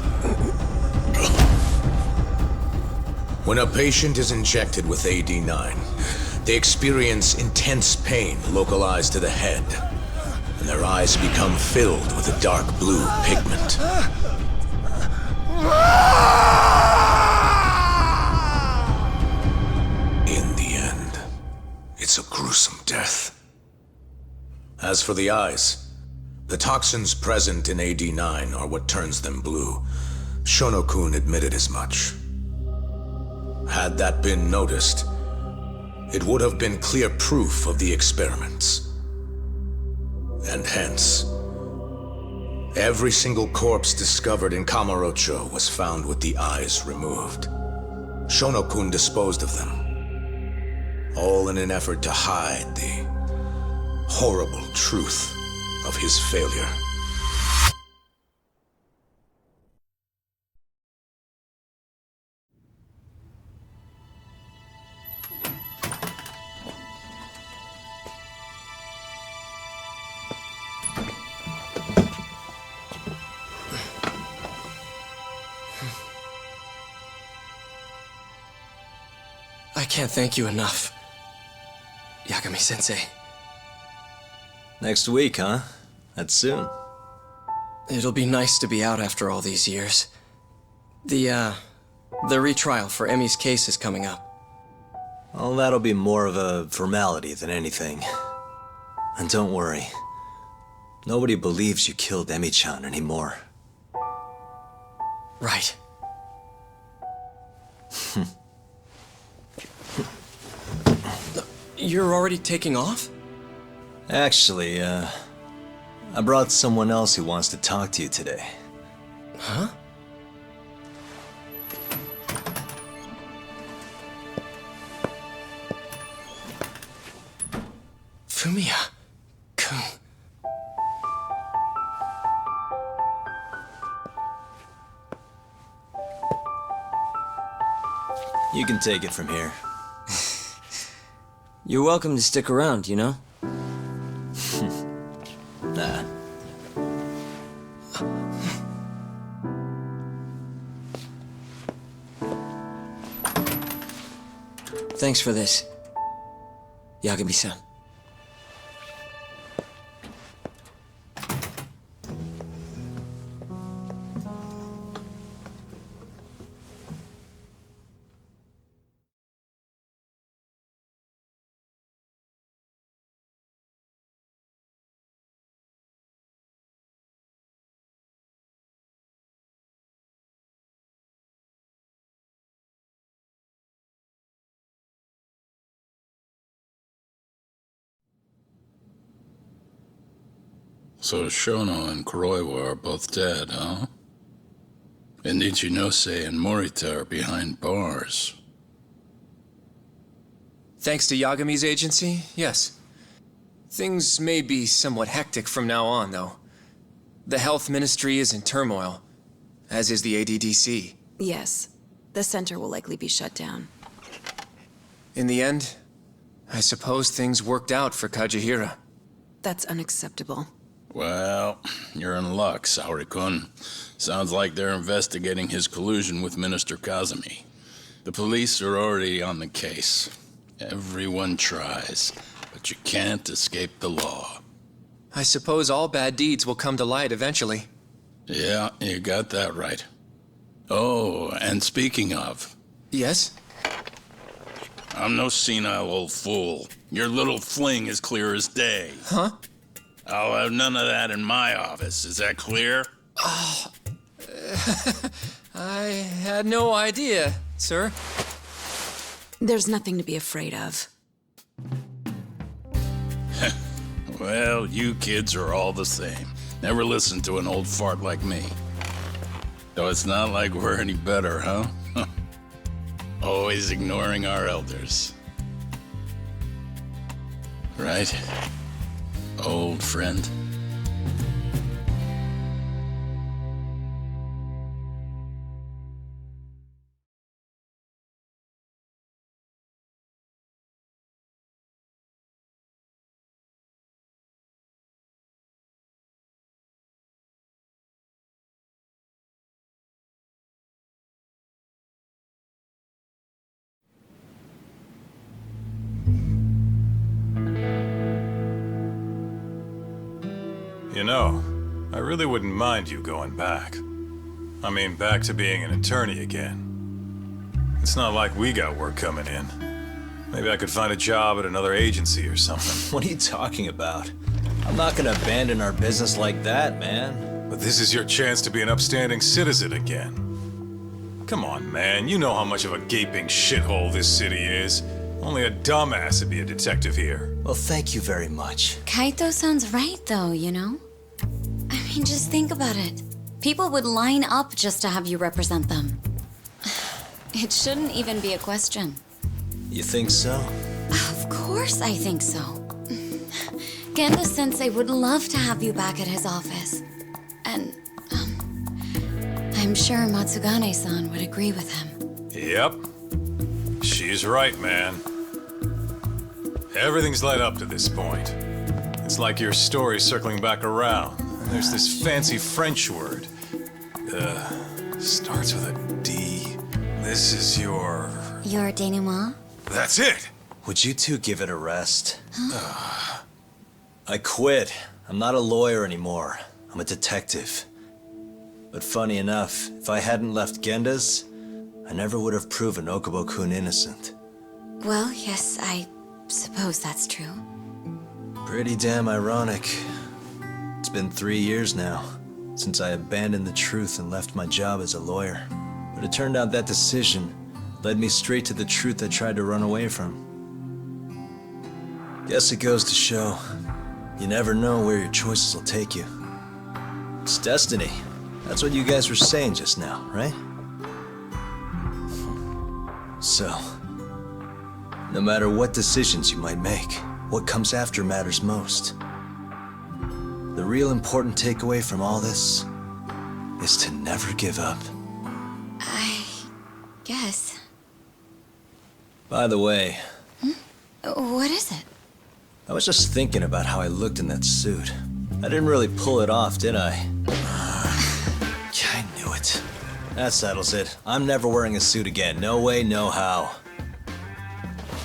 When a patient is injected with AD9, they experience intense pain localized to the head, and their eyes become filled with a dark blue pigment. In the end, it's a gruesome death. As for the eyes, the toxins present in AD9 are what turns them blue. Shono-kun admitted as much. Had that been noticed, it would have been clear proof of the experiments. And hence, every single corpse discovered in Kamurocho was found with the eyes removed. Shono-kun disposed of them, all in an effort to hide the horrible truth of his failure. I can't thank you enough, Yagami-sensei. Next week, huh? That's soon. It'll be nice to be out after all these years. The retrial for Emi's case is coming up. Well, that'll be more of a formality than anything. And don't worry. Nobody believes you killed Emi-chan anymore. Right. You're already taking off? Actually, I brought someone else who wants to talk to you today. Huh? Fumiya-kun. You can take it from here. You're welcome to stick around, you know? Nah. Thanks for this, Yagami-san. So Shono and Kuroiwa are both dead, huh? And Ichinose and Morita are behind bars. Thanks to Yagami's agency, yes. Things may be somewhat hectic from now on, though. The health ministry is in turmoil, as is the ADDC. Yes. The center will likely be shut down. In the end, I suppose things worked out for Kajihira. That's unacceptable. Well, you're in luck, Saori-kun. Sounds like they're investigating his collusion with Minister Kazumi. The police are already on the case. Everyone tries, but you can't escape the law. I suppose all bad deeds will come to light eventually. Yeah, you got that right. Oh, and speaking of... Yes? I'm no senile old fool. Your little fling is clear as day. Huh? I'll have none of that in my office. Is that clear? Oh, I had no idea, sir. There's nothing to be afraid of. Well, you kids are all the same. Never listen to an old fart like me. Though it's not like we're any better, huh? Always ignoring our elders. Right? Old friend. You know, I really wouldn't mind you going back. I mean, back to being an attorney again. It's not like we got work coming in. Maybe I could find a job at another agency or something. What are you talking about? I'm not gonna abandon our business like that, man. But this is your chance to be an upstanding citizen again. Come on, man. You know how much of a gaping shithole this city is. Only a dumbass would be a detective here. Well, thank you very much. Kaito sounds right, though, you know? I mean, just think about it. People would line up just to have you represent them. It shouldn't even be a question. You think so? Of course I think so. Gendo-sensei would love to have you back at his office. And, I'm sure Matsugane-san would agree with him. Yep. She's right, man. Everything's led up to this point. It's like your story's circling back around. And there's this fancy French word. Starts with a D. This is your... Your denouement? That's it! Would you two give it a rest? I quit. I'm not a lawyer anymore. I'm a detective. But funny enough, if I hadn't left Genda's, I never would have proven Okubo-kun innocent. Well, yes, I suppose that's true. Pretty damn ironic. It's been 3 years now, since I abandoned the truth and left my job as a lawyer. But it turned out that decision led me straight to the truth I tried to run away from. Guess it goes to show, you never know where your choices will take you. It's destiny. That's what you guys were saying just now, right? So, no matter what decisions you might make, what comes after matters most. The real important takeaway from all this is to never give up. I guess. By the way... What is it? I was just thinking about how I looked in that suit. I didn't really pull it off, did I? I knew it. That settles it. I'm never wearing a suit again. No way, no how.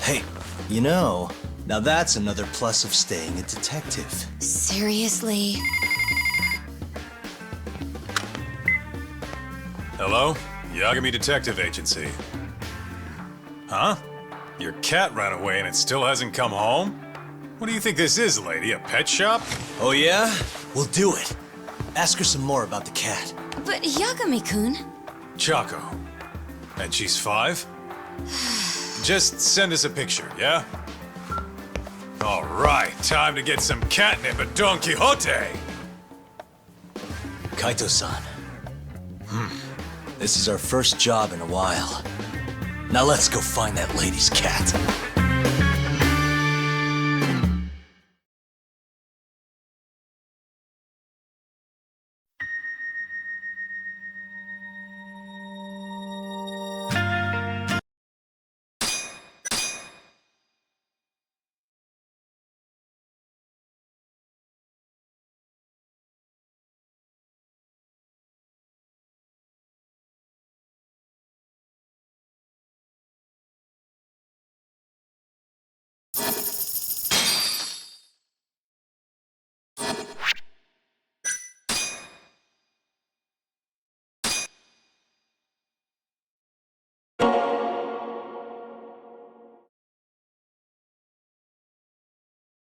Hey, you know, now that's another plus of staying a detective. Seriously? Hello? Yagami Detective Agency. Huh? Your cat ran away and it still hasn't come home? What do you think this is, lady? A pet shop? Oh yeah? We'll do it. Ask her some more about the cat. But Yagami-kun... Chaco. And she's 5? Just send us a picture, yeah? All right, time to get some catnip at Don Quixote! Kaito-san. This is our first job in a while. Now let's go find that lady's cat.